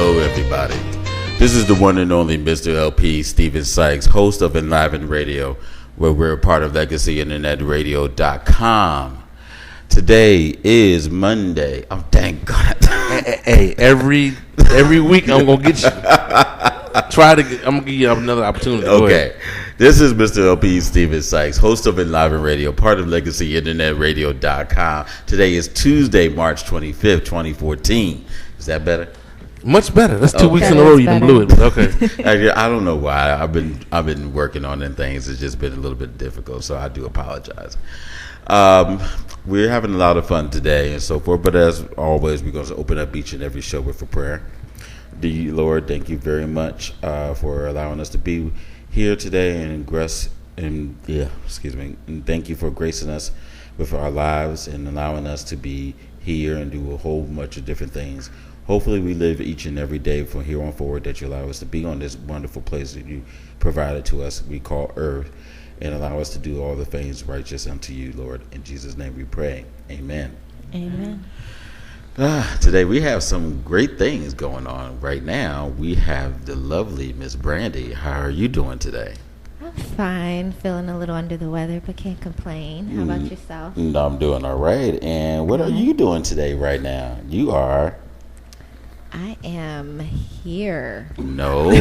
Hello, everybody. This is the one and only Mr. LP Stephen Sykes, host of Enliven Radio, where we're a part of LegacyInternetRadio.com. Today is Monday. Oh, thank God. Hey, every week I'm gonna get you. I'm gonna give you another opportunity. Okay. This is Mr. LP Stephen Sykes, host of Enliven Radio, part of LegacyInternetRadio.com. Today is Tuesday, March 25th, 2014. Is that better? Much better. That's 2 weeks in a row you done blew it. Okay. I don't know why. I've been working on them things. It's just been a little bit difficult, so I do apologize. We're having a lot of fun today and so forth, but as always, we're going to open up each and every show with a prayer. Dear Lord, thank you very much for allowing us to be here today and thank you for gracing us with our lives and allowing us to be here and do a whole bunch of different things. Hopefully we live each and every day from here on forward that you allow us to be on this wonderful place that you provided to us, we call earth, and allow us to do all the things righteous unto you, Lord. In Jesus' name we pray. Amen. Amen. Today we have some great things going on. Right now we have the lovely Miss Brandy. How are you doing today? I'm fine. Feeling a little under the weather, but can't complain. How about yourself? I'm doing all right. And what are you doing today right now? You are... I am here. No.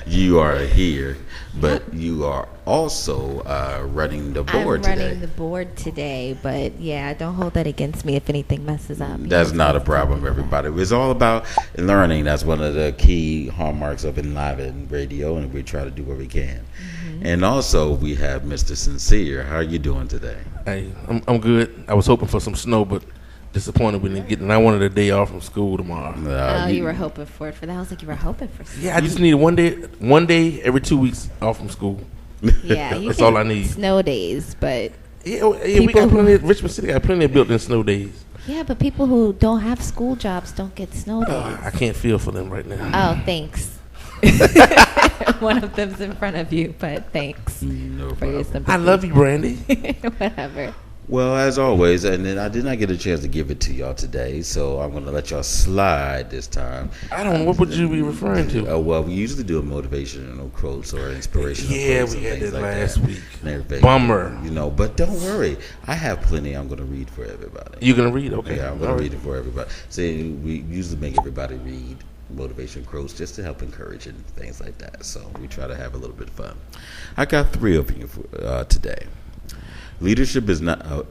You are here, but you are also running the board today. I'm running the board today, but yeah, don't hold that against me if anything messes up. That's not a problem, everybody. It's all about learning. That's one of the key hallmarks of Enliven Radio, and we try to do what we can. Mm-hmm. And also, we have Mr. Sincere. How are you doing today? Hey, I'm good. I was hoping for some snow, but disappointed we didn't get it. And I wanted a day off from school tomorrow. You were hoping for it for that. I was like, you were hoping for something. Yeah, I just need one day every 2 weeks off from school. Yeah, that's all I need. Snow days, but we got plenty. Richmond City got plenty of built-in snow days. Yeah, but people who don't have school jobs don't get snow days. I can't feel for them right now. Oh, thanks. One of them's in front of you, but thanks for your sympathy. I love you, Brandy. Whatever. Well, as always, and then I did not get a chance to give it to y'all today, so I'm going to let y'all slide this time. I don't know. What would you be referring to? Well, we usually do a motivational quotes or inspirational quotes. Yeah, we had that like last week. Bummer. But don't worry. I have plenty I'm going to read for everybody. You're going to read? Okay. Yeah, I'm going to read it for everybody. See, we usually make everybody read motivation quotes just to help encourage and things like that. So we try to have a little bit of fun. I got 3 of you for, today. Leadership is about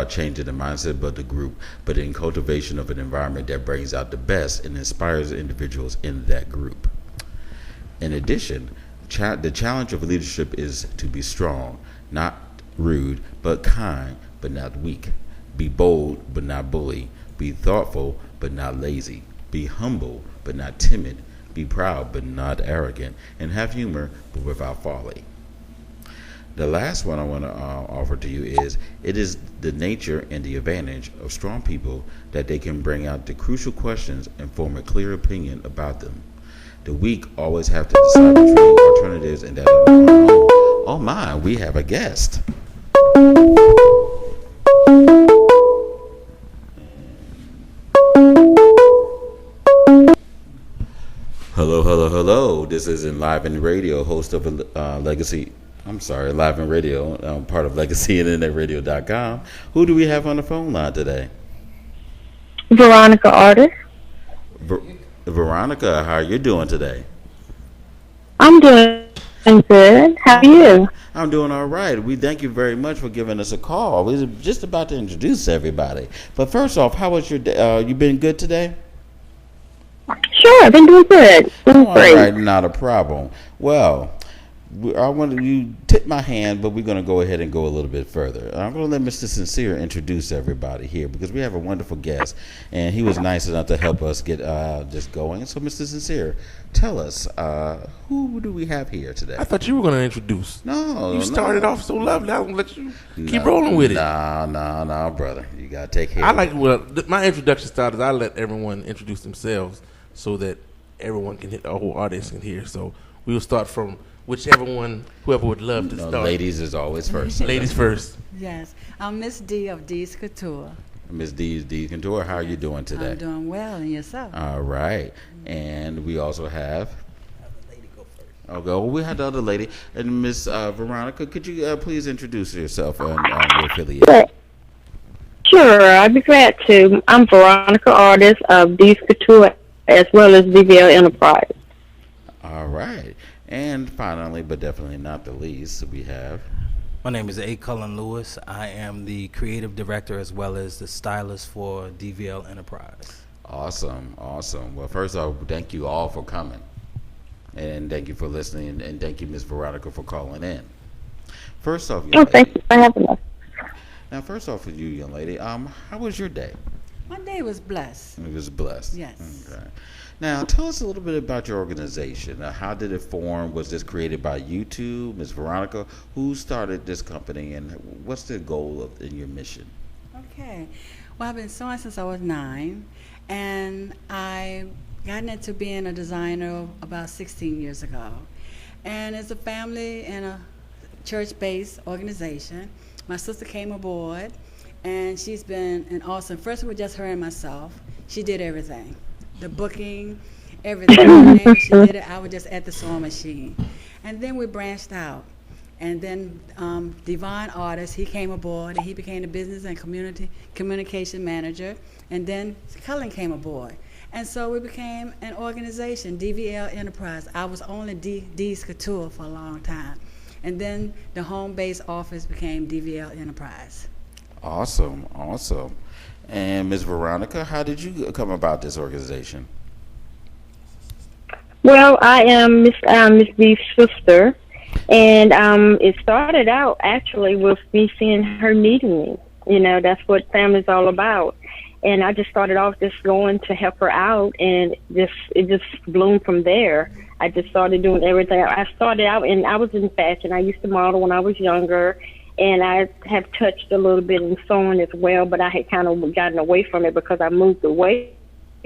changing the mindset of the group, but in cultivation of an environment that brings out the best and inspires individuals in that group. In addition, the challenge of leadership is to be strong, not rude, but kind, but not weak. Be bold, but not bully. Be thoughtful, but not lazy. Be humble, but not timid. Be proud, but not arrogant. And have humor, but without folly. The last one I want to offer to you is, it is the nature and the advantage of strong people that they can bring out the crucial questions and form a clear opinion about them. The weak always have to decide between alternatives and that of the unknown. Oh my, we have a guest. Hello. This is Enliven Radio, host of Enliven Radio, part of LegacyInternetRadio.com. Who do we have on the phone line today? Veronica Artis. Veronica, how are you doing today? I'm doing good. How are you? I'm doing all right. We thank you very much for giving us a call. We were just about to introduce everybody. But first off, how was your day? You been good today? Sure, I've been doing good. All right, not a problem. Well, I wanted you tip my hand, but we're going to go ahead and go a little bit further. I'm going to let Mr. Sincere introduce everybody here because we have a wonderful guest, and he was nice enough to help us get this going. So, Mr. Sincere, tell us, who do we have here today? I thought you were going to introduce. No. You started off so lovely. I'm going to let you keep rolling with it. No, brother. You got to take care of it. My introduction style is I let everyone introduce themselves so that everyone can hit, the whole audience can hear. So we will start from whoever would love to start. Ladies is always first. Ladies first. Yes. I'm Miss D of D's Couture. Miss D Couture, how are you doing today? I'm doing well, and yourself? All right. And we also have. Okay, well, we had the other lady. And Miss Veronica, could you please introduce yourself and your affiliate? Sure, I'd be glad to. I'm Veronica, artist of Dystany Couture, as well as DVL Enterprise. All right. And finally, but definitely not the least, we have. My name is A. Cullen Lewis. I am the creative director as well as the stylist for DVL Enterprise. Awesome. Well, first off, thank you all for coming. And thank you for listening. And thank you, Miss Veronica, for calling in. First off, young lady. Thank you for having us. Now, first off, with you, young lady, how was your day? My day was blessed. It was blessed. Yes. Okay. Now, tell us a little bit about your organization. How did it form? Was this created by you two, Ms. Veronica? Who started this company, and what's the goal in your mission? Okay. Well, I've been sewing since I was 9, and I got into being a designer about 16 years ago. And it's a family and a church-based organization. My sister came aboard, and she's been an awesome. First, it was just her and myself. She did everything. The booking, everything. She did it. I was just at the sewing machine. And then we branched out. And then Divine Artist, he came aboard, and he became the business and communication manager. And then Cullen came aboard. And so we became an organization, DVL Enterprise. I was only D's Couture for a long time. And then the home-based office became DVL Enterprise. Awesome. And Ms. Veronica, how did you come about this organization? Well, I am Miss B's sister, and it started out actually with me seeing her needing me. You know, that's what family's all about. And I just started off just going to help her out, and it just bloomed from there. I just started doing everything. I started out, and I was in fashion. I used to model when I was younger, and I have touched a little bit in sewing as well, but I had kind of gotten away from it because I moved away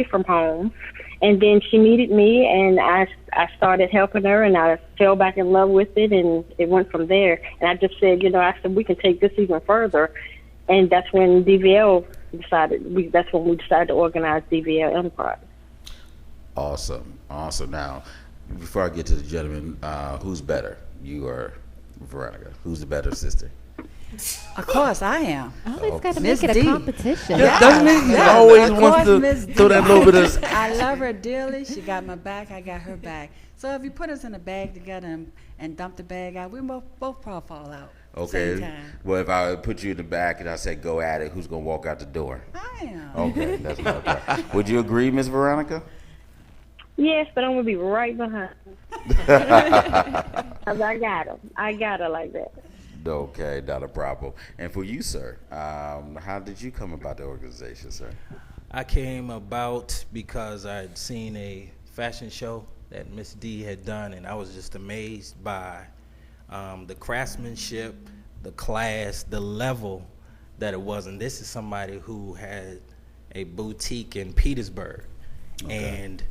from home. And then she needed me, and I started helping her, and I fell back in love with it, and it went from there. And I just said, I said, we can take this even further. And that's when DVL that's when we decided to organize DVL Enterprise. Awesome. Now, before I get to the gentleman, who's better, you or Veronica? Who's the better sister? Of course, I am. Always got to Miss make it D. a competition. Doesn't he? He Yeah, always of wants course, to Miss D. throw that little bit of. I love her dearly. She got my back. I got her back. So if you put us in a bag together and dump the bag out, we both probably fall out. Okay. Same time. Well, if I put you in the back and I said go at it, who's gonna walk out the door? I am. Okay, that's not okay. Would you agree, Miss Veronica? Yes, but I'm going to be right behind her. 'Cause I got her. I got her like that. Okay, not a problem. And for you, sir, how did you come about the organization, sir? I came about because I had seen a fashion show that Miss D had done, and I was just amazed by the craftsmanship, the class, the level that it was. And this is somebody who had a boutique in Petersburg. Okay. And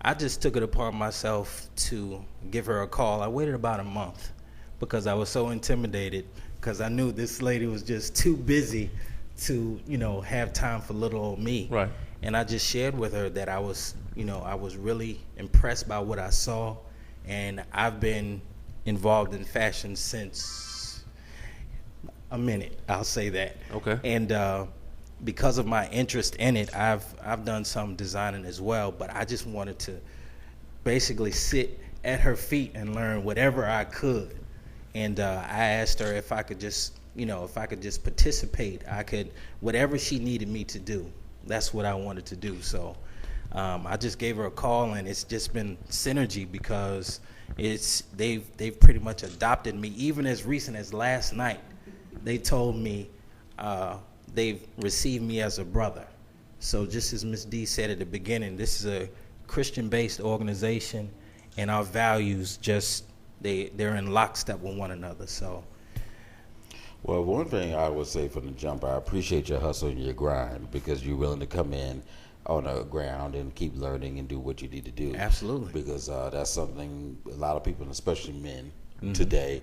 I just took it upon myself to give her a call. I waited about a month because I was so intimidated because I knew this lady was just too busy to, have time for little old me. Right. And I just shared with her that I was really impressed by what I saw, and I've been involved in fashion since a minute, I'll say that. Okay. And because of my interest in it, I've done some designing as well, but I just wanted to basically sit at her feet and learn whatever I could. And I asked her if I could just participate. I could, whatever she needed me to do, that's what I wanted to do. So I just gave her a call, and it's just been synergy because they've pretty much adopted me. Even as recent as last night, they told me they've received me as a brother. So just as Ms. D said at the beginning, this is a Christian-based organization, and our values they're in lockstep with one another. So. Well, one thing I would say from the jump, I appreciate your hustle and your grind because you're willing to come in on the ground and keep learning and do what you need to do. Absolutely. Because that's something a lot of people, and especially men today,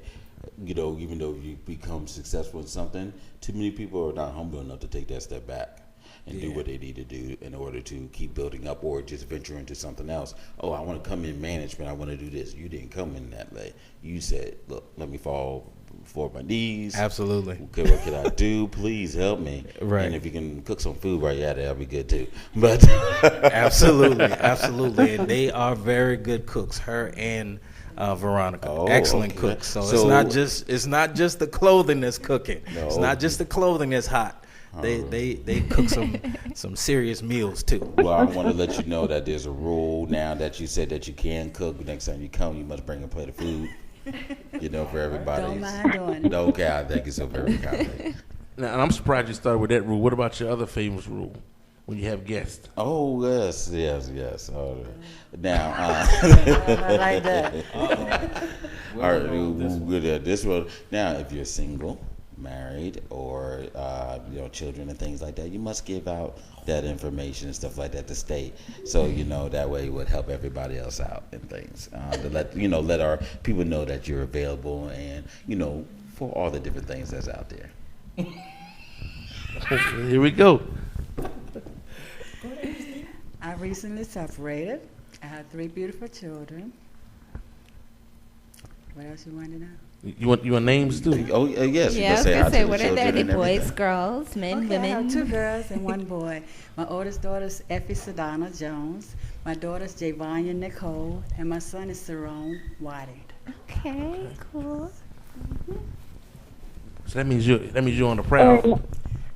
even though you become successful in something, too many people are not humble enough to take that step back. and do what they need to do in order to keep building up or just venture into something else. Oh, I want to come in management. I want to do this. You didn't come in that way. You said, look, let me fall before my knees. Absolutely. Okay, what can I do? Please help me. Right. And if you can cook some food while you're at it, that'll be good too. But Absolutely. And they are very good cooks. Her and Veronica, excellent okay. cooks. So So- it's not just the clothing that's cooking. No. It's not just the clothing that's hot. They cook some serious meals too. well, I want to let you know that there's a rule now that you said that you can cook. Next time you come, you must bring a plate of food. For everybody. Don't mind doing it. Okay, I thank you so very kindly. Now, and I'm surprised you started with that rule. What about your other famous rule when you have guests? Oh yes. Now, I like that. all right, this one. Now, if you're single, married, or children and things like that, you must give out that information and stuff like that to state. So that way it would help everybody else out and things. To let our people know that you're available and for all the different things that's out there. Here we go. I recently separated. I have 3 beautiful children. What else you want to know? You want names too? Oh yes. you Yeah, I must was hi gonna to say, the what are children they? and Boys, everything. girls, men, Okay, I have 2 women? girls and 1 boy. My oldest daughter is Effie Sedana Jones. My daughter is Javanya Nicole, and my son is Cerrone Whiting. Okay, cool. So that means you're on the prowl.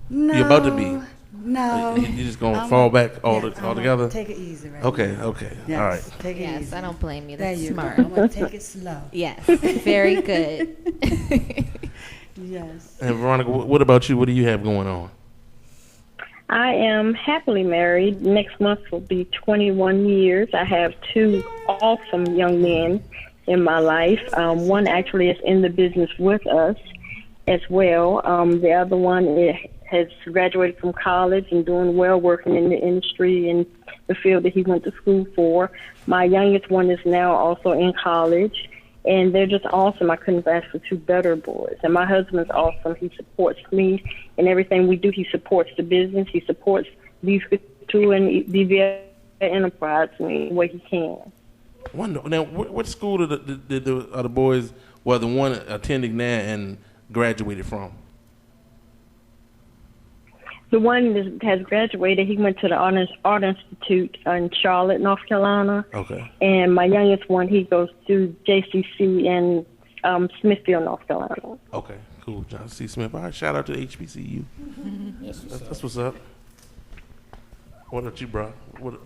No, You're about to be. No, You just gonna I'm fall gonna- back yeah, I'm all gonna together? Take it easy, right? Okay, now. okay, Yes, all right. Take it Yes, easy. I don't blame you. There That's you smart. go. I'm gonna take it slow. Yes, very good. Yes. And Veronica, what about you? What do you have going on? I am happily married. Next month will be 21 years. I have 2 awesome young men in my life. One actually is in the business with us as well. The other one has graduated from college and doing well working in the industry in the field that he went to school for. My youngest one is now also in college, and they're just awesome. I couldn't have asked for 2 better boys. And my husband's awesome. He supports me in everything we do. He supports the business. He supports these Couture and the enterprise in any way he can. Wonderful. Now, what school are the boys? Well, the one attending there and graduated from. The one that has graduated, he went to the Art Institute in Charlotte, North Carolina. Okay. And my youngest one, he goes to JCC in Smithfield, North Carolina. Okay. Cool. John C. Smith. All right. Shout out to HBCU. That's what's up. What about you, bro? What?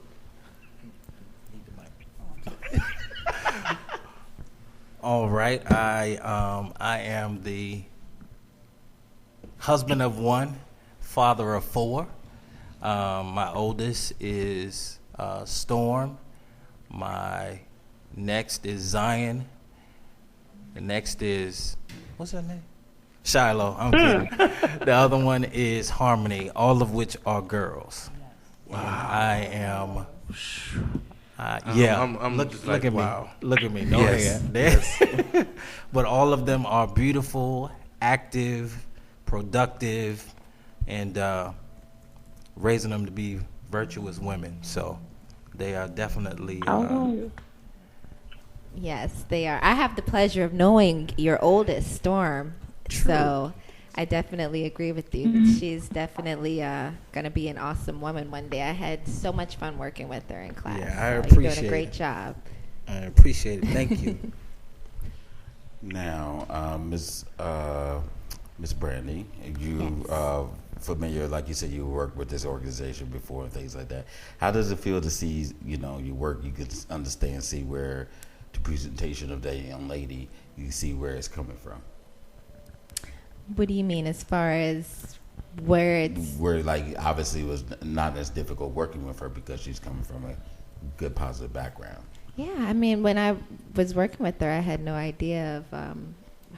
All right, I am the husband of 1, father of 4. My oldest is Storm. My next is Zion. The next is, what's her name? Shiloh. I'm kidding. The other one is Harmony. All of which are girls. Wow. I am. Yeah, I'm look, just look like, at wow. me. Look at me. No Yes. hair. But all of them are beautiful, active, productive, and raising them to be virtuous women. So they are definitely. Yes, they are. I have the pleasure of knowing your oldest, Storm. True. So I definitely agree with you. She's definitely going to be an awesome woman one day. I had so much fun working with her in class. Yeah, I so You're appreciate doing a great it. job. I appreciate it. Thank you. Now, Miss Brandy, you Yes. familiar? Like you said, you worked with this organization before and things like that. How does it feel to see your work? You can understand, see where the presentation of that young lady, you see where it's coming from. What do you mean as far as where it's... Where like obviously it was not as difficult working with her because she's coming from a good positive background. Yeah, I mean, when I was working with her, I had no idea of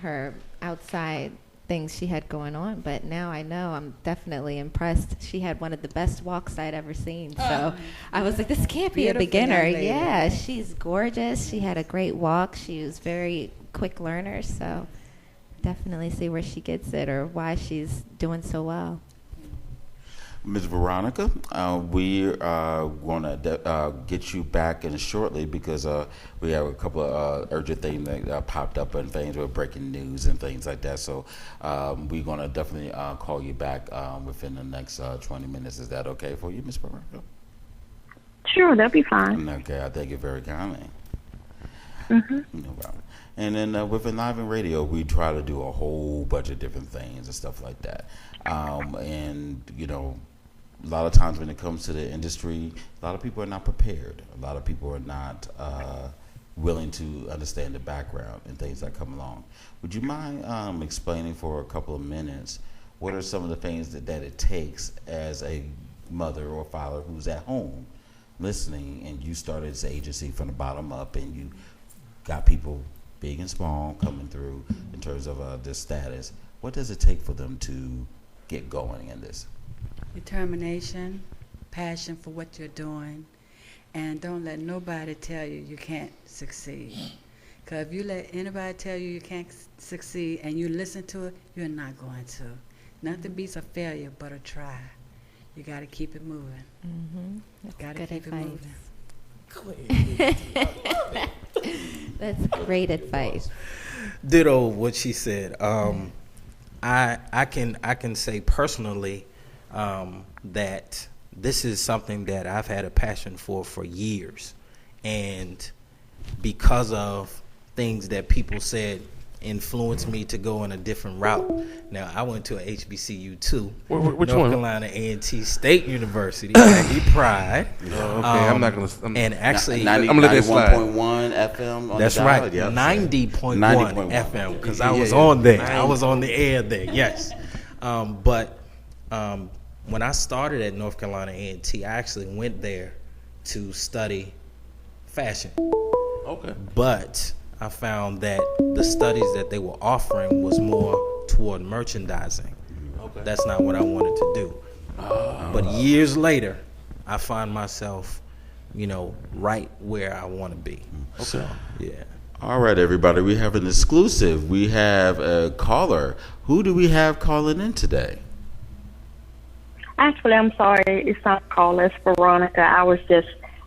her outside things she had going on. But now I know. I'm definitely impressed. She had one of the best walks I'd ever seen. So I was like, this can't be a Beautiful beginner. young lady. Yeah, she's gorgeous. She had a great walk. She was very quick learner. So definitely see where she gets it or why she's doing so well. Ms. Veronica, we are going to get you back in shortly because we have a couple of urgent things that popped up and things with breaking news and things like that. So we're going to definitely call you back within the next 20 minutes. Is that okay for you, Ms. Veronica? Sure, that'll be fine. Okay, I thank you very kindly. Mm-hmm. No problem. And then with Enliven Radio, we try to do a whole bunch of different things and stuff like that. And, you know, a lot of times when it comes to the industry, a lot of people are not prepared. A lot of people are not willing to understand the background and things that come along. Would you mind explaining for a couple of minutes what are some of the things that it takes as a mother or father who's at home listening, and you started this agency from the bottom up, and you got people big and small coming through in terms of their status. What does it take for them to get going in this? Determination, passion for what you're doing, and don't let nobody tell you you can't succeed. Because if you let anybody tell you you can't succeed and you listen to it, you're not going to. Nothing beats a failure but a try. You got to keep it moving. That's Got to good keep advice. it moving. That's great advice. Ditto what she said. I can say personally that this is something that I've had a passion for years, and because of things that people said influenced me to go in a different route. Now, I went to a HBCU too, Which North one? Carolina A&T State University, Aggie Pride. Oh, okay, I'm not gonna. And actually, I'm gonna let that slide. 91.1 FM on that's the right, dial? Yep. 90.1 90.1 FM, because Yeah, I was yeah. on there. 90. I was on the air there, yes. But when I started at North Carolina A&T, I actually went there to study fashion. Okay. But I found that the studies that they were offering was more toward merchandising. Okay. That's not what I wanted to do. But years later, I find myself, right where I want to be. Okay. So, yeah. All right, everybody. We have an exclusive. We have a caller. Who do we have calling in today? Actually, I'm sorry. It's not called. It's Veronica.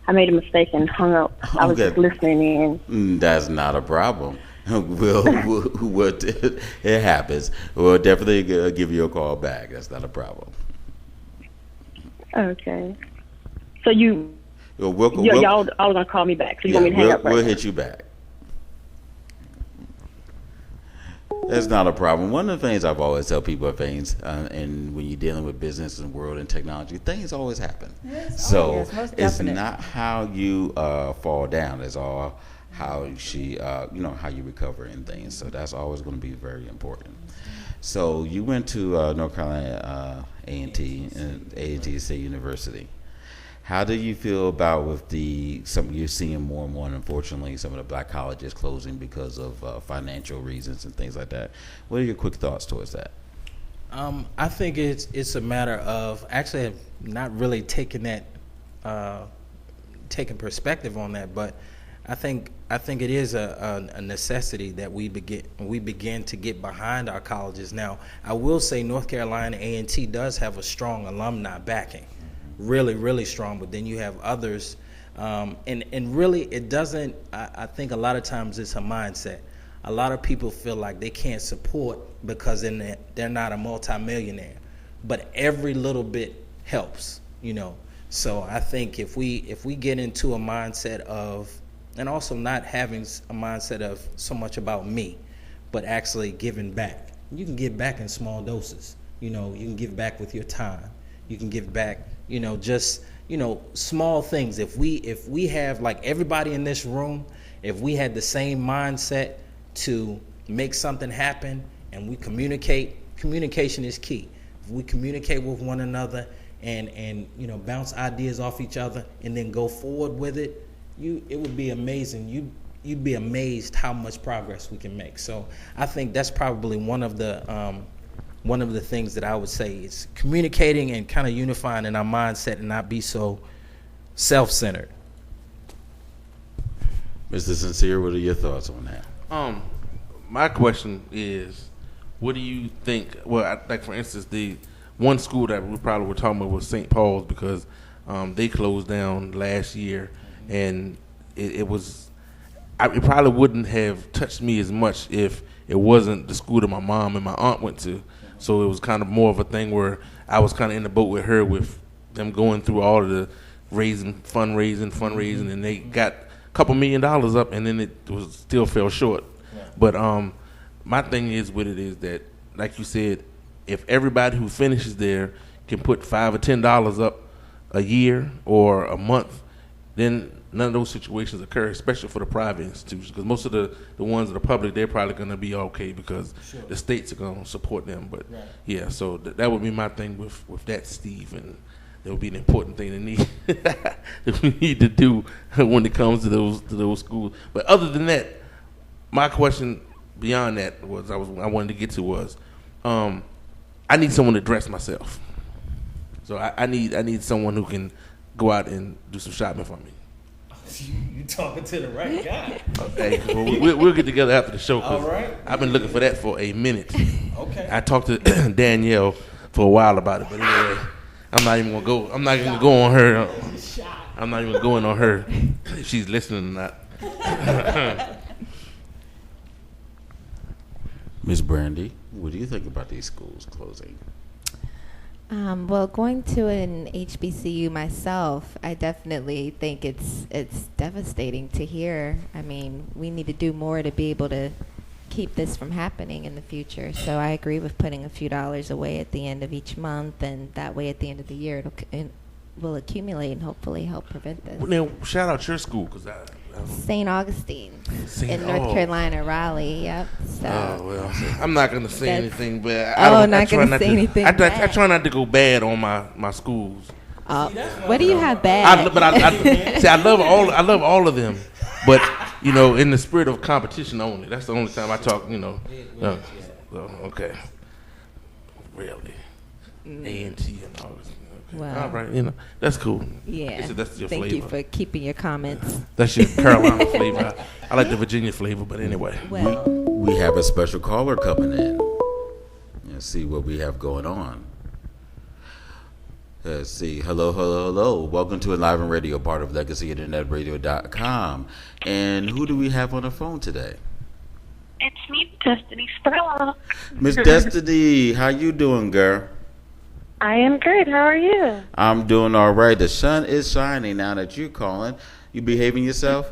I made a mistake and hung up. I was just listening in. That's not a problem. It happens. We'll definitely give you a call back. That's not a problem. Okay. So y'all all gonna call me back. So you want me to hang up right we'll now? hit you back. That's not a problem. One of the things I've always tell people are things, and when you're dealing with business and world and technology, things always happen. Yes. So Yes, most it's definite. not how you fall down. It's all how how you recover and things. So that's always going to be very important. So you went to North Carolina A&T and A&T State University. How do you feel about with something you're seeing more and more, and unfortunately, some of the black colleges closing because of financial reasons and things like that? What are your quick thoughts towards that? I think it's a matter of actually not really taking perspective on that, but I think it is a necessity that we begin to get behind our colleges. Now, I will say North Carolina A&T does have a strong alumni backing. Really, really strong, but then you have others, and really it doesn't. I think a lot of times it's a mindset. A lot of people feel like they can't support because they're not a multimillionaire, but every little bit helps, So I think if we get into a mindset of, and also not having a mindset of so much about me, but actually giving back. You can give back in small doses. You can give back with your time. You can give back. Just small things. If we have, like everybody in this room, if we had the same mindset to make something happen and we communication is key. If we communicate with one another and bounce ideas off each other and then go forward with it, it would be amazing. You'd be amazed how much progress we can make. So I think that's probably one of the things that I would say is communicating and kind of unifying in our mindset and not be so self-centered. Mr. Sincere, what are your thoughts on that? My question is, what do you think? Well, like for instance, one school that we probably were talking about was St. Paul's because they closed down last year, and it probably wouldn't have touched me as much if it wasn't the school that my mom and my aunt went to. So it was kind of more of a thing where I was kind of in the boat with her with them going through all of the fundraising, and they got a couple $1 million up, and then it was still fell short. But my thing is with it is that, like you said, if everybody who finishes there can put $5 or $10 up a year or a month, then none of those situations occur, especially for the private institutions. Because most of the ones that are public, they're probably going to be okay because the states are going to support them. But yeah, so that would be my thing with that, Steve, and that would be an important thing that we need to do when it comes to those schools. But other than that, my question beyond that was I wanted to get to was I need someone to dress myself. So I need someone who can go out and do some shopping for me. You talking to the right guy. Okay, well, we'll get together after the show. All right. I've been looking for that for a minute. Okay. I talked to Danielle for a while about it, but anyway, I'm not even gonna go. I'm not even gonna go on her. I'm not even going on her if she's listening or not. Miss Brandy, what do you think about these schools closing? Well, going to an HBCU myself, I definitely think it's devastating to hear. I mean, we need to do more to be able to keep this from happening in the future. So I agree with putting a few dollars away at the end of each month, and that way at the end of the year it will accumulate and hopefully help prevent this. Well, now, shout out your school because St. Augustine in North Carolina, Raleigh. Yep. So. Oh well, I'm not gonna say anything, but I try not to go bad on my schools. What do you have bad? I love all of them, but you know, in the spirit of competition only. That's the only time I talk. You know, okay, really, A&T and all this. Well, all right, you know, that's cool. Yeah. That's your Thank flavor. you for keeping your comments. That's your Carolina flavor. I like the Virginia flavor, but anyway. Well, we have a special caller coming in. Let's see what we have going on. Let's see. Hello. Welcome to Enliven Radio, part of LegacyInternetRadio.com. And who do we have on the phone today? It's me, Dystany Spurlock. Miss Destiny, how you doing, girl? I am good. How are you? I'm doing all right. The sun is shining now that you're calling. You behaving yourself?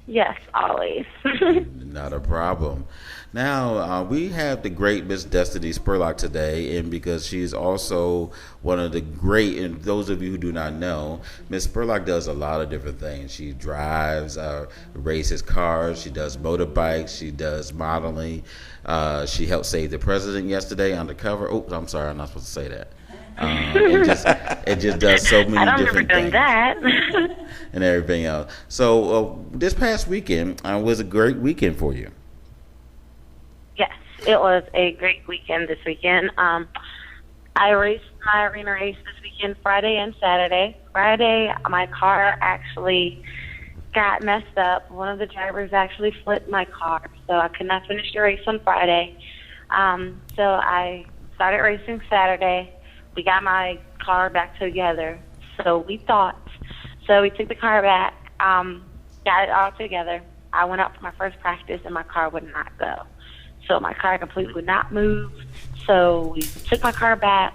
Yes, always. Not a problem. Now, we have the great Miss Dystany Spurlock today, and because she's also one of the great, and those of you who do not know, Miss Spurlock does a lot of different things. She drives, races cars, she does motorbikes, she does modeling. She helped save the president yesterday undercover. Oh, I'm sorry, I'm not supposed to say that. It just does so many different things. I don't remember doing that. And everything else. So this past weekend was a great weekend for you. Yes, it was a great weekend this weekend. I raced my arena race this weekend, Friday and Saturday. Friday, my car actually got messed up. One of the drivers actually flipped my car, so I could not finish the race on Friday. So I started racing Saturday. We got my car back together, so we thought. So we took the car back, got it all together. I went out for my first practice, and my car would not go. So my car completely would not move. So we took my car back.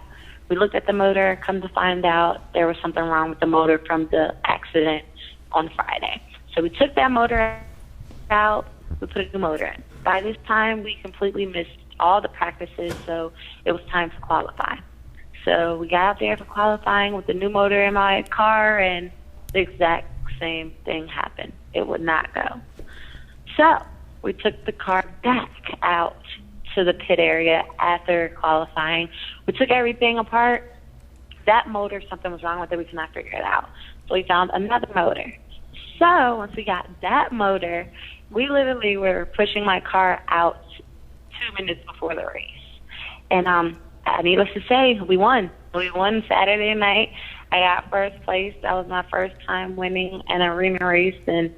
We looked at the motor. Come to find out, there was something wrong with the motor from the accident on Friday. So we took that motor out. We put a new motor in. By this time, we completely missed all the practices, so it was time to qualify. So we got out there for qualifying with the new motor in my car, and the exact same thing happened. It would not go. So we took the car back out to the pit area after qualifying. We took everything apart. That motor, something was wrong with it. We could not figure it out. So we found another motor. So once we got that motor, we literally were pushing my car out 2 minutes before the race. And needless to say, we won. We won Saturday night. I got first place. That was my first time winning an arena race, and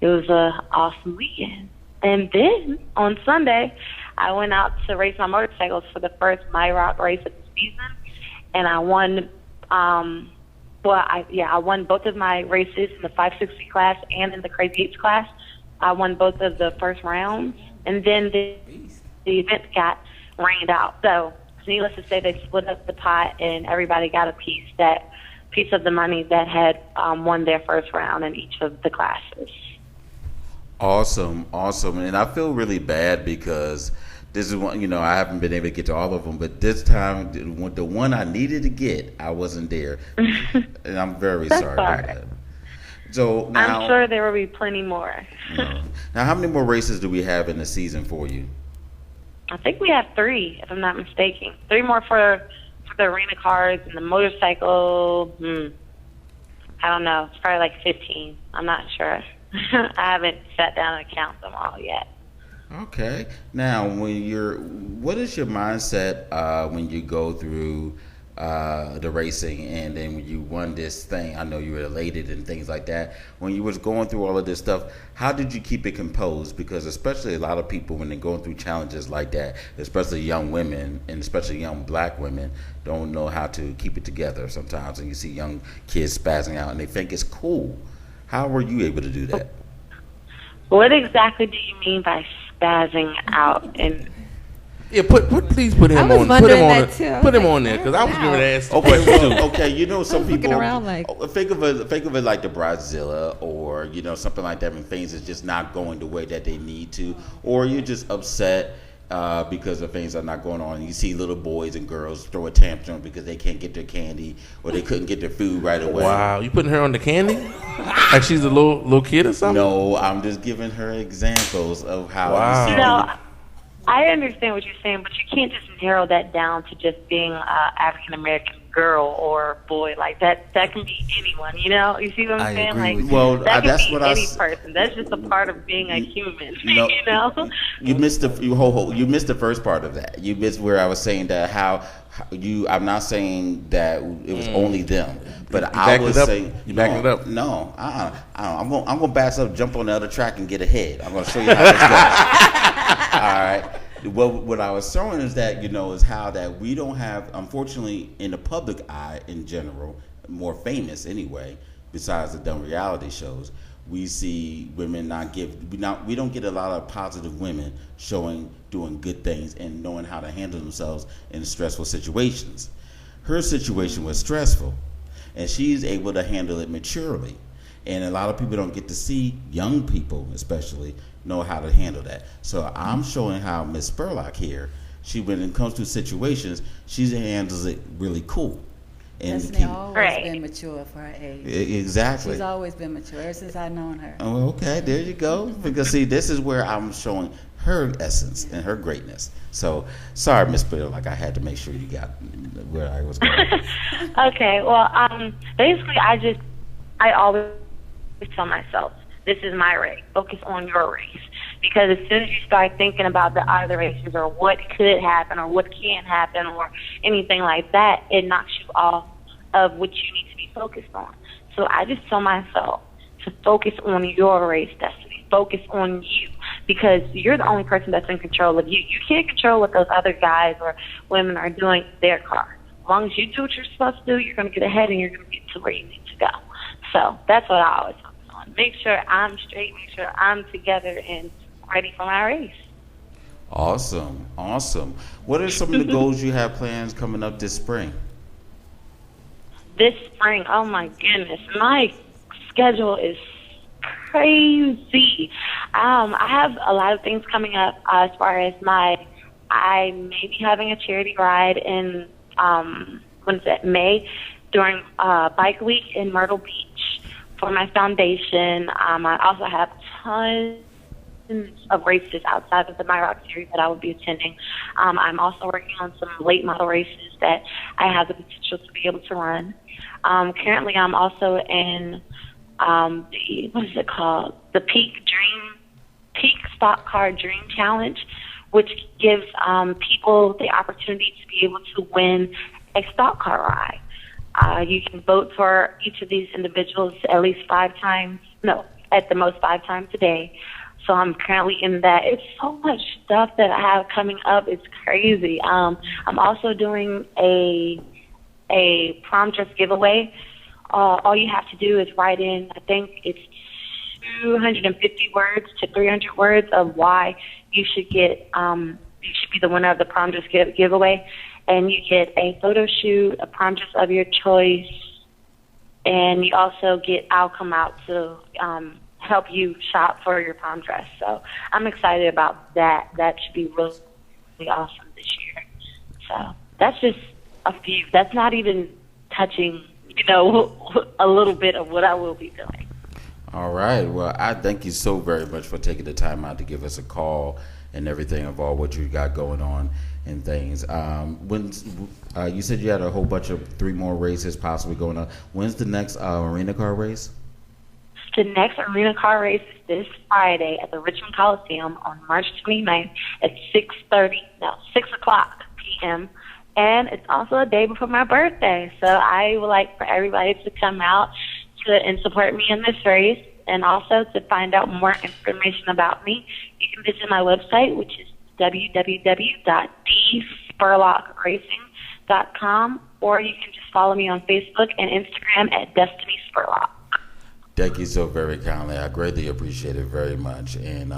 it was an awesome weekend. And then on Sunday, I went out to race my motorcycles for the first My Rock race of the season. and I won. I won both of my races in the 560 class and in the Crazy Eights class. I won both of the first rounds, and then the event got rained out. So, needless to say, they split up the pot, and everybody got a piece of the money that had won their first round in each of the classes. Awesome. And I feel really bad because this is one, I haven't been able to get to all of them, but this time, the one I needed to get, I wasn't there. And I'm very sorry about that. So now, I'm sure there will be plenty more. Now, how many more races do we have in the season for you? I think we have 3, if I'm not mistaken. 3 more for the arena cars and the motorcycle. I don't know. It's probably like 15. I'm not sure. I haven't sat down and counted them all yet. Okay. Now, what is your mindset when you go through the racing, and then when you won this thing? I know you were elated and things like that. When you was going through all of this stuff, how did you keep it composed? Because especially a lot of people, when they're going through challenges like that, especially young women and especially young black women, don't know how to keep it together sometimes. And you see young kids spazzing out, and they think it's cool. How were you able to do that? What exactly do you mean by spazzing out? And yeah, please put him on. Put him on there, because I was going to ask. Okay, some people around like, think of it like the Bridezilla, or something like that, when things is just not going the way that they need to, or you're just upset because the things are not going on. You see little boys and girls throw a tantrum because they can't get their candy or they couldn't get their food right away. Wow, you putting her on the candy? Like she's a little kid or something? No, I'm just giving her examples of how. Wow. You see I understand what you're saying, but you can't just narrow that down to just being an African American girl or boy. Like that can be anyone. You see what I'm saying? Like, that can be any person. That's just a part of being a human. You missed you missed the first part of that. You missed where I was saying that I'm not saying that it was only them, but I was saying you backing it up. No, I'm gonna back up, jump on the other track, and get ahead. I'm gonna show you how this goes. All right. Well, what I was showing is that is how that we don't have, unfortunately, in the public eye in general, more famous anyway, besides the dumb reality shows, we see women we don't get a lot of positive women doing good things and knowing how to handle themselves in stressful situations. Her situation was stressful, and she's able to handle it maturely. And a lot of people don't get to see, young people especially, know how to handle that. So I'm showing how Miss Spurlock here, when it comes to situations, she handles it really cool. And Dystany always been mature for her age. Exactly. She's always been mature ever since I've known her. Oh, okay, there you go. Because see, this is where I'm showing her essence and her greatness. So sorry, Miss Spurlock, I had to make sure you got where I was going. Okay, well, basically, I always tell myself, this is my race. Focus on your race. Because as soon as you start thinking about the other races or what could happen or what can't happen or anything like that, it knocks you off of what you need to be focused on. So I just tell myself to focus on your race, Dystany. Focus on you. Because you're the only person that's in control of you. You can't control what those other guys or women are doing in their car. As long as you do what you're supposed to do, you're going to get ahead and you're going to get to where you need to go. So that's what I always focus on. Make sure I'm straight, make sure I'm together and ready for my race. Awesome. What are some of the goals you have plans coming up this spring? This spring, oh my goodness, my schedule is crazy. I have a lot of things coming up as far as I may be having a charity ride in May during Bike Week in Myrtle Beach for my foundation. I also have tons of races outside of the My Rock series that I will be attending. I'm also working on some late model races that I have the potential to be able to run. Currently, I'm also in the Peak Stock Car Dream Challenge, which gives people the opportunity to be able to win a stock car ride. You can vote for each of these individuals at least at the most 5 times a day. So I'm currently in that. It's so much stuff that I have coming up. It's crazy. I'm also doing a prom dress giveaway. All you have to do is write in, I think it's 250 words to 300 words of why you should get, you should be the winner of the prom dress giveaway. And you get a photo shoot, a prom dress of your choice, and you also get, I'll come out to help you shop for your prom dress. So I'm excited about that. That should be really, really awesome this year. So that's just a few. That's not even touching, a little bit of what I will be doing. All right. Well, I thank you so very much for taking the time out to give us a call and everything of all what you got going on and things. When you said you had a whole bunch of 3 more races possibly going on. When's the next arena car race? The next arena car race is this Friday at the Richmond Coliseum on March 29th at 6 o'clock p.m. And it's also a day before my birthday. So I would like for everybody to come out and support me in this race. And also to find out more information about me, you can visit my website, which is www.dspurlockracing.com, or you can just follow me on Facebook and Instagram at Dystany Spurlock. Thank you so very kindly. I greatly appreciate it very much. And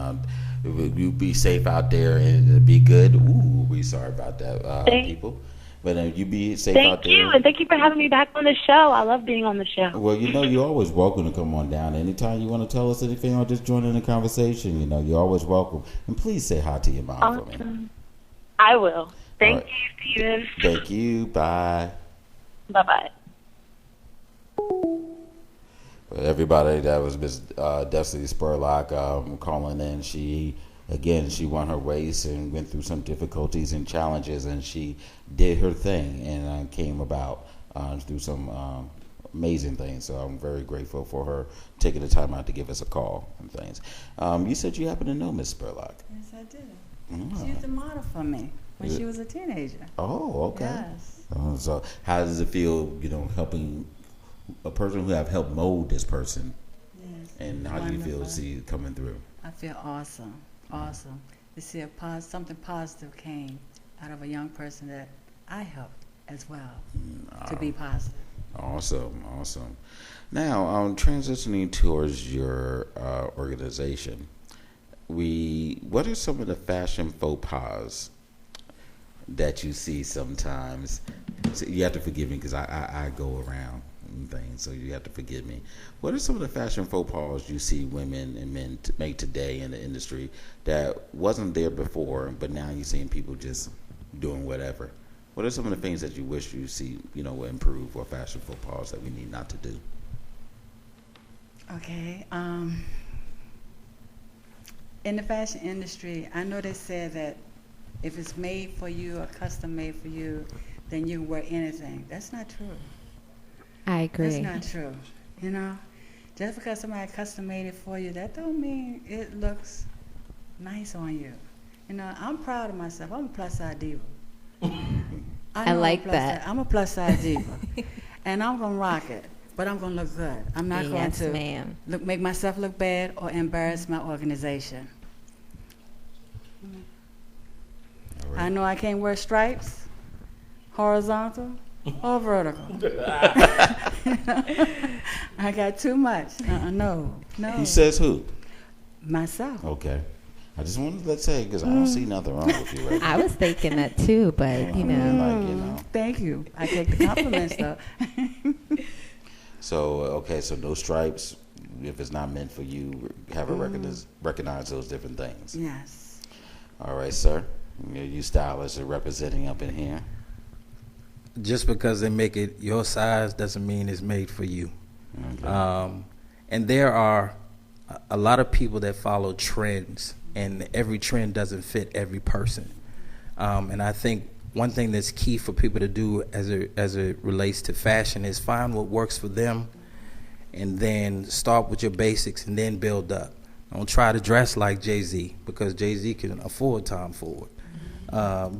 you be safe out there and be good. Ooh, we sorry about that, people. But you be safe out there. Thank you, and thank you for having me back on the show. I love being on the show. Well, you're always welcome to come on down. Anytime you want to tell us anything or just join in the conversation, you're always welcome. And please say hi to your mom for me. I will. Thank you, Steven. Thank you. Bye. Bye-bye. Well, everybody, that was Miss Dystany Spurlock calling in. She won her race and went through some difficulties and challenges, and she did her thing and came about through some amazing things. So I'm very grateful for her taking the time out to give us a call and things. You said you happen to know Miss Spurlock. Yes, I did. She was a model for me when she was a teenager. Oh, okay. Yes. So how does it feel, helping a person who have helped mold this person? Yes. And how do you feel to see it coming through? I feel awesome. Awesome to see something positive came out of a young person that I helped as well to be positive. Awesome. Now, transitioning towards your organization, what are some of the fashion faux pas that you see sometimes? So you have to forgive me because I go around and things, so you have to forgive me. What are some of the fashion faux pas you see women and men make today in the industry that wasn't there before, but now you're seeing people just doing whatever? What are some of the things that you wish you see, will improve, or fashion faux pas that we need not to do? Okay. In the fashion industry, I know they said that if it's made for you or custom made for you, then you can wear anything. That's not true. I agree. That's not true. Just because somebody custom made it for you, that don't mean it looks nice on you. I'm proud of myself. I'm a plus size diva. I like that. I'm a plus size diva, and I'm gonna rock it. But I'm gonna look good. I'm not going to make myself look bad or embarrass my organization. Right. I know I can't wear stripes, horizontal or vertical. I got too much. No. Who says who? Myself. Okay. I just wanted to say, because I don't see nothing wrong with you right now. I was thinking that too, but Thank you. I take the compliments though. So no stripes. If it's not meant for you, have a recognize those different things. Yes. All right, sir. You stylists are representing up in here. Just because they make it your size doesn't mean it's made for you. Okay. And there are a lot of people that follow trends, and every trend doesn't fit every person. And I think one thing that's key for people to do as it relates to fashion is find what works for them, and then start with your basics and then build up. Don't try to dress like Jay-Z, because Jay-Z can afford Tom Ford,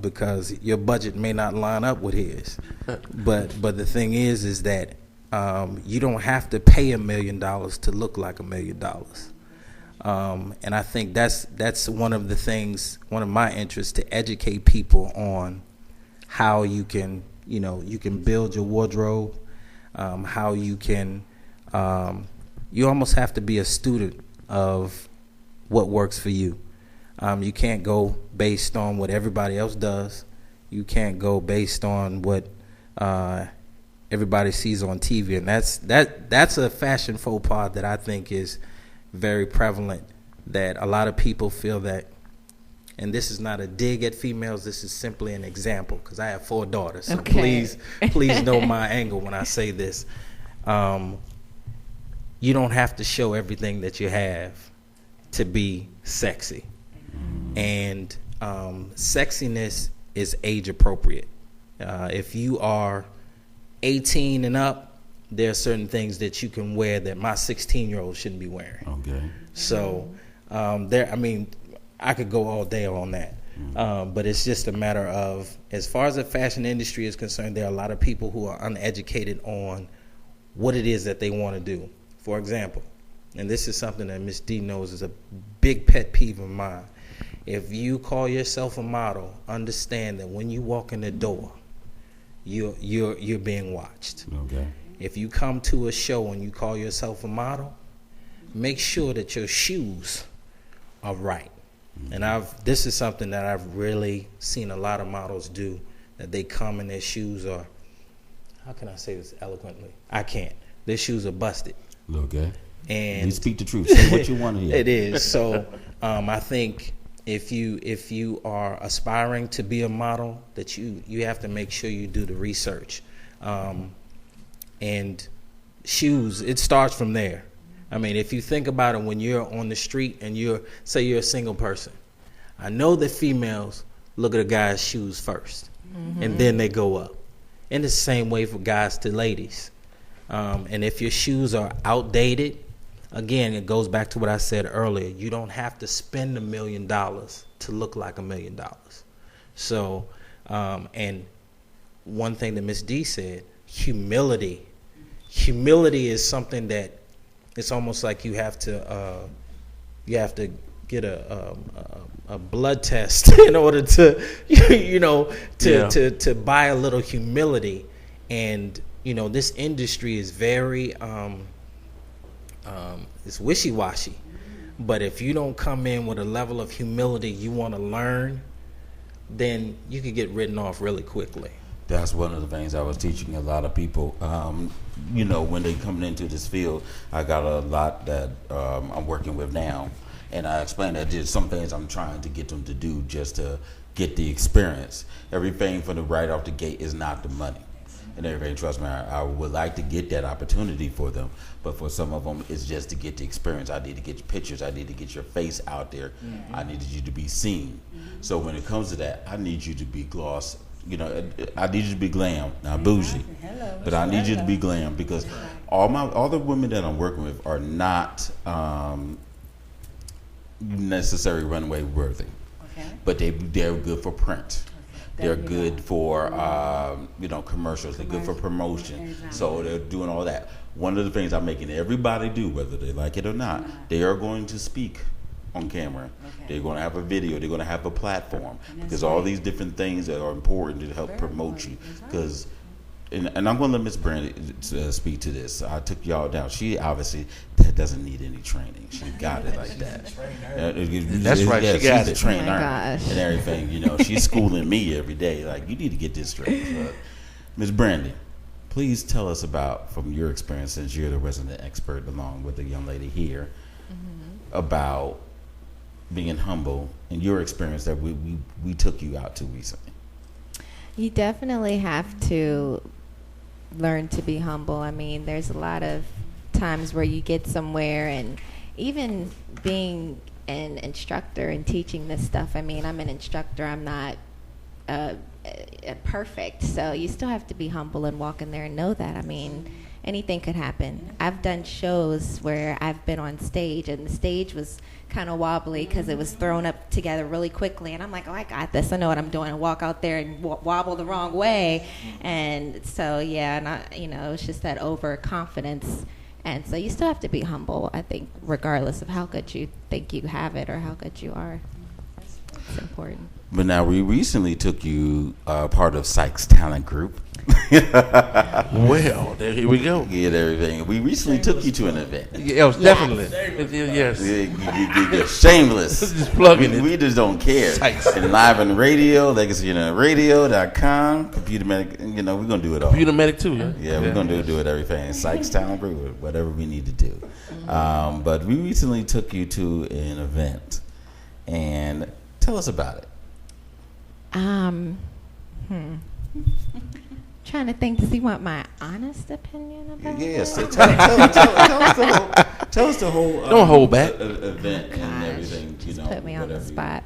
because your budget may not line up with his. But the thing is that you don't have to pay $1 million to look like $1 million. And I think that's one of my interests, to educate people on how you can you can build your wardrobe, how you can, you almost have to be a student of what works for you. You can't go based on what everybody else does. You can't go based on what everybody sees on TV, and that's a fashion faux pas that I think is very prevalent. That a lot of people feel that, and this is not a dig at females. This is simply an example because I have 4 daughters. So please know my angle when I say this. You don't have to show everything that you have to be sexy, and sexiness is age appropriate. If you are 18 and up, there are certain things that you can wear that my 16-year-old shouldn't be wearing. Okay. So I could go all day on that. But it's just a matter of, as far as the fashion industry is concerned, there are a lot of people who are uneducated on what it is that they want to do. For example, and this is something that Miss D knows is a big pet peeve of mine. If you call yourself a model, understand that when you walk in the door, you're being watched. Okay. If you come to a show and you call yourself a model, make sure that your shoes are right. And this is something that I've really seen a lot of models do, that they come and their shoes are, how can I say this eloquently? I can't. Their shoes are busted. Okay. And you speak the truth. Say what you want to hear. It is. So I think if you are aspiring to be a model, that you have to make sure you do the research. And shoes, it starts from there. I mean, if you think about it, when you're on the street and say you're a single person, I know that females look at a guy's shoes first, and then they go up. And it's the same way for guys to ladies. And if your shoes are outdated, again, it goes back to what I said earlier. You don't have to spend $1 million to look like $1 million. So, and one thing that Miss D said, humility. Humility is something that it's almost like you have to get a blood test in order to to buy a little humility. And this industry is very it's wishy-washy, but if you don't come in with a level of humility you want to learn, then you could get written off really quickly. That's one of the things I was teaching a lot of people. When they coming into this field, I got a lot that I'm working with now, and I explained that there's some things I'm trying to get them to do just to get the experience. Everything from the right off the gate is not the money. And everything, trust me, I would like to get that opportunity for them, but for some of them, it's just to get the experience. I need to get your pictures. I need to get your face out there. I needed you to be seen. So when it comes to that, I need you to be gloss. I need you to be glam, not bougie, but I need you to be glam, because all the women that I'm working with are not necessarily runway worthy, but they're good for print. They're good for commercials. They're good for promotion. So they're doing all that. One of the things I'm making everybody do, whether they like it or not, they are going to speak on camera. They're going to have a video. They're going to have a platform, because all these different things that are important to help promote you. Because, and I'm going to let Miss Brandy speak to this. I took y'all down. She obviously doesn't need any training. She got it like that. That's right. Yeah, she got she's it. a trainer gosh. and everything. She's schooling me every day. Like, you need to get this straight. Miss Brandy, please tell us about, from your experience, since you're the resident expert along with the young lady here, about being humble and your experience that we took you out to recently. You definitely have to learn to be humble. I mean, there's a lot of times where you get somewhere, and even being an instructor and teaching this stuff, I mean, I'm an instructor, I'm not perfect, so you still have to be humble and walk in there and know that. I mean, anything could happen. I've done shows where I've been on stage and the stage was kind of wobbly because it was thrown up together really quickly, and I'm like, oh, I got this, I know what I'm doing, and walk out there and wobble the wrong way. And so and it's just that overconfidence. And so you still have to be humble, I think, regardless of how good you think you have it or how good you are. It's important. But now we recently took you part of Sykes Talent Group. Well, here we go. Get everything. We recently took you to an event. Yes, definitely. Yes. You're shameless. Just plugging it. We just don't care. Sites. Enliven Radio, LegacyUnitedRadio.com, Computer Medic. We're gonna do it all. Computer Medic too. Yeah, we're gonna do it everything. Sykes-Town Brewer, whatever we need to do. But we recently took you to an event, and tell us about it. Trying to think, does he want my honest opinion about it? So tell us the whole Don't hold back. Event and everything. Put me on the spot.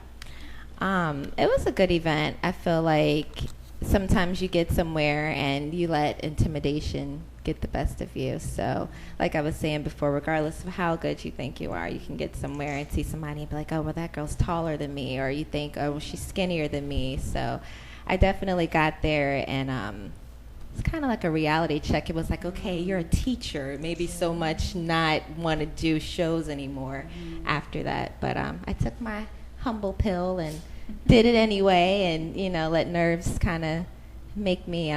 It was a good event. I feel like sometimes you get somewhere and you let intimidation get the best of you. So, like I was saying before, regardless of how good you think you are, you can get somewhere and see somebody and be like, oh, well, that girl's taller than me. Or you think, oh, well, she's skinnier than me. So I definitely got there, and it's kind of like a reality check. It was like, okay, you're a teacher. Maybe so much not want to do shows anymore after that. But I took my humble pill and did it anyway, and, let nerves kind of make me,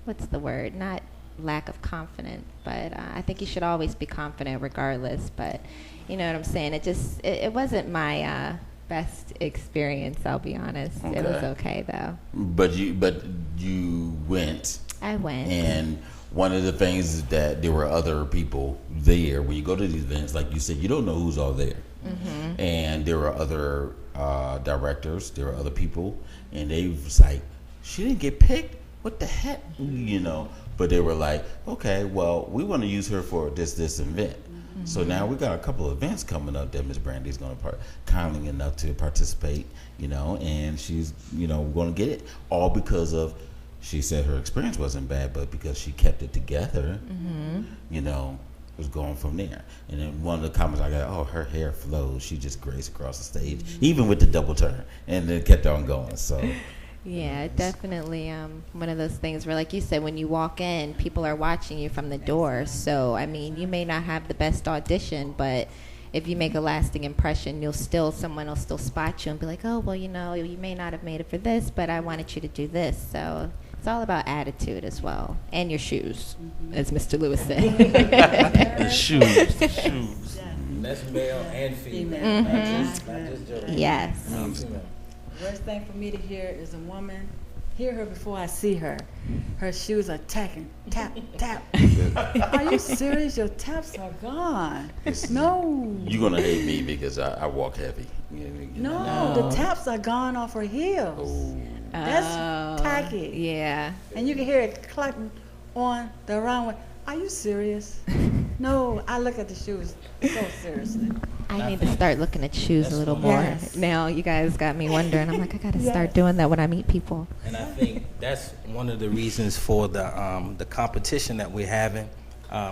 what's the word? Not lack of confidence, but I think you should always be confident regardless. But you know what I'm saying? It wasn't my best experience, I'll be honest. Okay. It was okay though. But you went. I went. And one of the things is that there were other people there. When you go to these events, like you said, you don't know who's all there. Mm-hmm. And there were other directors, there were other people, and they was like, she didn't get picked? What the heck? But they were like, okay, well, we want to use her for this event. Mm-hmm. So now we got a couple of events coming up that Miss Brandy's going to kindly enough to participate, and she's, going to get it all because of, she said her experience wasn't bad, but because she kept it together, was going from there. And then one of the comments I got, oh, her hair flows. She just graced across the stage, even with the double turn, and then kept on going. So. Yeah, definitely one of those things where, like you said, when you walk in, people are watching you from the door. So, I mean, you may not have the best audition, but if you make a lasting impression, someone will still spot you and be like, oh, well, you may not have made it for this, but I wanted you to do this. So it's all about attitude as well, and your shoes, as Mr. Lewis said. The shoes. That's male and female. Mm-hmm. Not just Joe. Yes. Worst thing for me to hear is a woman, hear her before I see her. Her shoes are tacking, tap, tap. Are you serious? Your taps are gone. No. You're going to hate me because I walk heavy. No, the taps are gone off her heels. Oh. That's tacky. Yeah. And you can hear it clacking on the runway. Are you serious? No, I look at the shoes so seriously. I need to start looking at shoes a little more. Yes. Now you guys got me wondering. I'm like, I got to start doing that when I meet people. And I think that's one of the reasons for the competition that we're having.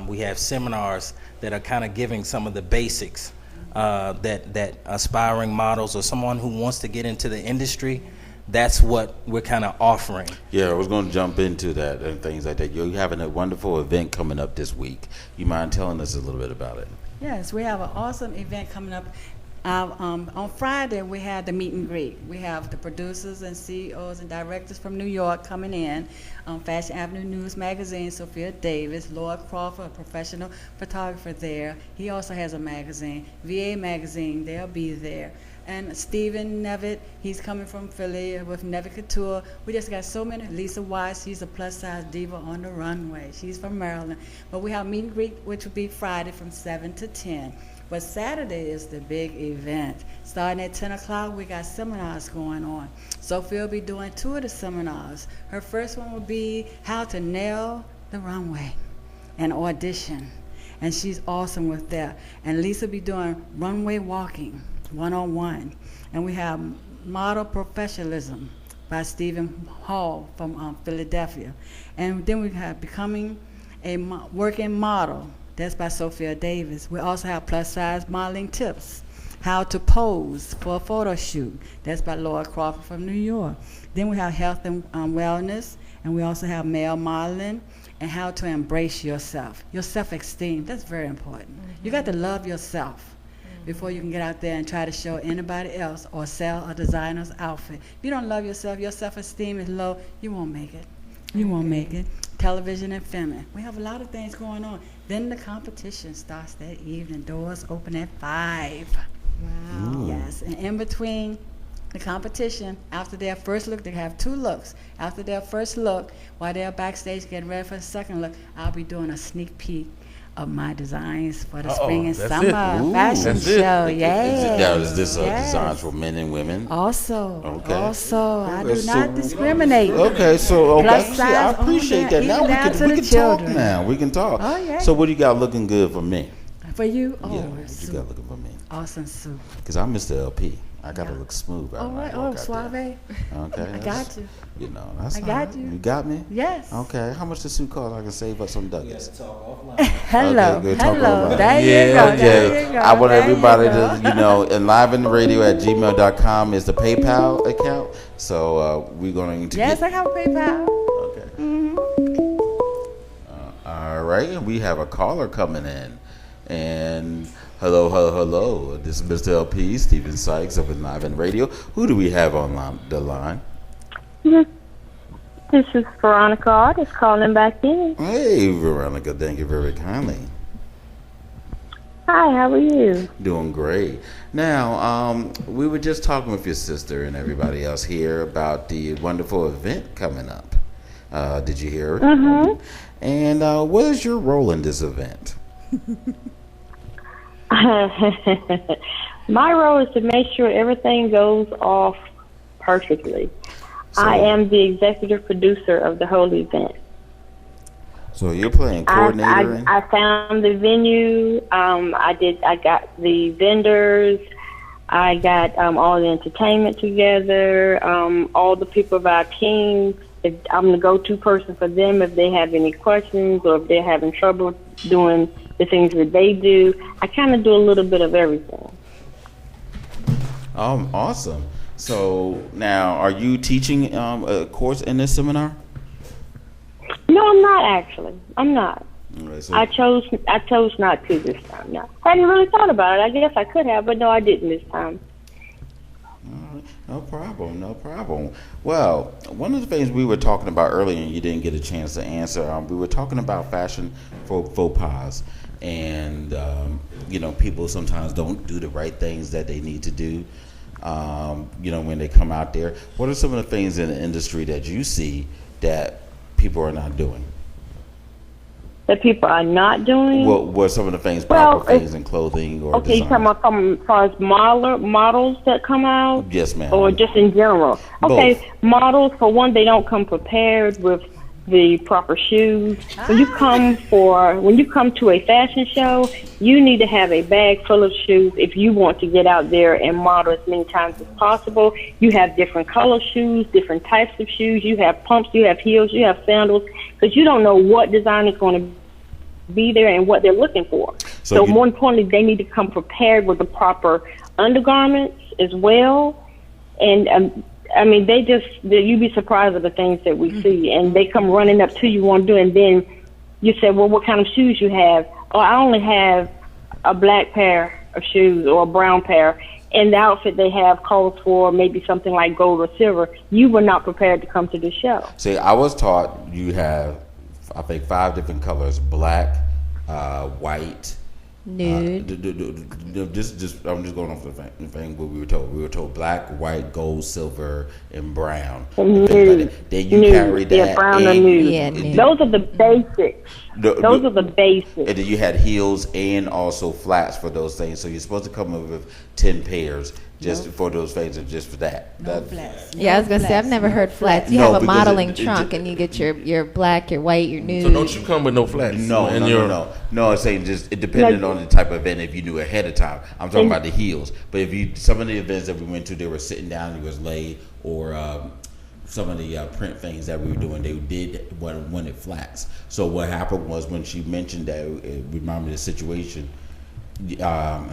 We have seminars that are kind of giving some of the basics that aspiring models or someone who wants to get into the industry, that's what we're kind of offering. Yeah, I was going to jump into that and things like that. You're having a wonderful event coming up this week. You mind telling us a little bit about it? Yes, we have an awesome event coming up. On Friday, we had the meet and greet. We have the producers and CEOs and directors from New York coming in. Fashion Avenue News Magazine, Sophia Davis, Lloyd Crawford, a professional photographer there. He also has a magazine. VA Magazine, they'll be there. And Stephen Nevitt, he's coming from Philly with Nevitt Couture. We just got so many. Lisa Wise, she's a plus-size diva on the runway. She's from Maryland. But we have meet and greet, which will be Friday from 7 to 10. But Saturday is the big event. Starting at 10 o'clock, we got seminars going on. Sophia will be doing 2 of the seminars. Her first one will be how to nail the runway and audition. And she's awesome with that. And Lisa will be doing runway walking, one-on-one. And we have model professionalism by Stephen Hall from Philadelphia. And then we have becoming a working model. That's by Sophia Davis. We also have plus-size modeling tips, how to pose for a photo shoot. That's by Lloyd Crawford from New York. Then we have health and wellness, and we also have male modeling and how to embrace yourself. Your self-esteem, that's very important. Mm-hmm. You got to love yourself before you can get out there and try to show anybody else or sell a designer's outfit. If you don't love yourself, your self-esteem is low, you won't make it. You won't make it. Television and film. We have a lot of things going on. Then the competition starts that evening. Doors open at 5. Wow. Yes, and in between the competition, after their first look, they have 2 looks. After their first look, while they're backstage getting ready for the second look, I'll be doing a sneak peek of my designs for the spring and that's summer it. fashion That's it. show. Yes. Is this Yes. designs for men and women? Also, Okay. I do So- not discriminate. Okay, so Plus see, I size appreciate on that. there, Now even we down can to the talk. children. Now we can talk. Oh, yeah. So what do you got looking good for me? For you, Yeah, what you soup. got looking for me? Awesome soup. Because I'm Mr. LP. I gotta look smooth. All right, suave. Okay, I got you. You know, that's I all got right. you. You got me. Yes. Okay, how much the suit cost? I can save up some ducats. Hello, Okay, good. Talk hello. about it. There Yeah, you go. There Okay, you go. I want there everybody you go. to, enlivenradio@gmail.com is the PayPal account. So we're going to Yes, get. I have a PayPal. Okay. All right, and we have a caller coming in. And hello. This is Mr. LP, Stephen Sykes of Enliven Radio. Who do we have on the line? This is Veronica Artist calling back in. Hey, Veronica, thank you very kindly. Hi, how are you? Doing great. Now, we were just talking with your sister and everybody else here about the wonderful event coming up. Did you hear it? Mm-hmm. And what is your role in this event? My role is to make sure everything goes off perfectly. So- I am the executive producer of the whole event. So you're playing coordinator? and- I found the venue. I got the vendors. I got all the entertainment together. All the people of our team. If I'm the go-to person for them if they have any questions or if they're having trouble doing the things that they do. I kind of do a little bit of everything. Awesome. So now, are you teaching a course in this seminar? No, I'm not actually. I'm not. All right, so I chose not to this time. No, I hadn't really thought about it. I guess I could have, but no, I didn't this time. No problem. Well, one of the things we were talking about earlier and you didn't get a chance to answer, we were talking about fashion faux pas. And, people sometimes don't do the right things that they need to do, when they come out there. What are some of the things in the industry that you see that people are not doing? That people are not doing? What are some of the things, Well, proper things in clothing or Okay, you design? talking about from as far as models that come out? Yes, ma'am. Or just in general? Okay, Both. models, for one, they don't come prepared with the proper shoes. When you come to a fashion show, you need to have a bag full of shoes if you want to get out there and model as many times as possible. You have different color shoes, different types of shoes. You have pumps, you have heels, you have sandals, because you don't know what design is going to be there and what they're looking for. So more importantly, they need to come prepared with the proper undergarments as well. And you'd be surprised at the things that we see. And they come running up to you, want to do, and then you say, well, what kind of shoes you have? Oh, I only have a black pair of shoes or a brown pair. And the outfit they have calls for maybe something like gold or silver. You were not prepared to come to the show. See, I was taught you have, I think, 5 different colors: black, white, Nude. I'm just going off the thing what we were told. We were told black, white, gold, silver, and brown. And things like that. Then you carry that. Yeah, brown or and- nude. Yeah, nude. Those are the basics. Those are the basics. And then you had heels and also flats for those things. So you're supposed to come up with 10 pairs just for those things and just for that. No flats. Yeah, I was gonna say I've never heard flats. You No, have a because modeling it trunk, and you get your black, your white, your nude. So don't you come with no flats? No, And I'm saying just it depended on the type of event. If you knew ahead of time, I'm talking about the heels. But if some of the events that we went to, they were sitting down, it was laid, or some of the print things that we were doing, they did wanted flats. So what happened was when she mentioned that, it reminded me of the situation. And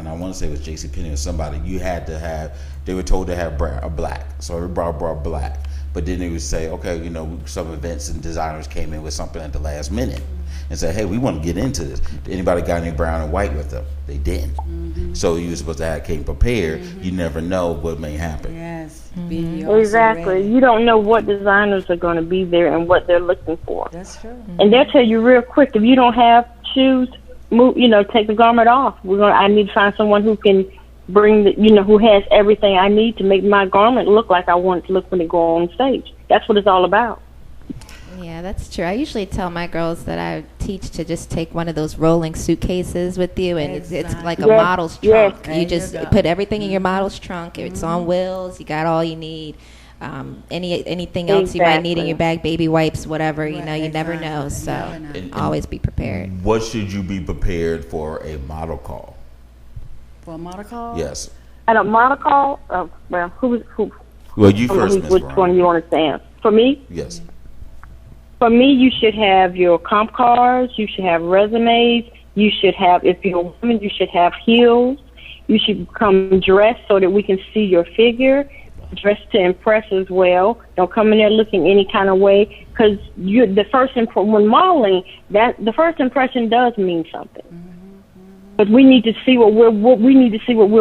I want to say it was JCPenney or somebody. You had to have. They were told to have black, so everybody brought black. But then they would say, okay, you know, some events and designers came in with something at the last minute and said, hey, we want to get into this. Anybody got any brown and white with them? They didn't. So you were supposed to have came prepared. You never know what may happen. Yes. Be also Exactly. ready. You don't know what designers are going to be there and what they're looking for. That's true. And they'll tell you real quick, if you don't have shoes, move, you know, take the garment off. I need to find someone who can bring the, you know, who has everything I need to make my garment look like I want it to look when they go on stage. That's what it's all about. Yeah, that's true. I usually tell my girls that I teach to just take one of those rolling suitcases with you, and it's like a Yes, model's yes. trunk. There You you just go. put everything in your model's trunk. It's on wheels. You got all you need. Anything else you might need in Exactly. your bag, baby wipes, whatever. You Right, know, you never exactly. know. So Never know. And always be prepared. what should you be prepared for a model call? For a model call? Yes. At a model call, well, who? Well, you first, Ms. Which Brown. one you want to stand? For me? Yes. For me, you should have your comp cards. You should have resumes. You should have, if you're a woman, you should have heels. You should come dressed so that we can see your figure. Dressed to impress as well. Don't come in there looking any kind of way, because when modeling, the first impression does mean something. But we need to see what we're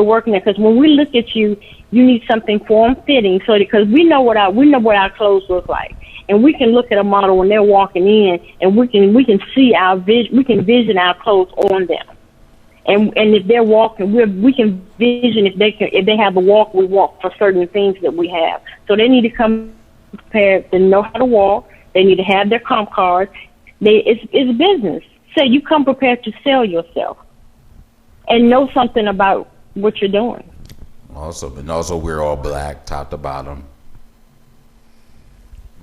working at. Because when we look at you, you need something form fitting. So because we know what our clothes look like, and we can look at a model when they're walking in, and we can see we can vision our clothes on them. And if they're walking, we can vision if they have a walk, we walk for certain things that we have. So they need to come prepared to know how to walk. They need to have their comp cards. It's business. So you come prepared to sell yourself and know something about what you're doing. Awesome. And also, we're all black, top to bottom.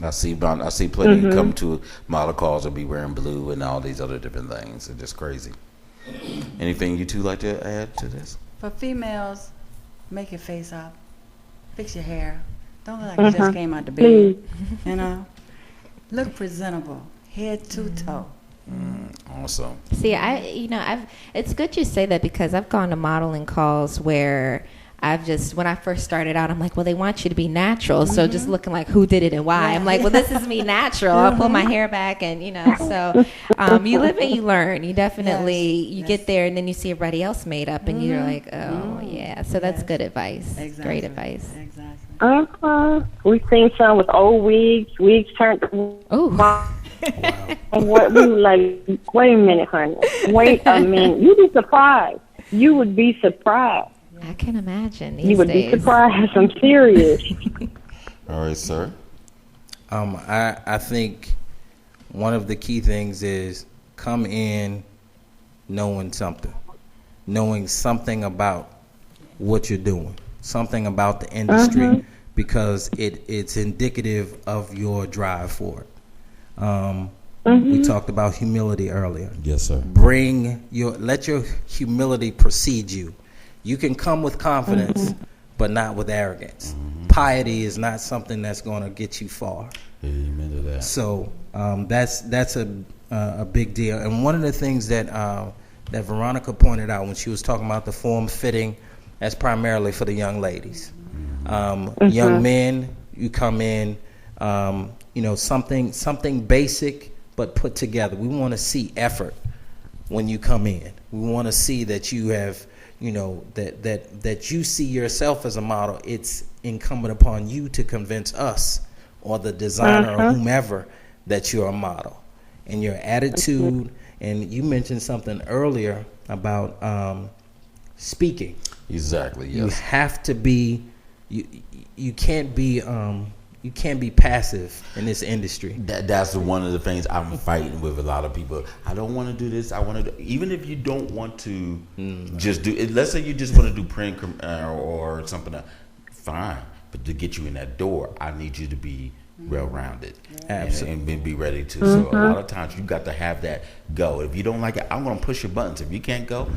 I see plenty come to model calls and be wearing blue and all these other different things. It's just crazy. Anything you two like to add to this? For females, make your face up. Fix your hair. Don't look like you just came out the bed. You know? Look presentable. Head to toe. Awesome. See, it's good you say that, because I've gone to modeling calls where when I first started out, I'm like, well, they want you to be natural. So just looking like who did it and why. I'm like, well, this is me natural. I'll pull my hair back and, so you live and you learn. You definitely, you get there and then you see everybody else made up and you're like, oh, yeah. So that's good advice. Exactly. Great advice. Exactly. We've seen some with old wigs turned. Oh. And what we were like, wait a minute, honey. Wait a minute. You'd be surprised. You would be surprised. I can imagine these You would days. be surprised. I'm serious. All right, sir. I think one of the key things is come in knowing something about what you're doing, something about the industry, because it's indicative of your drive for it. We talked about humility earlier. Yes, sir. Let your humility precede you. You can come with confidence, but not with arrogance. Piety is not something that's going to get you far. Amen to that. So that's a big deal. And one of the things that Veronica pointed out when she was talking about the form fitting, that's primarily for the young ladies. Young men, you come in, something basic but put together. We want to see effort when you come in. We want to see that you have, that you see yourself as a model. It's incumbent upon you to convince us or the designer or whomever that you're a model. And your attitude, and you mentioned something earlier about speaking. Exactly, yes. You have to be, you can't be passive in this industry. That's one of the things I'm fighting with a lot of people. I don't want to do this. I want to do, even if you don't want to just do it. Let's say you just want to do print or something. Fine, but to get you in that door, I need you to be well-rounded and be ready to. So a lot of times you got to have that go. If you don't like it, I'm going to push your buttons. If you can't go,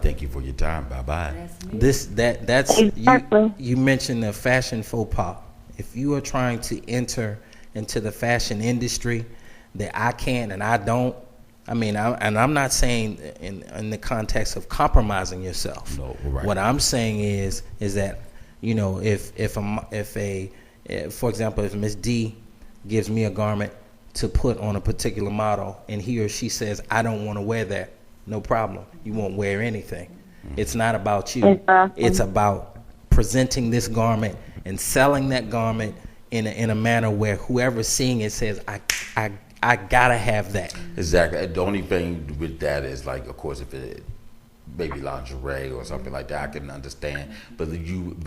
thank you for your time. Bye-bye. That's Exactly. you mentioned the fashion faux pas. If you are trying to enter into the fashion industry that I can and I don't, I'm not saying in the context of compromising yourself. No, right. What I'm saying is that, if For example, if Miss D gives me a garment to put on a particular model, and he or she says, I don't want to wear that, no problem. You won't wear anything. It's not about you. Exactly. It's about presenting this garment and selling that garment in a manner where whoever's seeing it says, I gotta have that. Exactly. The only thing with that is, like, of course, if it maybe lingerie or something like that, I can understand. But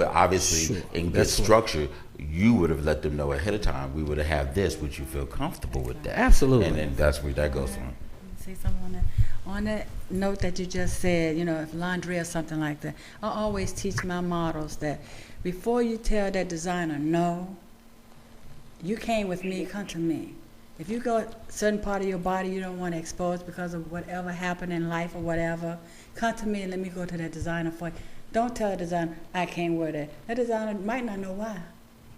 obviously, Sure. in good That's what- structure, you would have let them know ahead of time. We would have had this. Would you feel comfortable with that? Absolutely. And then that's where that goes from. Say something on that. On that note that you just said, if laundry or something like that, I always teach my models that before you tell that designer no, you came with me, come to me. If you go a certain part of your body you don't want to expose because of whatever happened in life or whatever, come to me and let me go to that designer for you. Don't tell the designer, I can't wear that. That designer might not know why,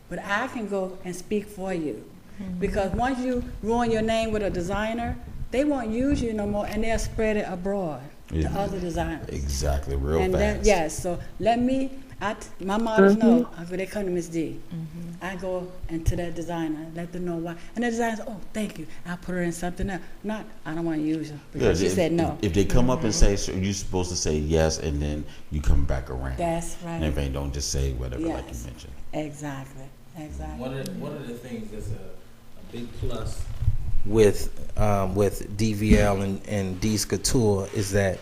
but I can go and speak for you. Because once you ruin your name with a designer, they won't use you no more, and they'll spread it abroad to other designers. Exactly, real And fast. yes, so let me, my models know, they come to Miss D. I go into that designer, let them know why. And the designer says, oh, thank you. I'll put her in something else. Not, I don't want to use her. Because she said no. If they come up and say, so you're supposed to say yes, and then you come back around. That's right. And everything, don't just say whatever, like you Yes. mentioned. Exactly. One of the things that's a big plus with DVL and D's Couture is that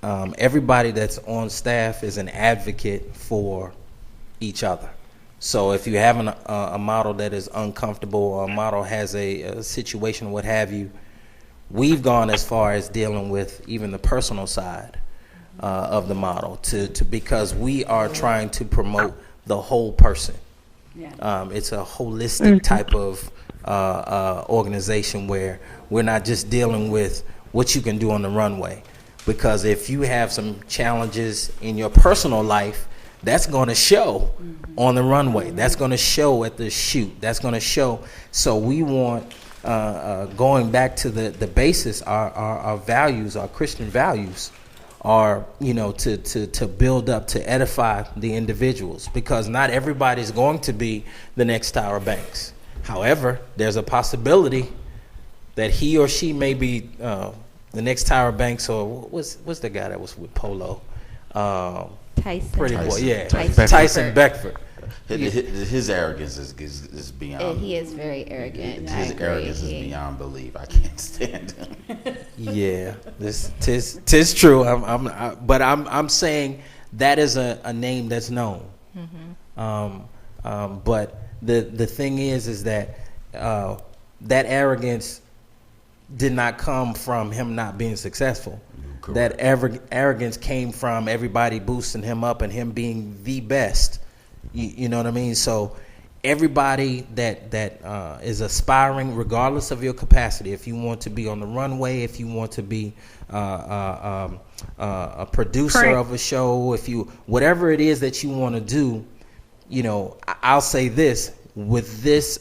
everybody that's on staff is an advocate for each other. So if you have a model that is uncomfortable, or a model has a situation, what have you, we've gone as far as dealing with even the personal side of the model because we are trying to promote the whole person. Yeah. It's a holistic type of organization where we're not just dealing with what you can do on the runway. Because if you have some challenges in your personal life, that's going to show on the runway. That's going to show at the shoot. That's going to show. So we want, going back to the basis, our values, our Christian values, are to build up, to edify the individuals, because not everybody's going to be the next Tyra Banks. However, there's a possibility that he or she may be the next Tyra Banks, or what's the guy that was with Polo? Tyson. Pretty boy, yeah, Tyson Tyson Beckford. His arrogance is beyond. He is very arrogant. I His agree. arrogance is beyond belief. I can't stand him. Yeah, tis true. But I'm saying that is a name that's known. But the thing is that that arrogance did not come from him not being successful. Correct. That arrogance came from everybody boosting him up and him being the best. You know what I mean? So everybody that is aspiring, regardless of your capacity, if you want to be on the runway, if you want to be a producer of a show, whatever it is that you want to do, I'll say this, with this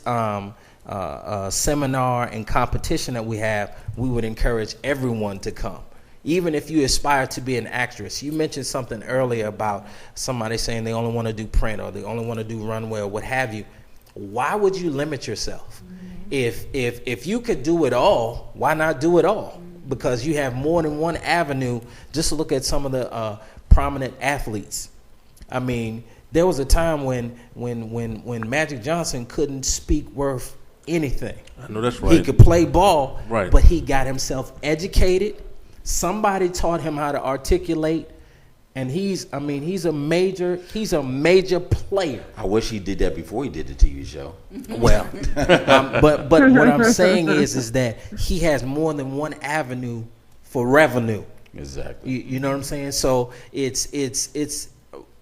seminar and competition that we have, we would encourage everyone to come. Even if you aspire to be an actress. You mentioned something earlier about somebody saying they only want to do print, or they only want to do runway, or what have you. Why would you limit yourself? If you could do it all, why not do it all? Because you have more than one avenue. Just look at some of the prominent athletes. I mean, there was a time when Magic Johnson couldn't speak worth anything. I know that's right. He could play ball, right, but he got himself educated. Somebody taught him how to articulate, and he's a major player. I wish he did that before he did the TV show. Well, but what I'm saying is that he has more than one avenue for revenue. Exactly. You know what I'm saying? So it's.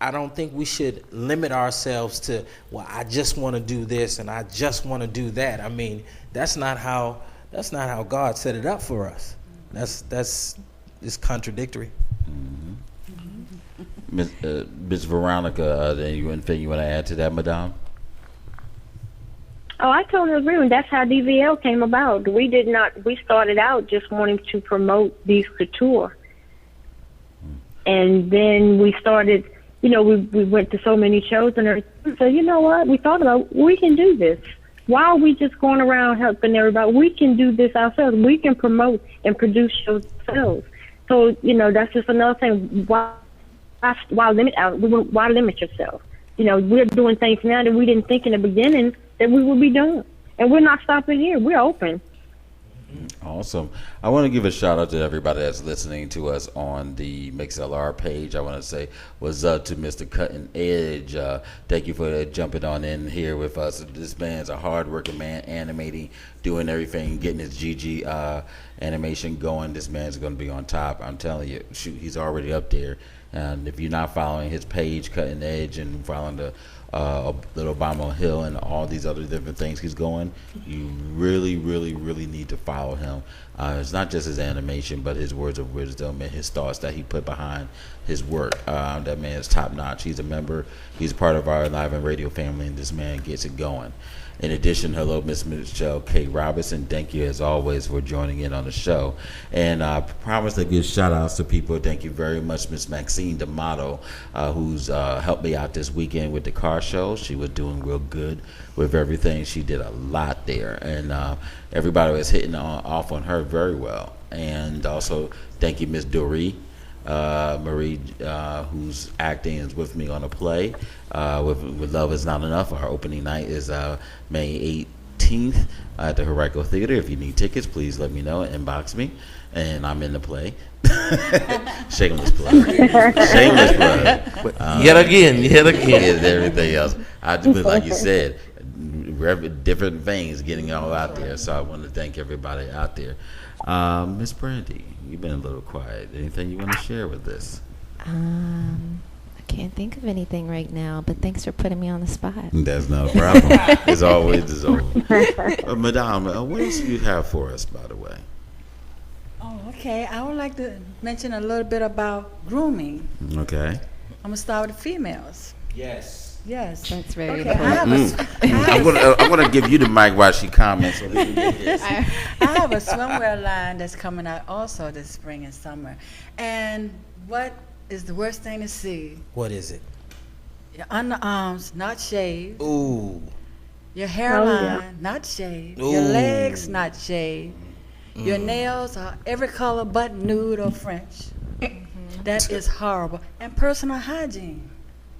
I don't think we should limit ourselves to, well, I just want to do this and I just want to do that. I mean, that's not how God set it up for us. It's contradictory. Ms. Veronica, anything you want to add to that, Madame? Oh, I totally agree. And that's how DVL came about. We started out just wanting to promote these couture. And then we started we went to so many shows and everything. So you know what? We thought about, we can do this. Why are we just going around helping everybody? We can do this ourselves. We can promote and produce shows ourselves. So, that's just another thing. Why limit yourself? We're doing things now that we didn't think in the beginning that we would be doing. And we're not stopping here. We're open. Awesome. I want to give a shout out to everybody that's listening to us on the MixLR page. I want to say what's up to Mr. Cutting Edge. Thank you for jumping on in here with us. This man's a hard-working man, animating, doing everything, getting his GG animation going. This man's going to be on top. I'm telling you, shoot, he's already up there. And if you're not following his page, Cutting Edge, and following the Little Obama Hill and all these other different things he's going, you really, really, really need to follow him. It's not just his animation, but his words of wisdom and his thoughts that he put behind his work. That man is top notch. He's a member. He's part of our Enliven radio family, and this man gets it going. In addition, hello, Miss Michelle K. Robinson. Thank you, as always, for joining in on the show. And I promise to give shout-outs to people. Thank you very much, Miss Maxine D'Amato, who's helped me out this weekend with the car show. She was doing real good with everything. She did a lot there. And everybody was hitting off on her very well. And also, thank you, Miss Doree. Marie, who's acting, is with me on a play with Love Is Not Enough. Our opening night is May 18th at the Henrico Theater. If you need tickets, please let me know and inbox me, and I'm in the play. Shameless plug. Shameless plug. Yet again. And everything else. I do, like you said, different veins getting all out there. So I want to thank everybody out there. Miss Brandy, you've been a little quiet. Anything you want to share with this? I can't think of anything right now, but thanks for putting me on the spot. That's not a problem. It's always Madame, what else do you have for us, by the way? Oh, okay. I would like to mention a little bit about grooming. Okay. I'm going to start with the females. Yes. Yes. That's very okay, important. I'm gonna give you the mic while she comments. So we can get this. I have a swimwear line that's coming out also this spring and summer. And what is the worst thing to see? What is it? Your underarms not shaved. Ooh. Your hairline not shaved. Ooh. Your legs not shaved. Your nails are every color but nude or French. That is horrible. And personal hygiene.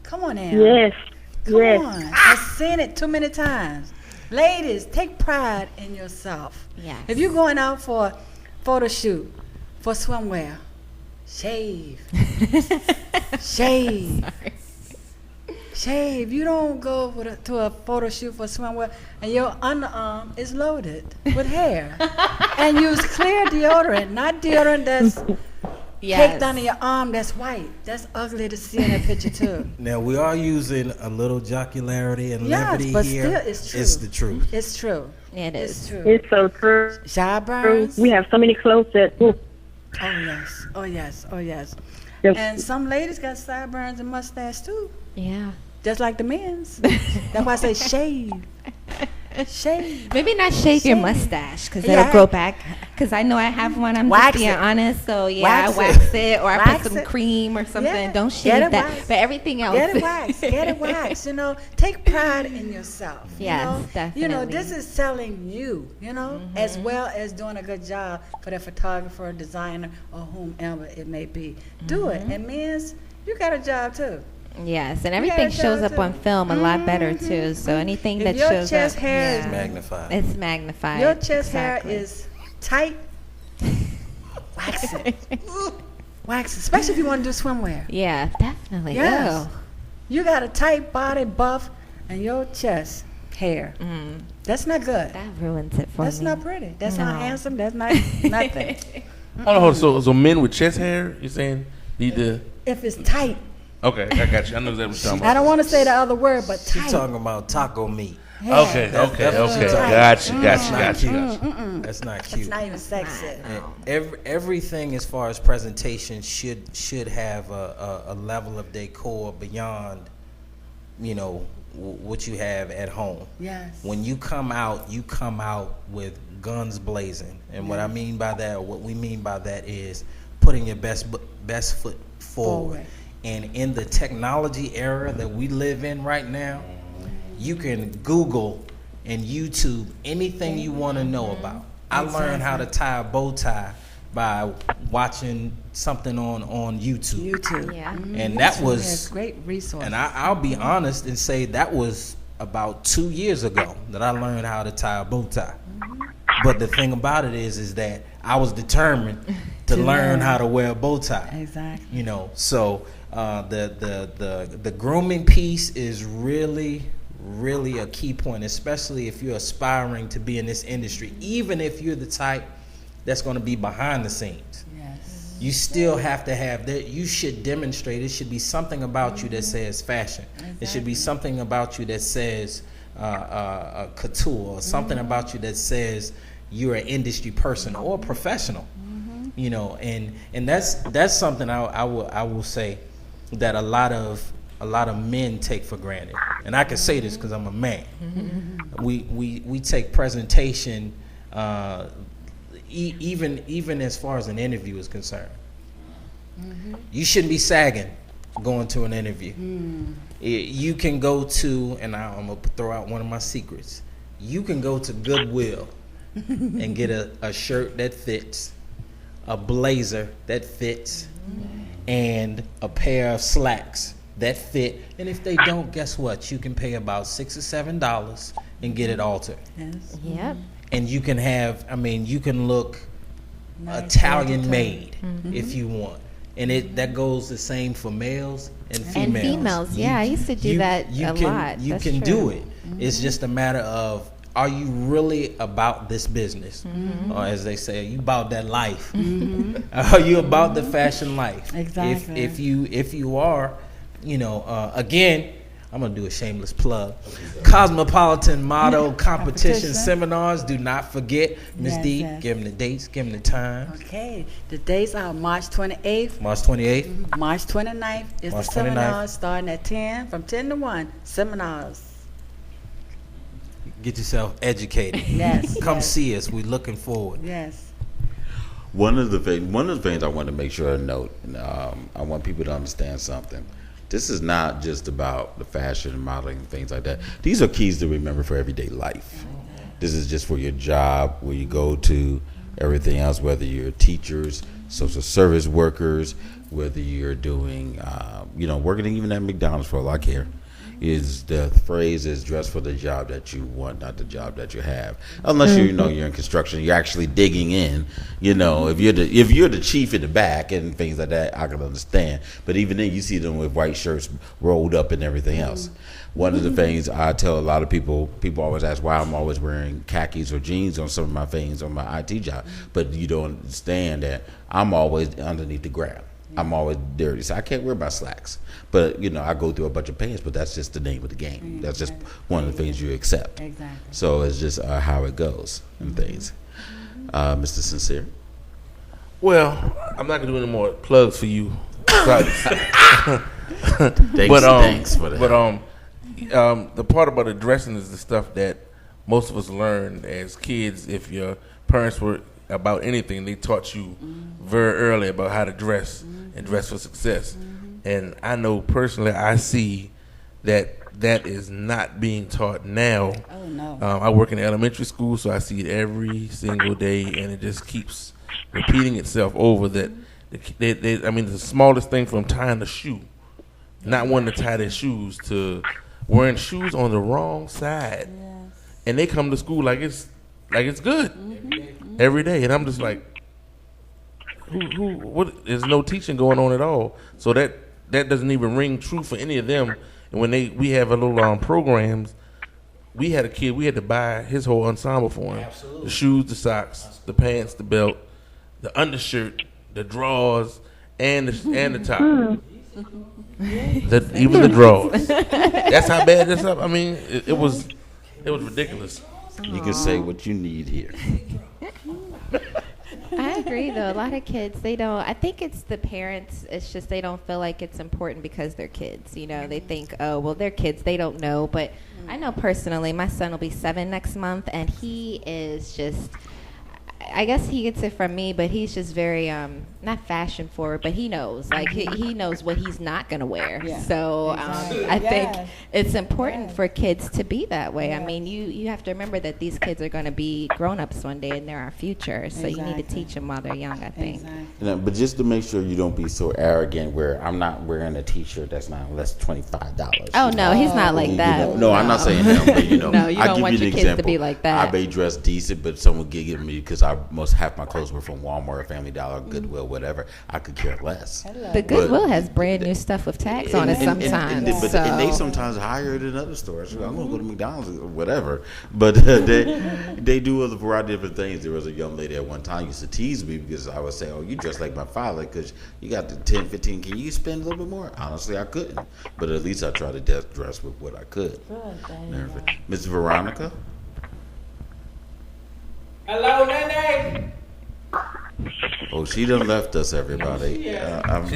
Come on now. Yes. Come on. I've seen it too many times. Ladies, take pride in yourself. Yes. If you're going out for a photo shoot, for swimwear, shave. Shave. Sorry. Shave. You don't go to a photo shoot for swimwear and your underarm is loaded with hair. And use clear deodorant, not deodorant that's caked under your arm that's white. That's ugly to see in a picture too. Now we are using a little jocularity and levity but here. still it's true. It's the truth. It's true. It is. It's true. It's so true. Sideburns. We have so many clothes that. Oh yes. Oh yes. Oh yes. Yep. And some ladies got sideburns and mustache too. Yeah. Just like the men's. That's why I say shave. Shave. Maybe not shave your mustache because it'll grow back. Because I know I have one. I'm Wax just being it. honest. So yeah, Wax I wax it. it or I Wax put some it. cream or something. Yeah. Don't Get shave it that. waxed. But everything else. Get it waxed. Get it waxed. You know, take pride in yourself. Yes, you know? definitely. You know, this is selling you. You know, as well as doing a good job for the photographer, designer, or whomever it may be. Do it. And men's, you got a job too. Yes, and everything shows up on film a lot better too. So anything that your shows chest up, hair is magnified. It's magnified. Your chest Exactly. hair is tight. Wax it. Wax it. Especially if you want to do swimwear. Yeah, definitely. Yes. Ew. You got a tight body, buff, and your chest hair. That's not good. That ruins it for That's me. not pretty. That's No. not handsome. That's not nothing. Hold on. So men with chest hair, you're saying need to? If it's tight. Okay, I got you. I know exactly what you're talking I about. don't want to say the other word, but She's tight. talking about taco meat. Yeah. Okay. That's what she's talking Gotcha. That's Gotcha. not Gotcha. cute. That's not cute. It's not even sexy. And everything as far as presentation should have a level of decor beyond, what you have at home. Yes. When you come out with guns blazing, and what I mean by that, or what we mean by that, is putting your best foot forward. And in the technology era that we live in right now, you can Google and YouTube anything you want to know about. I learned how to tie a bow tie by watching something on YouTube. Yeah. And that was great resource. And I'll be honest and say that was about 2 years ago that I learned how to tie a bow tie. But the thing about it is that I was determined to learn how to wear a bow tie. Exactly. So the grooming piece is really a key point, especially if you're aspiring to be in this industry. Even if you're the type that's going to be behind the scenes, Yes. you still have to have that. You should demonstrate. It should be something about you that says fashion. It should be something about you that says couture, or something about you that says you're an industry person or a professional. And that's something I will say that a lot of men take for granted. And I can say this because I'm a man. We take presentation, even as far as an interview is concerned. You shouldn't be sagging going to an interview. You can go to, and I'm gonna throw out one of my secrets. You can go to Goodwill and get a shirt that fits, a blazer that fits, and a pair of slacks that fit. And if they don't, guess what? You can pay about $6 or $7 and get it altered. Yes. Yep. And you can you can look Nice. Italian made if you want. And that goes the same for males and females. And females, I used to do that a lot. You That's can true. do it. It's just a matter of, are you really about this business? Or as they say, are you about that life? Are you about the fashion life? Exactly. If you are, again, I'm going to do a shameless plug. Cosmopolitan Model Competition Seminars. Do not forget. Ms. Yes, D, yes. give them the dates, give them the time. Okay. The dates are March 28th, March 28th. March 29th. It's March the 29th. seminars starting at 10, from 10 to 1. Seminars. Get yourself educated. Yes. Come yes. see us. We're looking forward. Yes. One of the things I want to make sure I note, I want people to understand something. This is not just about the fashion and modeling and things like that. These are keys to remember for everyday life. This is just for your job, where you go to, everything else, whether you're teachers, social service workers, whether you're doing, working even at McDonald's, for all I care. Is the phrase is dress for the job that you want, not the job that you have. Unless you're in construction, you're actually digging in. If you're the chief in the back and things like that, I can understand. But even then, you see them with white shirts rolled up and everything else. One of the things I tell a lot of people always ask why I'm always wearing khakis or jeans on some of my things on my IT job. But you don't understand that I'm always underneath the ground. I'm always dirty, so I can't wear my slacks. But I go through a bunch of pants, but that's just the name of the game. That's just one of the things you accept. Exactly. So it's just how it goes and things. Mr. Sincere. Well, I'm not gonna do any more plugs for you. Thanks for that. But the part about the dressing is the stuff that most of us learned as kids. If your parents were about anything, they taught you very early about how to dress and dress for success. And I know personally, I see that is not being taught now. Oh, no. I work in elementary school, so I see it every single day, and it just keeps repeating itself over. That the smallest thing, from tying a shoe, not wanting to tie their shoes, to wearing shoes on the wrong side, and they come to school like it's good every day, and I'm just like, what? There's no teaching going on at all, so that doesn't even ring true for any of them. And when we have a little programs, we had a kid, we had to buy his whole ensemble for him. Absolutely. The shoes, the socks, the pants, the belt, the undershirt, the drawers, and the top. Even the drawers. That's how bad this up. I mean, it was ridiculous. You can say what you need here. I agree, though. A lot of kids, they don't. I think it's the parents. It's just they don't feel like it's important because they're kids. They think, oh, well, they're kids. They don't know. But I know personally, my son will be 7 next month, and he is just. I guess he gets it from me, but he's just very not fashion forward, but he knows, like he knows what he's not gonna wear. Yeah. So Exactly. I think Yes. it's important Yes. for kids to be that way. I Yes. mean, you have to remember that these kids are gonna be grown-ups one day, and they're our future. So you need to Exactly. teach them while they're young, I think. Exactly. You know, but just to make sure you don't be so arrogant where I'm not wearing a T-shirt that's not less than $25. Oh no, he's not like that. No, I'm not saying him, but you know, No, you I don't give want you an your kids to example. be like that. I may dress decent, but someone give me because I most half my clothes were from Walmart, Family Dollar, Goodwill, whatever. I could care less. The Goodwill has brand new stuff with tags on it sometimes. And they sometimes higher than other stores. I'm gonna go to McDonald's or whatever. But they do a variety of different things. There was a young lady at one time used to tease me because I would say, "Oh, you dress like my father because you got the 10, 15. Can you spend a little bit more?" Honestly, I couldn't. But at least I tried to dress with what I could. Miss Veronica. Hello, Nene. Oh, she done left us, everybody.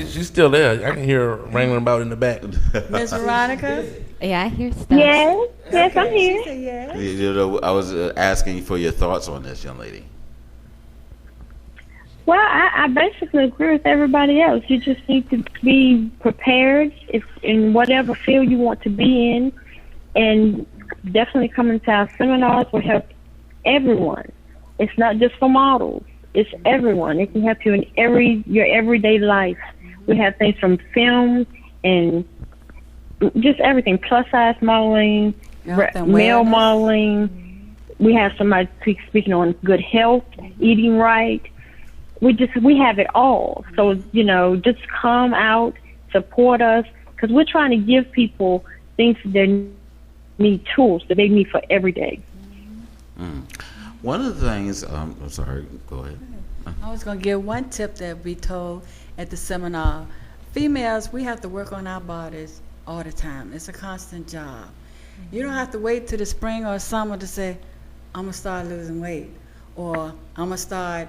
She's still there. I can hear her wrangling about in the back. Miss Veronica? Yeah, I hear stuff. Yes, I'm here. Say yes. You know, I was asking for your thoughts on this, young lady. Well, I basically agree with everybody else. You just need to be prepared if in whatever field you want to be in, and definitely coming to our seminars will help everyone. It's not just for models. It's everyone. It can help you in your everyday life. We have things from film and just everything, plus size modeling, Health and male wellness. modeling. We have somebody speaking on good health, eating right. We have it all. So, you know, just come out, support us, because we're trying to give people things that they need, tools that they need for every day. One of the things, I'm sorry, go ahead. I was going to give one tip that we told at the seminar. Females, we have to work on our bodies all the time. It's a constant job. You don't have to wait till the spring or summer to say, I'm going to start losing weight, or I'm going to start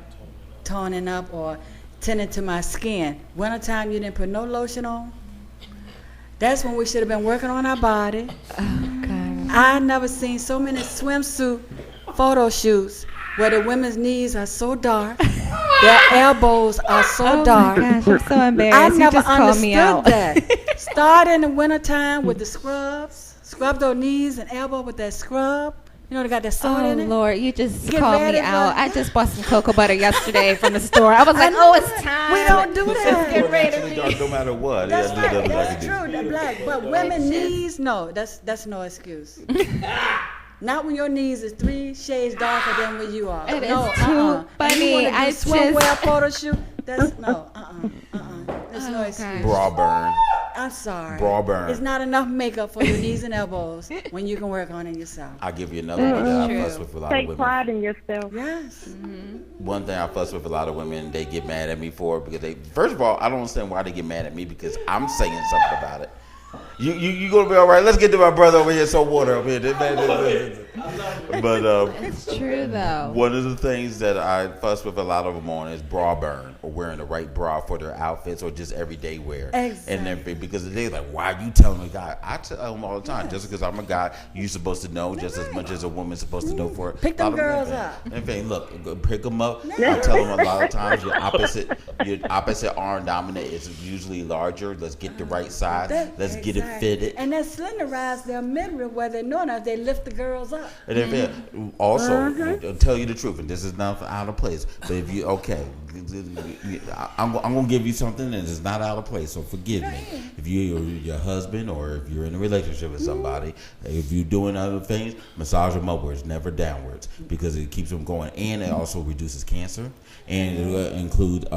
toning up or tending to my skin. Wintertime, you didn't put no lotion on. That's when we should have been working on our body. Oh, God. I never seen so many swimsuit photo shoots where the women's knees are so dark, their elbows are so dark. My gosh, I'm so embarrassed. I You never just called me out. understood that. Start in the wintertime with the scrubs. Scrub those knees and elbow with that scrub. You know, they got that salt Oh, in it. Lord, you just Get called me ready out. for- I just bought some cocoa butter yesterday from the store. I was like, oh, it's time. We don't do Let's that. get ready to Actually, dark no matter what. That's Yeah, right. nothing I That's can do. true. They're black. But women knees, no, that's no excuse. Not when your knees is 3 shades darker than what you are. It is no, too funny. You wanna do I swimwear just- photo shoot? That's no. There's no Oh, excuse. gosh. Bra burn. I'm sorry. Bra burn. It's not enough makeup for your knees and elbows when you can work on it yourself. I'll give you another one that I fuss with a lot of Take women. pride in yourself. Yes. One thing I fuss with a lot of women, they get mad at me for because they, first of all, I don't understand why they get mad at me because I'm saying something about it. You gonna be all right? Let's get to my brother over here. Some water over here. But It's true, though. one of the things that I fuss with a lot of them on is bra burn or wearing the right bra for their outfits or just everyday wear. Exactly. And everything because they're like, why are you telling a guy? I tell them all the time, just because I'm a guy, you're supposed to know just as much as a woman's supposed to know for it. Pick them girls up. Anything, look, go pick them up. I tell them a lot of times your opposite arm dominant is usually larger. Let's get the right size. Let's get it fitted. And then slenderize their midriff where they know now they lift the girls up. And if also, I'll tell you the truth, and this is not out of place. But if you I'm gonna give you something that is not out of place. So forgive me. If you're your husband or if you're in a relationship with somebody, if you're doing other things, massage them upwards, never downwards, because it keeps them going, and it also reduces cancer, and it will include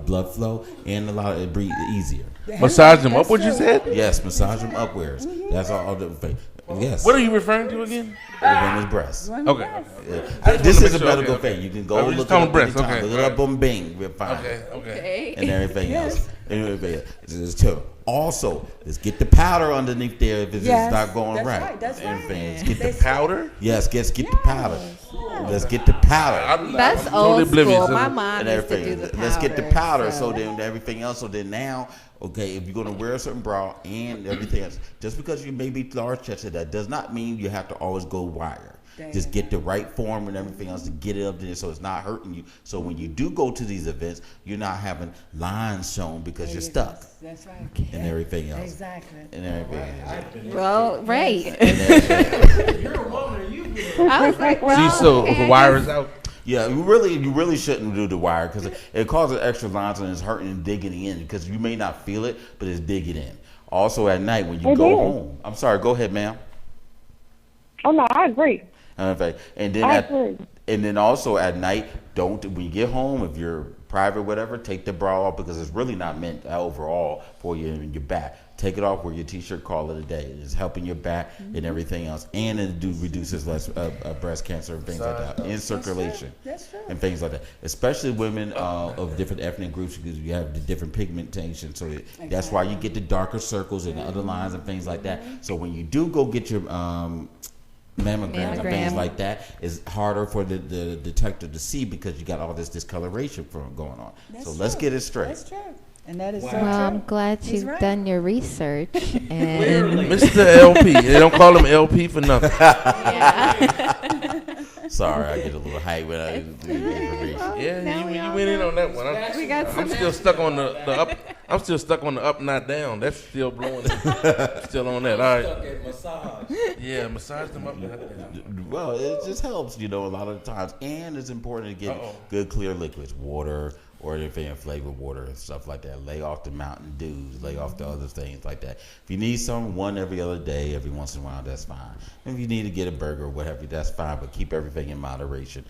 blood flow, and it breathe easier. Massage them up, what you said? Yes, massage them upwards. That's all the thing. Yes. What are you referring to again? The women's breasts. Okay. Yeah. This is a medical thing. You can go we just look it talking up breasts, anytime. okay, Look it up on Bing. We'll find it. Okay. And everything else. It's terrible. Also, let's get the powder underneath there if it's not going that's right. right, that's right. Let's get the Powder? Yes, let's get the powder. Let's get the powder. That's I'm old totally oblivious school. to My it. mom And used to do everything. the powder. Let's get the powder. So then everything else. So then now, okay, if you're going to wear a certain bra and everything else, just because you may be large chested, that does not mean you have to always go wire. Just get the right form and everything else to get it up there so it's not hurting you. So when you do go to these events, you're not having lines shown because you're stuck. That's right. And everything else. Exactly. And everything. Well, right. You're a woman. You I was like, well, So okay, if I the wire guess- is out. Yeah, you really shouldn't do the wire because it causes extra lines and it's hurting and digging in because you may not feel it, but it's digging in. Also at night when you go home. I'm sorry, go ahead, ma'am. Oh no, I agree. And then I agree. and then also at night, don't when you get home, if you're private, whatever, take the bra off because it's really not meant overall for you and your back. Take it off, wear your t-shirt, call it a day. It's helping your back and everything else, and it reduces less breast cancer and things like that in circulation. That's true. And things like that, especially women of different ethnic groups because you have the different pigmentation. So that's why you get the darker circles and the other lines and things like that. So when you do go get your mammograms and things like that, it's harder for the detector to see because you got all this discoloration from going on. So let's get it straight. That's true. And that is so Well, true. I'm glad He's you've right. done your research. And Mr. LP. They don't call him LP for nothing. Sorry, I get a little hype when I do the information. Yeah, Now we you all went in know. on that one. We got I'm some. still stuck on the up. I'm still stuck on the up, not down. That's still blowing. Still on that. All right. stuck at massage. Yeah, massage them up, not down. Well, it just helps, a lot of the times. And it's important to get good, clear liquids, water, or anything flavored water and stuff like that. Lay off the Mountain Dews, lay off the other things like that. If you need some, one every other day, every once in a while, that's fine. If you need to get a burger or whatever, that's fine, but keep everything in moderation.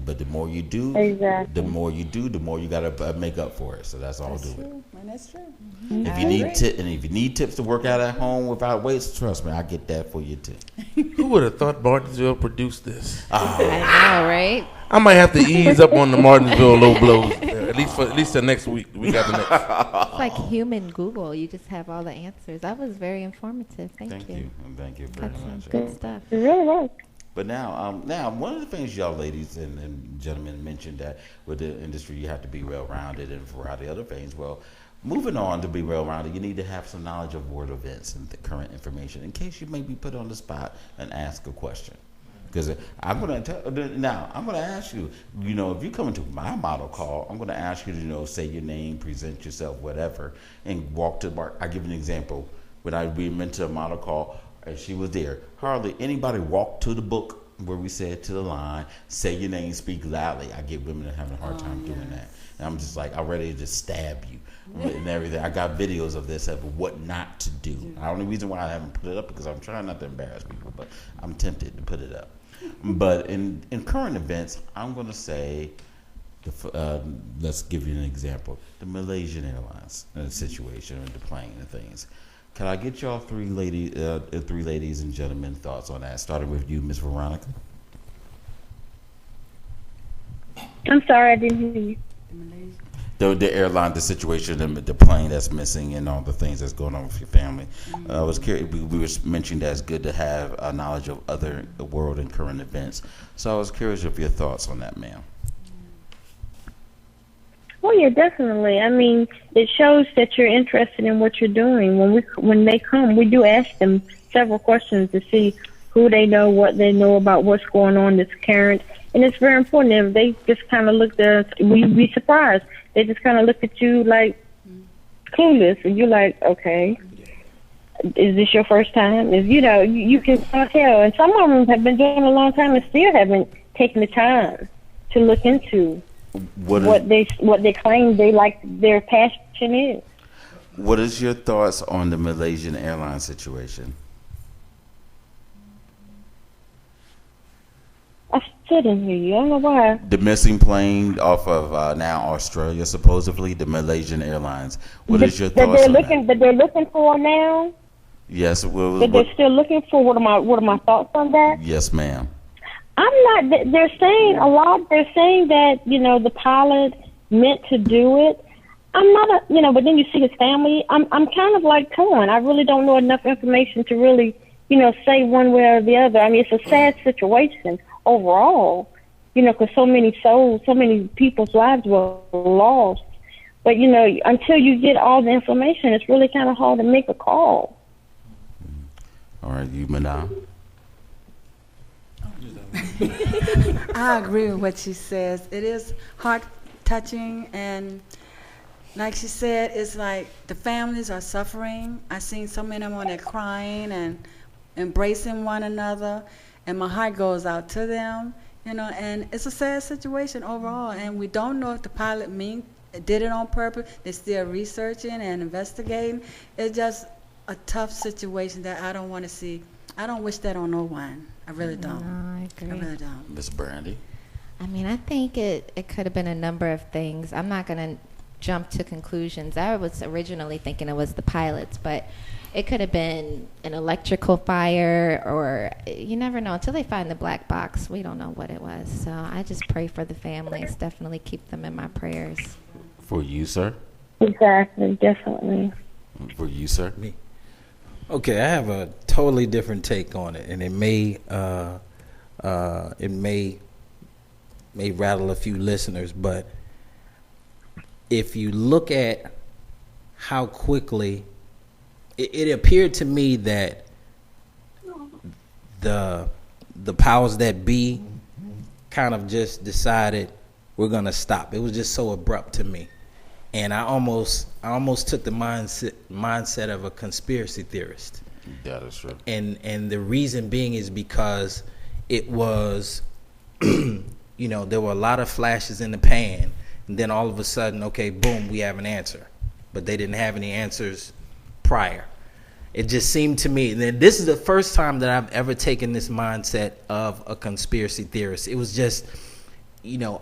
But the more you do, the more you got to make up for it. So that's all do it. True. And that's true. If you need tips to work out at home without weights, trust me, I get that for you too. Who would have thought Martinsville produced this? I know, right? I might have to ease up on the Martinsville low blows. At least the next week. We got the next. It's like human Google. You just have all the answers. That was very informative. Thank you. And thank you very That's some much. good stuff. It really was. But now one of the things y'all ladies and gentlemen mentioned that with the industry you have to be well-rounded and a variety of other things. Well, moving on to be well-rounded, you need to have some knowledge of world events and the current information in case you may be put on the spot and ask a question. Because I'm going to ask you, if you come into my model call, I'm going to ask you to, say your name, present yourself, whatever, and walk to the bar. I give you an example. When we went to a model call, and she was there, hardly anybody walked to the book where we said to the line, say your name, speak loudly. I get women that having a hard time doing that. And I'm just like, I'm ready to just stab you and everything. I got videos of this of what not to do. The only reason why I haven't put it up because I'm trying not to embarrass people, but I'm tempted to put it up. But in current events, I'm going to say, let's give you an example, the Malaysian Airlines situation and the plane and things. Can I get y'all three ladies and gentlemen thoughts on that? Starting with you, Miss Veronica. I'm sorry, I didn't hear you. The airline, the situation, the plane that's missing, and all the things that's going on with your family. I was curious. We were mentioning that it's good to have a knowledge of other world and current events. So I was curious of your thoughts on that, ma'am. Well, yeah, definitely. I mean, it shows that you're interested in what you're doing. When they come, we do ask them several questions to see who they know, what they know about what's going on that's current. And it's very important. If they just kind of look there, we'd be surprised. They just kind of look at you like clueless, and you're like, okay, is this your first time? You can tell. And some of them have been doing it a long time and still haven't taken the time to look into what they claim they like, their passion is. What is your thoughts on the Malaysian airline situation? I still didn't hear you. I don't know why. The missing plane off of now Australia, supposedly, the Malaysian Airlines. What is your thoughts on that? That they're looking for now? Yes. That they're still looking for? What are my thoughts on that? Yes, ma'am. I'm not. They're saying a lot. They're saying that the pilot meant to do it. I'm not but then you see his family. I'm kind of like torn. I really don't know enough information to really say one way or the other. I mean, it's a sad situation overall, because so many souls, so many people's lives were lost. But until you get all the information, it's really kind of hard to make a call. All right, you, Madame. I agree with what she says. It is heart touching, and like she said, it's like the families are suffering. I've seen so many of them on there crying and embracing one another, and my heart goes out to them. And it's a sad situation overall, and we don't know if the pilot did it on purpose. They're still researching and investigating. It's just a tough situation that I don't want to see. I don't wish that on no one. I really don't. No, I agree. I really don't. Miss Brandy. I mean, I think it could have been a number of things. I'm not going to jump to conclusions. I was originally thinking it was the pilots, but it could have been an electrical fire, or you never know. Until they find the black box, we don't know what it was. So I just pray for the families. Definitely keep them in my prayers. For you, sir? Exactly, definitely. For you, sir? Me. Okay, I have a totally different take on it, and it may rattle a few listeners, but if you look at how quickly it appeared to me that the powers that be kind of just decided we're gonna stop. It was just so abrupt to me, and I almost took the mindset of a conspiracy theorist. That is true. And the reason being is because it was, there were a lot of flashes in the pan, and then all of a sudden, okay, boom, we have an answer, but they didn't have any answers prior. It just seemed to me, and then this is the first time that I've ever taken this mindset of a conspiracy theorist. It was just,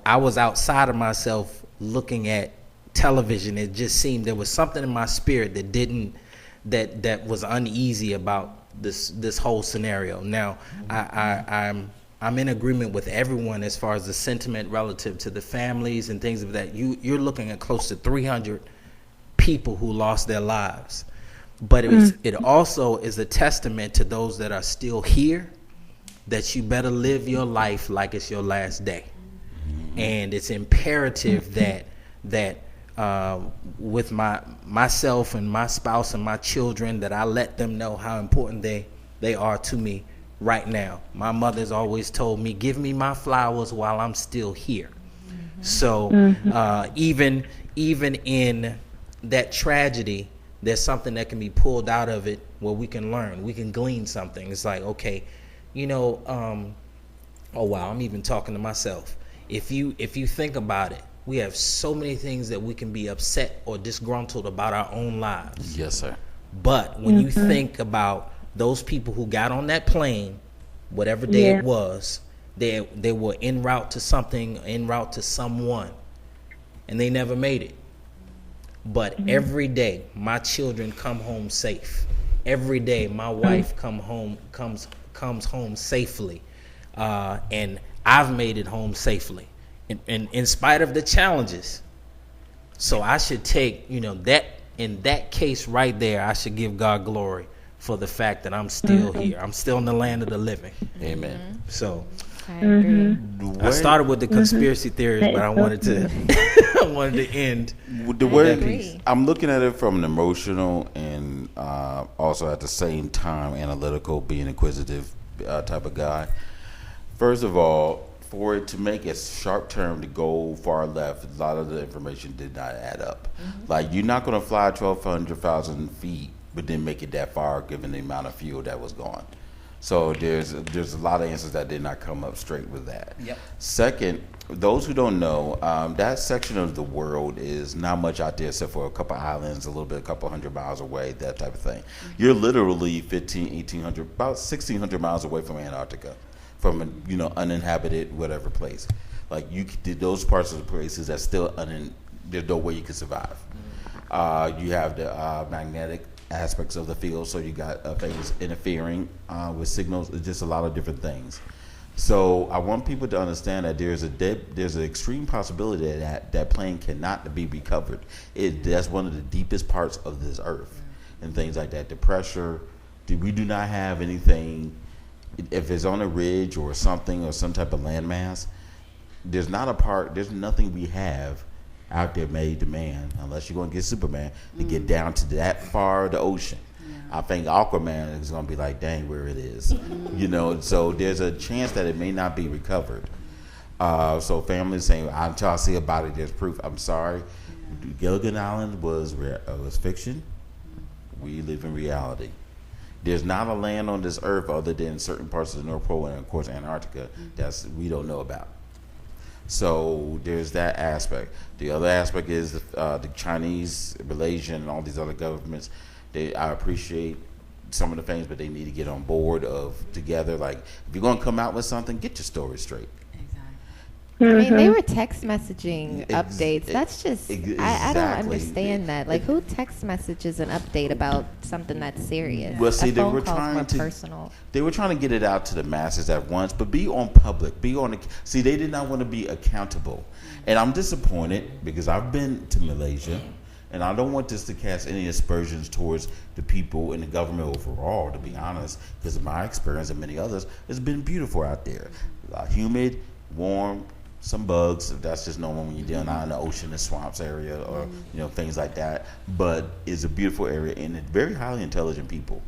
I was outside of myself looking at television. It just seemed there was something in my spirit that was uneasy about this whole scenario. Now, I'm in agreement with everyone as far as the sentiment relative to the families and things of that. You're looking at close to 300 people who lost their lives. But it also is a testament to those that are still here that you better live your life like it's your last day. And it's imperative that with myself and my spouse and my children, that I let them know how important they are to me right now. My mother's always told me, give me my flowers while I'm still here. So even in that tragedy, there's something that can be pulled out of it where we can learn, we can glean something. It's like, okay, oh wow, I'm even talking to myself. If you think about it, we have so many things that we can be upset or disgruntled about our own lives. Yes, sir. But when you think about those people who got on that plane, whatever day it was, they were en route to something, en route to someone, and they never made it. But every day, my children come home safe. Every day, my wife comes home safely, and I've made it home safely, in spite of the challenges. So I should take, that in that case right there, I should give God glory for the fact that I'm still here. I'm still in the land of the living. Amen. So I agree. I started with the conspiracy theories, but I wanted to end. The I way agree. I'm looking at it from an emotional and also at the same time analytical, being inquisitive type of guy. First of all, for it to make a sharp turn to go far left, a lot of the information did not add up. Like, you're not going to fly 1,200 feet, but then make it that far given the amount of fuel that was gone. So there's a lot of answers that did not come up straight with that. Yep. Second, those who don't know, that section of the world is not much out there except for a couple islands, a couple hundred miles away, that type of thing. You're literally 1,800, about 1,600 miles away from Antarctica, from uninhabited whatever place. Like, you did those parts of the places that still there's no way you could survive. You have the magnetic aspects of the field, so you got things interfering with signals. It's just a lot of different things. So I want people to understand that there's an extreme possibility that plane cannot be recovered. That's one of the deepest parts of this earth, and things like that. The pressure, we do not have anything. If it's on a ridge or something or some type of landmass, there's nothing we have out there made to man, unless you're going to get Superman to get down to that far of the ocean. I think Aquaman is going to be like, dang, where it is. You know, so there's a chance that it may not be recovered. So families saying, until I see a body, there's proof. I'm sorry. Gilligan Island was fiction. We live in reality. There's not a land on this earth other than certain parts of the North Pole and, of course, Antarctica that's we don't know about. So there's that aspect. The other aspect is the Chinese, Malaysian, and all these other governments. I appreciate some of the things, but they need to get on board together. Like, if you're going to come out with something, get your story straight. I mean, they were text messaging updates. That's just, I don't understand that. Like, who text messages an update about something that's serious? Well, see, they were trying to get it out to the masses at once, but be on public. See, they did not want to be accountable. And I'm disappointed because I've been to Malaysia, and I don't want this to cast any aspersions towards the people in the government overall, to be honest, because of my experience and many others. It's been beautiful out there. Humid, warm, some bugs. That's just normal when you're dealing out in the ocean, the swamps area, or things like that. But it's a beautiful area, and very highly intelligent people,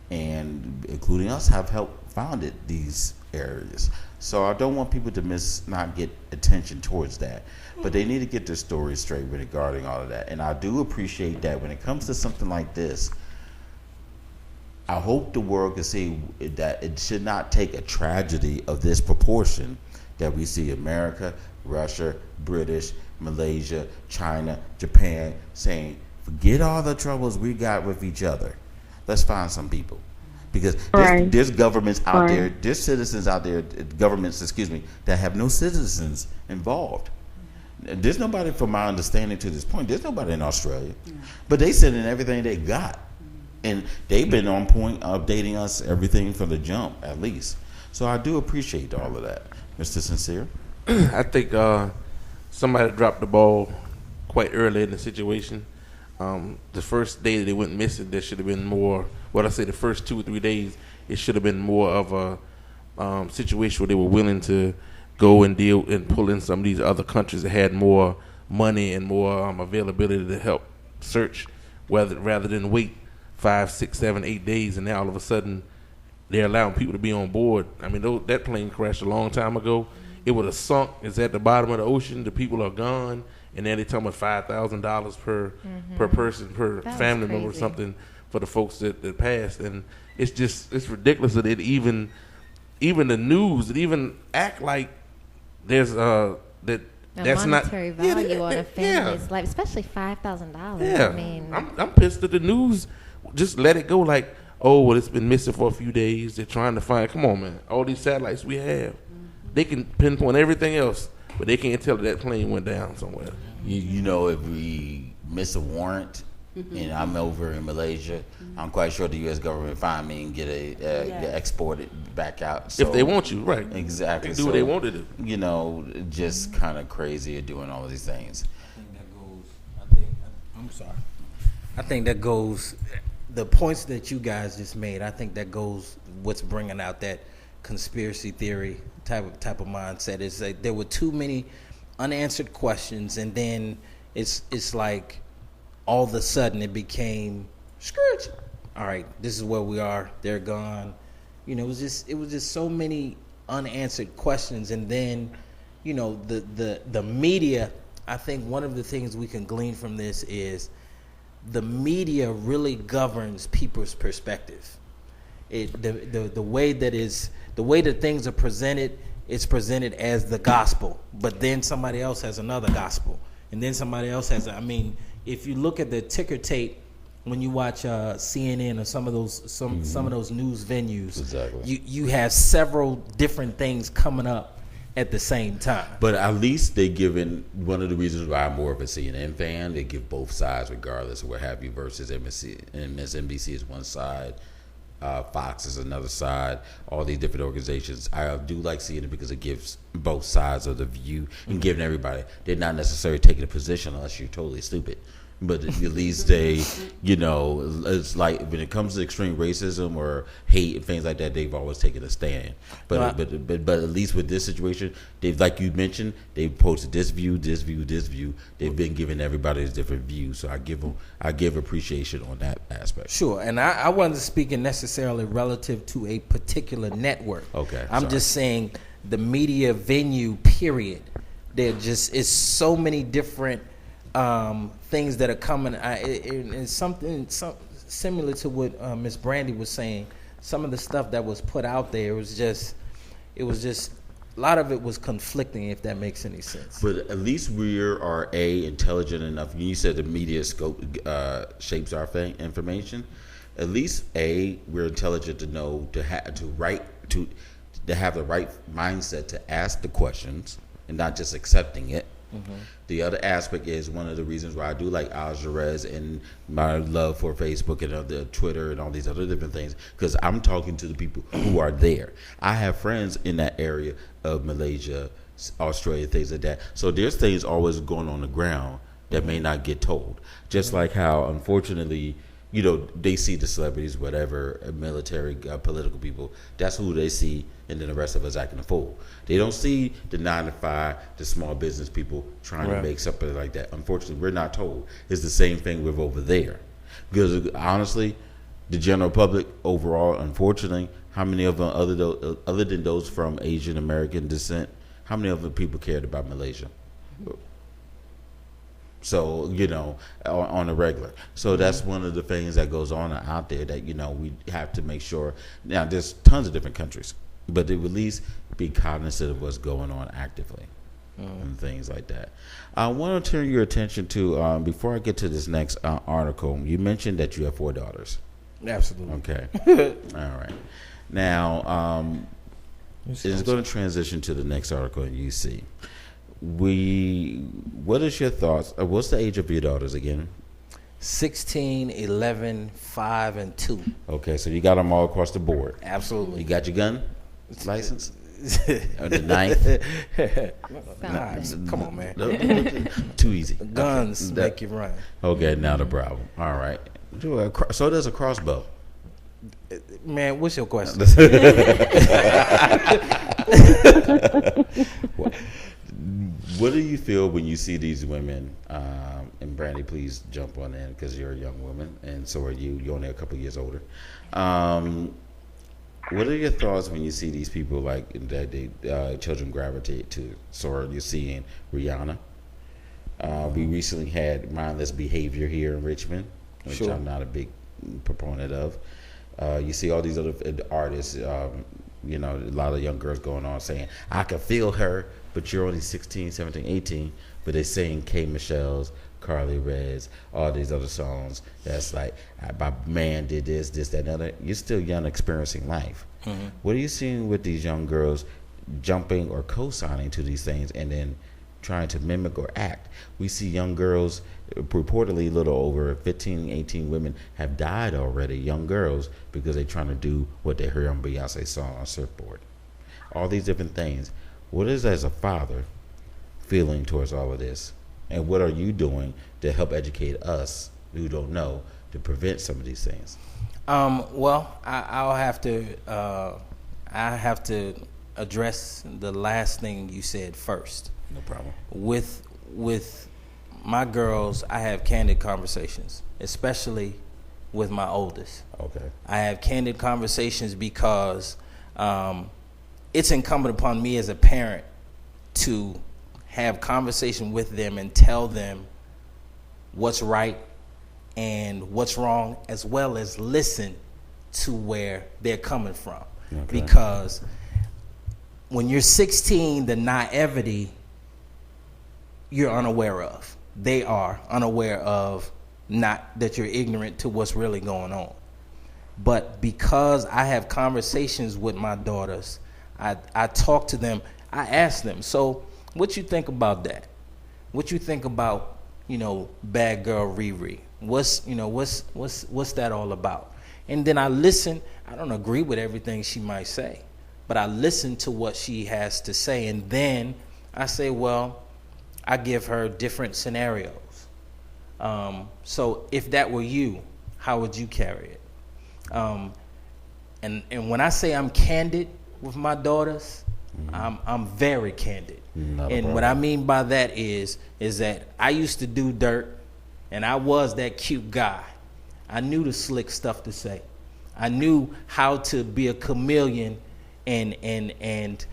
and including us, have helped founded these areas. So I don't want people to not get attention towards that. But they need to get their story straight regarding all of that. And I do appreciate that when it comes to something like this. I hope the world can see that it should not take a tragedy of this proportion that we see America, Russia, British, Malaysia, China, Japan saying, forget all the troubles we got with each other. Let's find some people. Because there's governments out there, there's citizens out there, governments, that have no citizens involved. There's nobody, from my understanding to this point, there's nobody in Australia. But they send in everything they got. And they've been on point, updating us everything from the jump, at least. So I do appreciate all of that. Mr. Sincere? I think somebody dropped the ball quite early in the situation. The first day that they went missing, there should have been more. The first 2 or 3 days, it should have been more of a situation where they were willing to go and deal and pull in some of these other countries that had more money and more availability to help search, rather than wait 5, 6, 7, 8 days, and now all of a sudden they're allowing people to be on board. I mean, that plane crashed a long time ago. It would have sunk. It's at the bottom of the ocean. The people are gone, and then they're talking about $5,000 per person, per family member or something for the folks that passed. And it's ridiculous that even the news, that even act like there's that's monetary not value on a family's life, especially $5,000. Yeah, I mean, I'm pissed that the news just let it go like, oh, well, it's been missing for a few days. They're trying to find. Come on, man. All these satellites we have, they can pinpoint everything else, but they can't tell that plane went down somewhere. If we miss a warrant and I'm over in Malaysia, I'm quite sure the U.S. government find me and get export it back out. So, if they want you, right? Exactly. They do what they want to do. Just kind of crazy at doing all of these things. I think that goes. The points that you guys just made, I think that goes what's bringing out that conspiracy theory type of mindset is that there were too many unanswered questions, and then it's like all of a sudden it became screwed. All right, this is where we are. They're gone. It was just so many unanswered questions, and then the media. I think one of the things we can glean from this is the media really governs people's perspective. The way that things are presented, it's presented as the gospel, but then somebody else has another gospel, and then somebody else has. If you look at the ticker tape when you watch CNN or some of those news venues, exactly. you have several different things coming up at the same time. But at least they given one of the reasons why I'm more of a CNN fan. They give both sides, regardless of what have you. Versus MSNBC is one side, Fox is another side. All these different organizations. I do like seeing it because it gives both sides of the view and giving everybody. They're not necessarily taking a position unless you're totally stupid. but at least they, it's like when it comes to extreme racism or hate and things like that, they've always taken a stand. But but at least with this situation, they've, like you mentioned, they've posted this view, this view, this view. They've been giving everybody a different view, so I give appreciation on that aspect. Sure, and I wasn't speaking necessarily relative to a particular network. Okay, I'm just saying the media venue. Period. There just is so many different things that are coming. It's something similar to what Miss Brandy was saying. Some of the stuff that was put out there was just a lot of it was conflicting, if that makes any sense. But at least we are intelligent enough. You said the media scope shapes our information. At least we're intelligent to know to have the right mindset to ask the questions and not just accepting it. Mm-hmm. The other aspect is one of the reasons why I do like Al Jarez and my love for Facebook and the Twitter and all these other different things, because I'm talking to the people who are there. I have friends in that area of Malaysia, Australia, things like that. So there's things always going on the ground that may not get told. Just like how, unfortunately, they see the celebrities, whatever, military, political people. That's who they see, and then the rest of us acting a fool. They don't see the 9 to 5, the small business people trying to make something like that. Unfortunately, we're not told. It's the same thing with over there. Because honestly, the general public overall, unfortunately, how many of them, other than those from Asian American descent, how many of the people cared about Malaysia? So, on a regular. So that's one of the things that goes on out there that, we have to make sure. Now, there's tons of different countries, but they would at least be cognizant of what's going on actively and things like that. I want to turn your attention to, before I get to this next article, you mentioned that you have 4 daughters. Absolutely. Okay. All right. Now, it's going to transition to the next article in UC. What is your thoughts? What's the age of your daughters again? 16, 11, 5, and 2. Okay, so you got them all across the board. Absolutely. You got your gun license? Or the knife? Come on, man. Too easy. Guns make you run. Okay, now the problem. All right. So there's a crossbow. Man, what's your question? What do you feel when you see these women? And Brandy, please jump on in because you're a young woman, and so are you. You're only a couple years older. What are your thoughts when you see these people like that children gravitate to? So you're seeing Rihanna. We recently had mindless behavior here in Richmond, which I'm not a big proponent of. You see all these other artists, a lot of young girls going on saying, I can feel her, but you're only 16, 17, 18, but they're saying K. Michelle's, Carly Red's, all these other songs. That's like, my man did this, that, and other. You're still young, experiencing life. Mm-hmm. What are you seeing with these young girls jumping or co-signing to these things and then trying to mimic or act? We see young girls, reportedly a little over 15, 18 women have died already, young girls, because they're trying to do what they heard on Beyonce's song on Surfboard. All these different things. What is, as a father, feeling towards all of this? And what are you doing to help educate us who don't know to prevent some of these things? Well, I have to address the last thing you said first. No problem. With my girls, I have candid conversations, especially with my oldest. Okay. I have candid conversations because it's incumbent upon me as a parent to have conversation with them and tell them what's right and what's wrong, as well as listen to where they're coming from. Okay. Because when you're 16, the naivety you're unaware of. They are unaware of, not that you're ignorant to what's really going on. But because I have conversations with my daughters, I talk to them, I ask them, so what you think about that? What you think about, bad girl Riri? What's that all about? And then I listen. I don't agree with everything she might say, but I listen to what she has to say, and then I say, well, I give her different scenarios So if that were you, how would you carry it? And when I say I'm candid with my daughters, I'm very candid. And what I mean by that is that I used to do dirt, and I was that cute guy. I knew the slick stuff to say. I knew how to be a chameleon and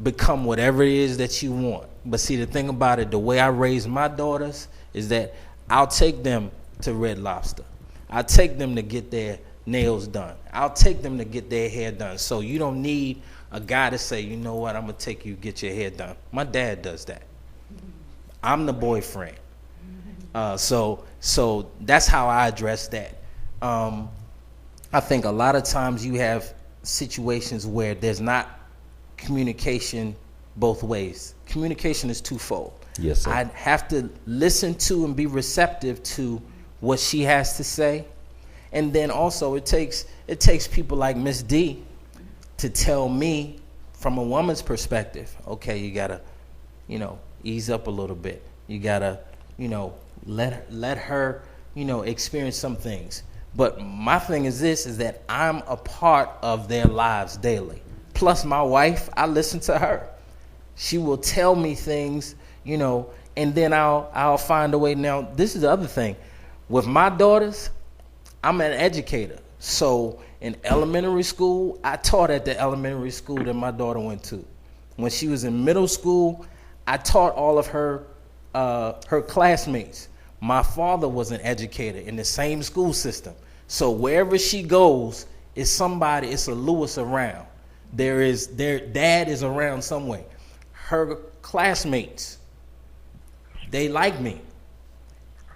become whatever it is that you want. But see, the thing about it, the way I raise my daughters is that I'll take them to Red Lobster. I'll take them to get their nails done. I'll take them to get their hair done. So you don't need a guy to say, you know what, I'm going to take you to get your hair done. My dad does that. I'm the boyfriend. So that's how I address that. I think a lot of times you have situations where there's not communication both ways. Communication is twofold. Yes, sir. I have to listen to and be receptive to what she has to say. And then also it takes people like Miss D to tell me from a woman's perspective, okay, you gotta, ease up a little bit. You gotta, let her, experience some things. But my thing is this, is that I'm a part of their lives daily. Plus my wife, I listen to her. She will tell me things, and then I'll find a way. Now, this is the other thing. With my daughters, I'm an educator. So in elementary school, I taught at the elementary school that my daughter went to. When she was in middle school, I taught all of her classmates. My father was an educator in the same school system. So wherever she goes, it's a Lewis around. Their dad is around some way. Her classmates, they like me.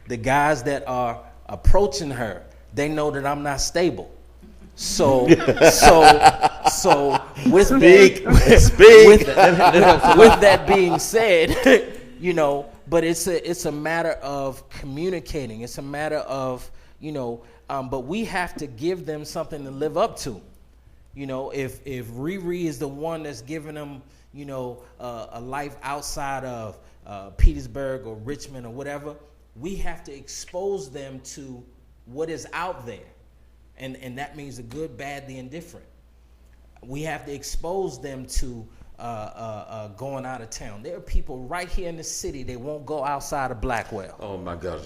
The guys that are approaching her, they know that I'm not stable. So with that being said, but it's a matter of communicating. It's a matter of, but we have to give them something to live up to. If Riri is the one that's giving them, a life outside of Petersburg or Richmond or whatever, we have to expose them to what is out there. And that means the good, bad, the indifferent. We have to expose them to going out of town. There are people right here in the city, they won't go outside of Blackwell. Oh my gosh.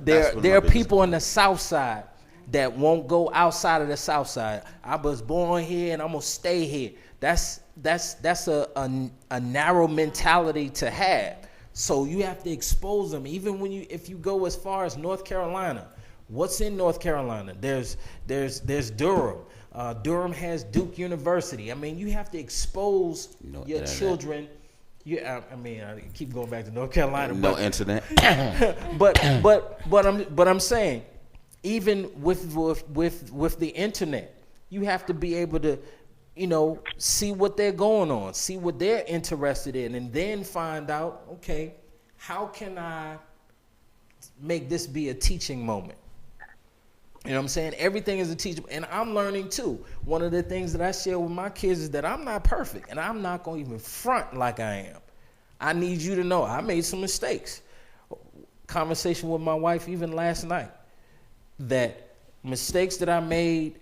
There are people in the South Side that won't go outside of the South Side. I was born here and I'm gonna stay here. That's a narrow mentality to have. So you have to expose them. Even if you go as far as North Carolina, what's in North Carolina? There's Durham. Durham has Duke University. I mean, you have to expose your children. I keep going back to North Carolina. No internet. but I'm saying, even with the internet, you have to be able to, see what they're going on, see what they're interested in, and then find out, okay, how can I make this be a teaching moment? You know what I'm saying? Everything is a teachable, and I'm learning too. One of the things that I share with my kids is that I'm not perfect, and I'm not going to even front like I am. I need you to know I made some mistakes. Conversation with my wife even last night, that mistakes that I made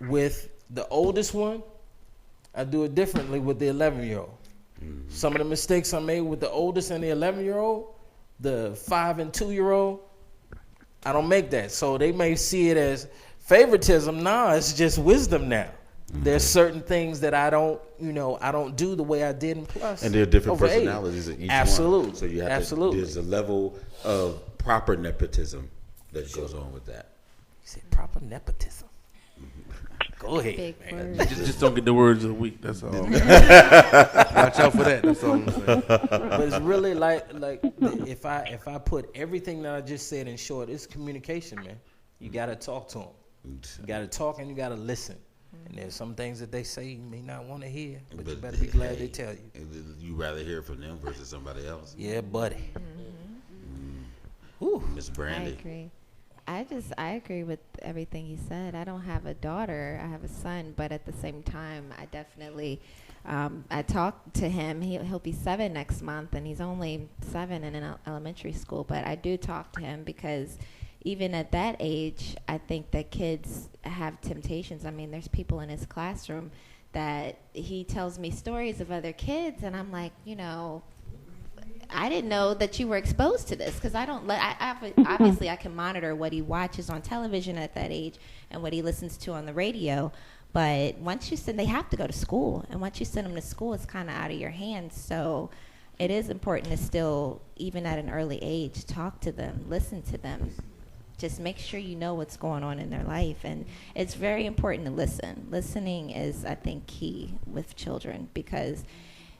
with the oldest one, I do it differently with the 11-year-old. Mm-hmm. Some of the mistakes I made with the oldest and the 11-year-old, the 5 and 2-year-old, I don't make that. So they may see it as favoritism. Nah, it's just wisdom now. Mm-hmm. There's certain things that I don't do the way I did in Plus. And there are different personalities in each Absolutely. one. So you have Absolutely. There's a level of proper nepotism that goes on with that. You said proper nepotism. Go ahead, man. Just don't get the words of the week. That's all. Watch out for that. That's all I'm saying. But it's really like if I put everything that I just said in short, it's communication, man. You got to talk to them. You got to talk and you got to listen. And there's some things that they say you may not want to hear, but you better be glad they tell you. You rather hear from them versus somebody else. Yeah, buddy. Miss Brandy. I agree. I agree with everything you said. I don't have a daughter. I have a son, but at the same time, I definitely, I talk to him. He'll be 7 next month, and he's only 7 in an elementary school. But I do talk to him because even at that age, I think that kids have temptations. I mean, there's people in his classroom that he tells me stories of other kids, and I'm like, I didn't know that you were exposed to this, because I don't obviously I can monitor what he watches on television at that age and what he listens to on the radio, but once you send, they have to go to school, and once you send them to school, it's kind of out of your hands. So it is important to still, even at an early age, talk to them, listen to them, just make sure you know what's going on in their life. And it's very important to listen. Listening is, I think, key with children, because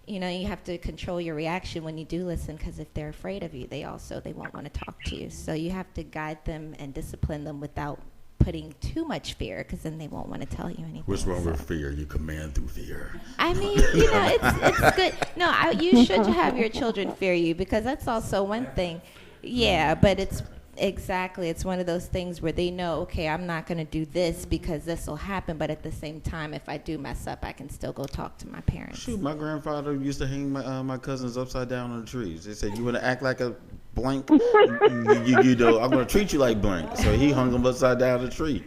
you have to control your reaction when you do listen, because if they're afraid of you, they won't want to talk to you. So you have to guide them and discipline them without putting too much fear, because then they won't want to tell you anything. What's wrong with fear? You command through fear. I mean, it's good. No, you should have your children fear you, because that's also one thing. Yeah, but it's one of those things where they know, okay, I'm not going to do this because this will happen, but at the same time, if I do mess up, I can still go talk to my parents. Shoot, my grandfather used to hang my cousins upside down on the trees. They said, you want to act like a blank? I'm going to treat you like blank. So he hung them upside down the tree.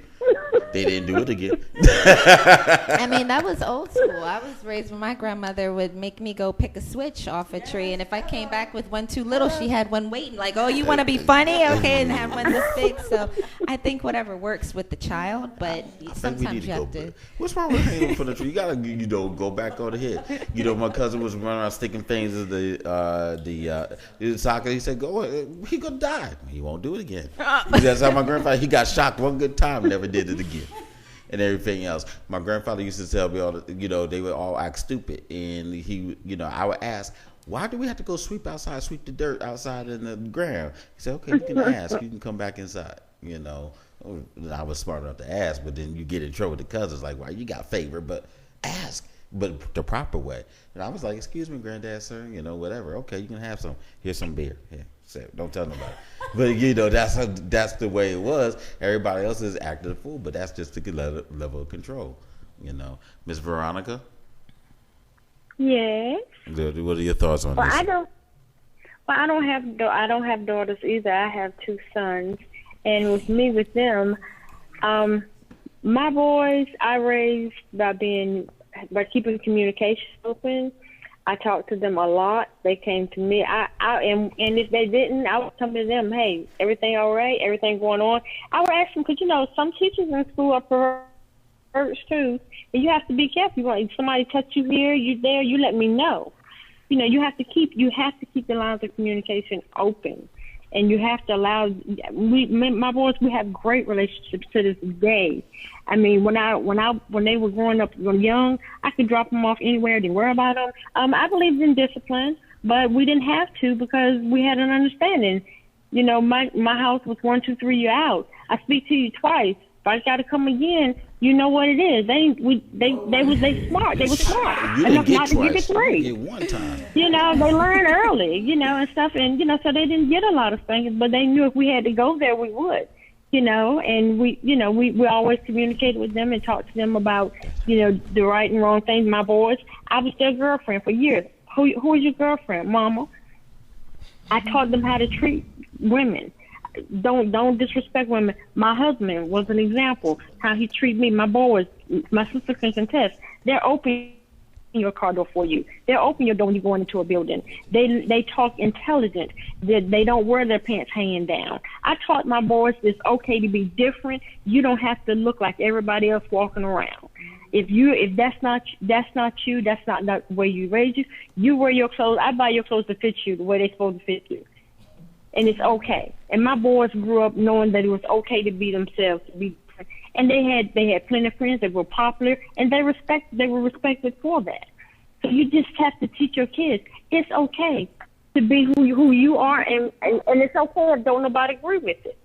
They didn't do it again. I mean, that was old school. I was raised when my grandmother would make me go pick a switch off a tree, and if I came back with one too little, she had one waiting, like, oh, you want to be funny? Okay, and have one this big. So I think whatever works with the child, but sometimes you have to. What's wrong with hanging from the tree? You got to, go back on the head. My cousin was running around sticking things in the socket. He said, go, he going to die. He won't do it again. That's how my grandfather, he got shocked one good time, never did it again. And everything else. My grandfather used to tell me all they would all act stupid. And he, I would ask, why do we have to go sweep the dirt outside in the ground? He said, okay, you can ask. You can come back inside, I was smart enough to ask, but then you get in trouble with the cousins, like, well, you got favor, but ask. But the proper way. And I was like, excuse me, granddad, sir, whatever. Okay, you can have some. Here's some beer. Here, don't tell nobody. But, that's the way it was. Everybody else is acting a fool, but that's just the level of control, Miss Veronica? Yes. What are your thoughts on this? I don't have daughters either. I have 2 sons. And with them, my boys I raised by keeping communication open. I talked to them a lot. They came to me. And if they didn't, I would come to them. Hey, everything all right? Everything going on? I would ask them, because some teachers in school are perverts too, and you have to be careful. If somebody touch you here, you there, you let me know. You have to keep the lines of communication open, and you have to allow. My boys, we have great relationships to this day. I mean, when they were growing up young, I could drop them off anywhere. Didn't worry about them. I believed in discipline, but we didn't have to, because we had an understanding. My house was 1, 2, 3, you're out. I speak to you twice. If I got to come again, you know what it is. They smart. They were smart. You didn't get not twice. To get 3. You get 1 time. They learn early, and stuff, and so they didn't get a lot of spankings, but they knew if we had to go there, we would. And we always communicated with them and talked to them about, the right and wrong things. My boys, I was their girlfriend for years. Who is your girlfriend, Mama? I taught them how to treat women. Don't disrespect women. My husband was an example, how he treated me. My boys, my sister can contest. They're open your car door for you. They'll open your door when you're going into a building. They talk intelligent. They don't wear their pants hanging down. I taught my boys it's okay to be different. You don't have to look like everybody else walking around. If that's not you, that's not the way you raise you. You wear your clothes. I buy your clothes to fit you the way they're supposed to fit you, and it's okay. And my boys grew up knowing that it was okay to be themselves, to be different. And they had plenty of friends that were popular, and they were respected for that. So you just have to teach your kids it's okay to be who you are, and it's okay if don't nobody agree with it.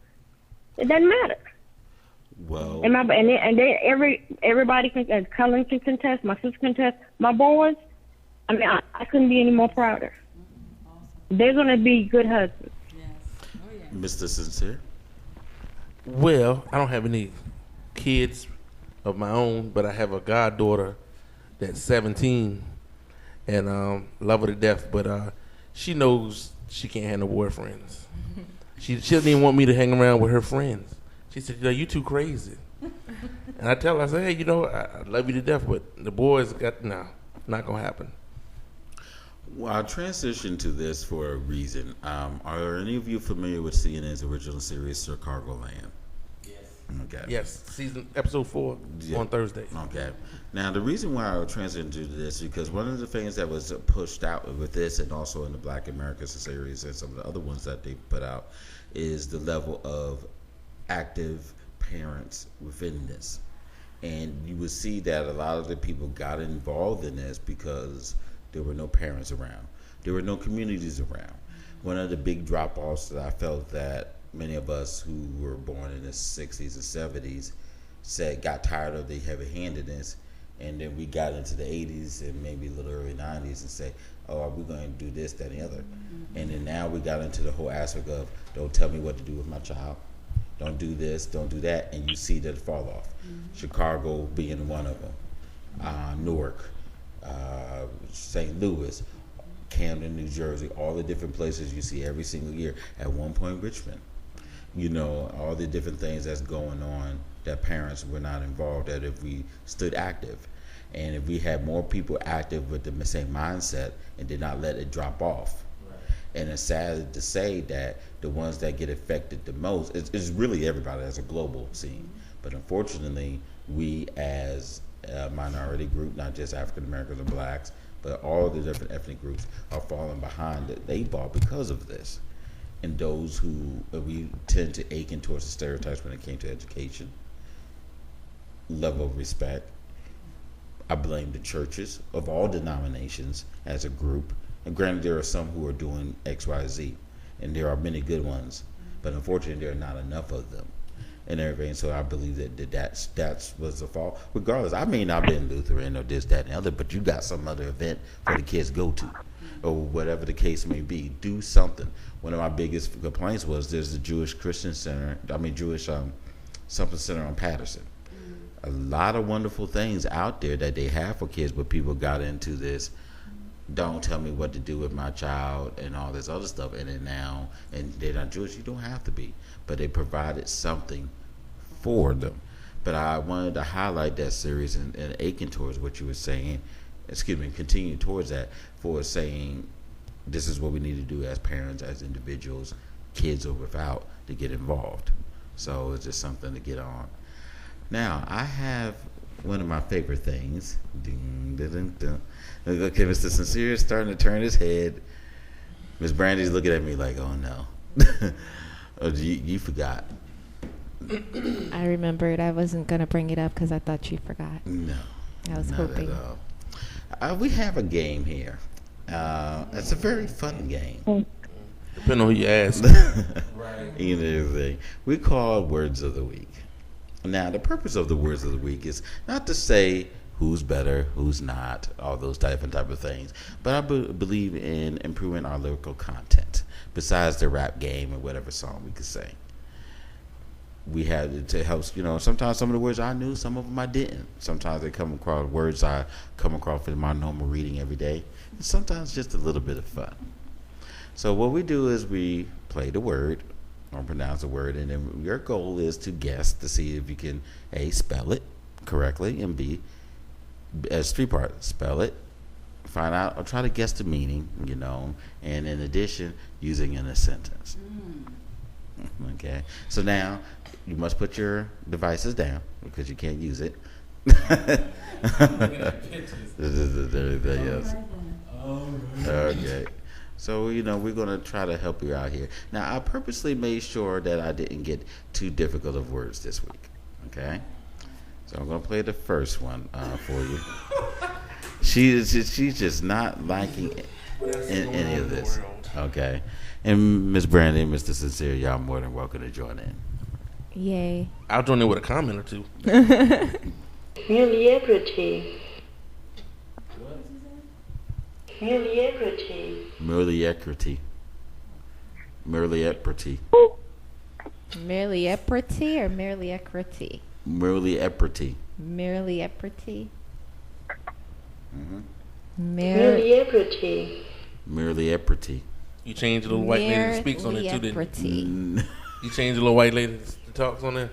It doesn't matter. Well, everybody can, Cullen can contest, my sister can contest, my boys. I mean, I couldn't be any more prouder. Awesome. They're gonna be good husbands. Mr. Sincere. Well, I don't have any kids of my own, but I have a goddaughter that's 17 and love her to death. But she knows she can't have no boyfriends. She doesn't even want me to hang around with her friends. She said, you too crazy. And I tell her, I say, hey, I love you to death, but the boys not going to happen. Well, I transitioned to this for a reason. Are any of you familiar with CNN's original series, Chicagoland? Okay. Yes, episode 4 on Thursday. Okay. Now, the reason why I transitioned to this is because one of the things that was pushed out with this and also in the Black America series and some of the other ones that they put out is the level of active parents within this. And you would see that a lot of the people got involved in this because there were no parents around. There were no communities around. One of the big drop-offs that I felt that many of us who were born in the 60s and 70s got tired of the heavy-handedness, and then we got into the 80s and maybe a little early 90s and say, oh, are we going to do this, that, and the other? And then now we got into the whole aspect of, don't tell me what to do with my child. Don't do this, don't do that, and you see that fall off. Chicago being one of them, Newark, St. Louis, Camden, New Jersey, all the different places you see every single year. At one point, Richmond. All the different things that's going on that parents were not involved at if we stood active. And if we had more people active with the same mindset and did not let it drop off. Right. And it's sad to say that the ones that get affected the most, it's really everybody as a global scene. But unfortunately, we as a minority group, not just African Americans or blacks, but all the different ethnic groups are falling behind the 8 ball because of this. And those who we tend to ache towards the stereotypes when it came to education, level of respect. I blame the churches of all denominations as a group. And granted, there are some who are doing X, Y, Z, and there are many good ones, but unfortunately, there are not enough of them. And everything, so I believe that was the fault. Regardless, I may not be in Lutheran or this, that, and the other, but you got some other event for the kids to go to, or whatever the case may be. Do something. One of my biggest complaints was there's the Jewish something center on Patterson. A lot of wonderful things out there that they have for kids, but people got into this. Don't tell me what to do with my child and all this other stuff. And then now, and they're not Jewish, you don't have to be. But they provided something for them. But I wanted to highlight that series and aching towards what you were saying, continue towards that for saying this is what we need to do as parents, as individuals, kids or without, to get involved. So it's just something to get on. Now, I have one of my favorite things. Ding, ding, ding, ding. Okay, Mr. Sincere is starting to turn his head. Miss Brandy's looking at me like, oh no. Oh, you forgot. I remembered. I wasn't going to bring it up because I thought you forgot. No. I was not hoping. At all. We have a game here. It's a very fun game. Depending on who you ask. Right. We call it Words of the Week. Now, the purpose of the Words of the Week is not to say who's better, who's not, all those type of things. But I believe in improving our lyrical content, besides the rap game and whatever song we could sing. We had to help, sometimes some of the words I knew, some of them I didn't. Sometimes they come across words I come across in my normal reading every day. And sometimes just a little bit of fun. So what we do is we play the word, or pronounce the word, and then your goal is to guess to see if you can A, spell it correctly, and B, as 3 parts, spell it, find out, or try to guess the meaning, and in addition, using in a sentence. Okay, so now you must put your devices down because you can't use it. Yes. Okay. So, we're going to try to help you out here. Now, I purposely made sure that I didn't get too difficult of words this week. Okay? So, I'm going to play the first one for you. She's just not liking any of this. Okay? And Miss Brandy and Mr. Sincere, y'all more than welcome to join in. Yay. I'll join in with a comment or two. Mediocrity. Mediocrity. Mediocrity. Mediocrity. Merely Eprity or Merely Equity? Merely Eprity. Merely Eprity. Merely Eprity. Merely Eprity. You change the little white lady that speaks on it too, didn't you? You changed the little white lady that talks on there?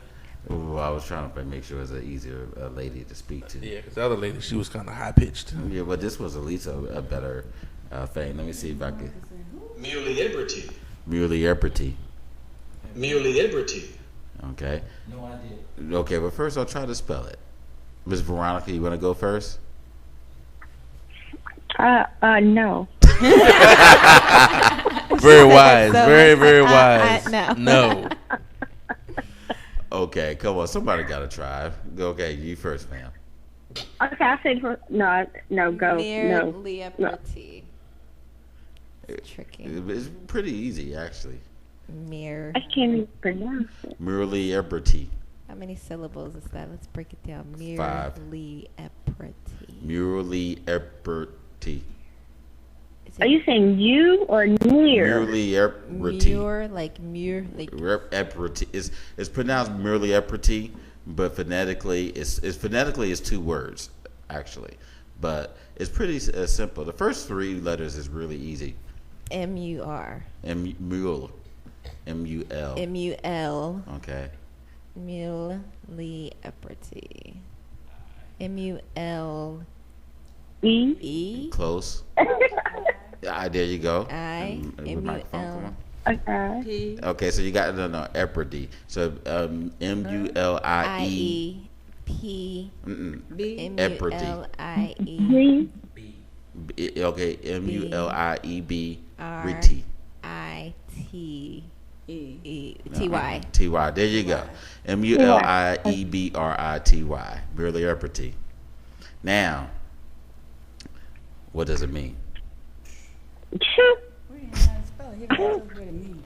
Well, I was trying to make sure it was an easier lady to speak to. Yeah, because the other lady, she was kind of high pitched. Yeah, but this was at least a better thing. Let me see if I can. Merely Eberty. Merely Eprity. Merely Eberty. Okay. No idea. Okay, but first I'll try to spell it. Miss Veronica, you want to go first? No. Very wise. So Very, much very like, wise. no. Okay, come on. Somebody got to try. Okay, you first, ma'am. Okay, I said no, go. Merely No. Eprity. It's tricky. It's pretty easy, actually. Mere. I can't even pronounce it. Merely Eprity. How many syllables is that? Let's break it down. 5. Merely Eprity. Merely Eprity. Are you saying you or near? Merely Eprity. Mure, like mure, like Eprity. It's pronounced merely Eprity, but phonetically, it's 2 words, actually. But it's pretty simple. The first 3 letters is really easy. M-U-R. Mule. M-U-L. M-U-L. Okay. Merely Eprity. M-U-L. E. E. Close. There you go. I. M-U-L. Okay. Okay, so you got Eprity. So M-U-L-I-E. P. B. Eprity. M-U-L-I-E. B. Okay, M-U-L-I-E-B. R. Riti. I-T. E. E. T-Y. T-Y. There you go. M-U-L-I-E-B-R-I-T-Y. Merely Eprity. Now, what does it mean? We ain't how to spell it. He knows what it means.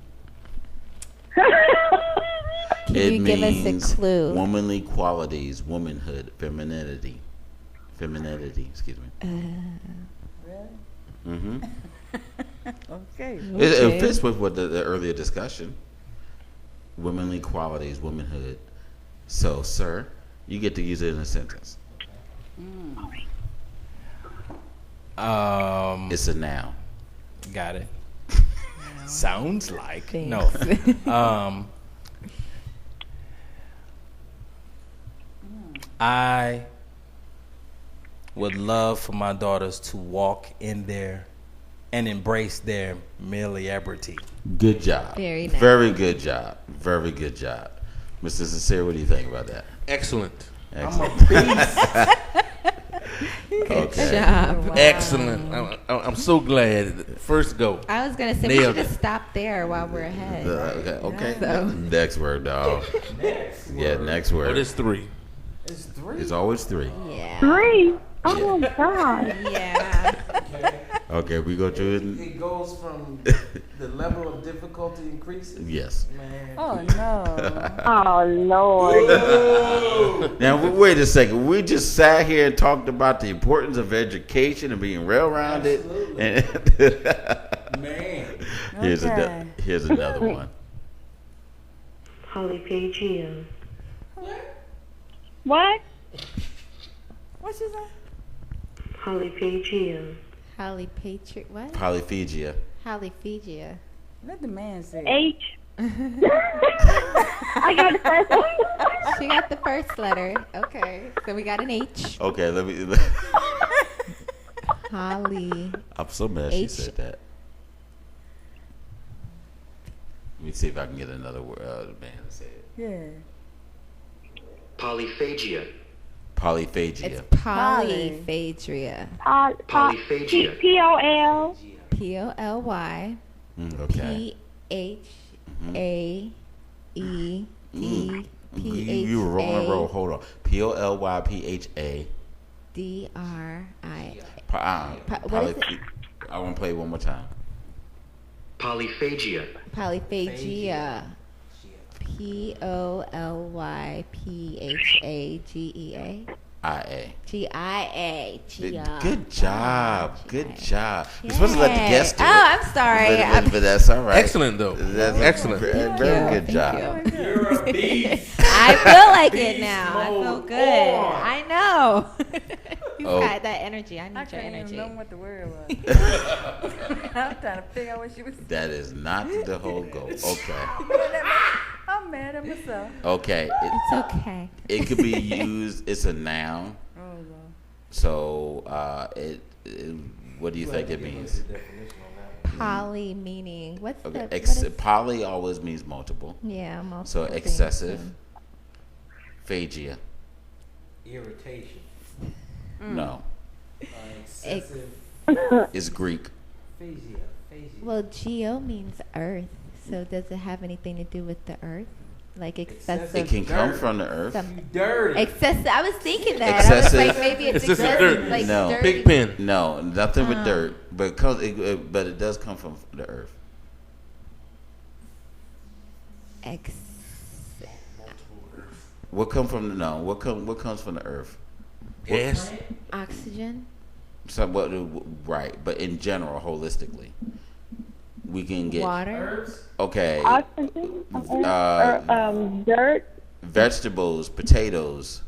Can It you give us means a clue? womanly qualities, womanhood, femininity. Femininity, excuse me. Really? Mm-hmm. Okay. It fits with what the earlier discussion. Womanly qualities, womanhood. So, sir, you get to use it in a sentence. It's a noun. Got it. Sounds like Thanks. no. I would love for my daughters to walk in there and embrace their familiarity. Good job. Very nice. Very good job. Very good job. Mr. Sincere, what do you think about that? Excellent. Excellent. Good Okay. job. Excellent. I'm so glad. First go. I was going to say, we Nailed should have it. stopped there while we're ahead. Okay. So- Next word, dog. Yeah, next Oh, word. there's 3. It's 3. It's always 3. Yeah. 3. Oh my God. Yeah. Okay, we go through it. It goes from the level of difficulty increases. Yes. Man. Oh no. Oh Lord. Now, wait a second. We just sat here and talked about the importance of education and being well-rounded. And Man. here's Okay. here's another one. Polyphagia. What? What you say? Polyphagia. Polypatri- what? Polyphagia. Polyphagia. Let the man say it. H. I got the first one. She got the first letter. Okay. So we got an H. Okay, let me. Poly. I'm so mad she H. said that. Let me see if I can get another man to say it. Yeah. Polyphagia. Polyphagia. It's polyphagria. Polyphagia. P-O-L. P-O-L-Y. Okay. P-H-A-E-D-P-H-A. You were rolling a roll. Hold on. Polypha. D-R-I. What is it? I want to play it one more time. Polyphagia. Polyphagia. Polyphagia. I-A. G-I-A. Good job. Good job. You're supposed to let the guest do it. Oh, I'm sorry. But that's all right. Excellent, though. That's Excellent. Very good job. You're a beast. I feel like it now. I feel good. I know. He's got that energy. I need your can't energy. even know what the word was. I'm trying to figure out what she was saying. That is not the whole goal. Okay. I'm mad at myself. Okay. It's okay. It could be used. It's a noun. Oh, Lord. So what do you think it means? Poly meaning what's Okay. the Poly always means multiple. yeah, multiple So things. excessive. Phagia. Irritation. No. Excessive. It's Greek. Phasia. Well, geo means earth. So does it have anything to do with the earth? Like excessive. It can come dirt. from the earth. some- Dirty. Excessive. I was thinking that. Excessive. I was like, maybe it's Excessive excessive. dirt. Like No. dirty. Big pen. No, nothing with dirt. But but it does come from the earth. What comes from what comes from the earth? Gas. Oxygen. So what? Right, but in general, holistically, we can get Water. okay. Oxygen, dirt. Vegetables, potatoes.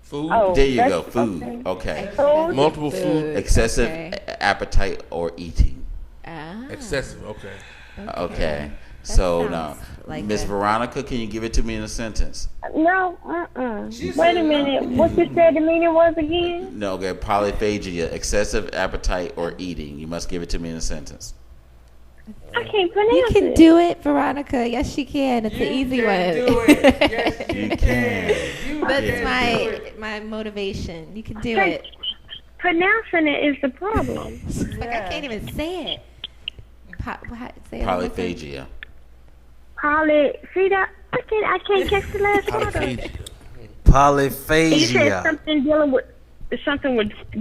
Food. Oh, There you that's- go. Food. Okay. Food. Multiple food. Excessive Okay. appetite or eating. Ah. Excessive. Okay. Okay. That So now, sounds like Miss a- Veronica, can you give it to me in a sentence? No, Wait a minute. What you said the meaning was again? No, okay. Polyphagia, excessive appetite or eating. You must give it to me in a sentence. I can't pronounce You can it. do it, Veronica. Yes, she can. It's an easy can one. do it. Yes, You can. That's my motivation. You can do But it. pronouncing it is the problem. Like I can't even say it. Say it one more time. Polyphagia. See that? I can't catch the last part of it. Polyphagia. You said Polyphagia. something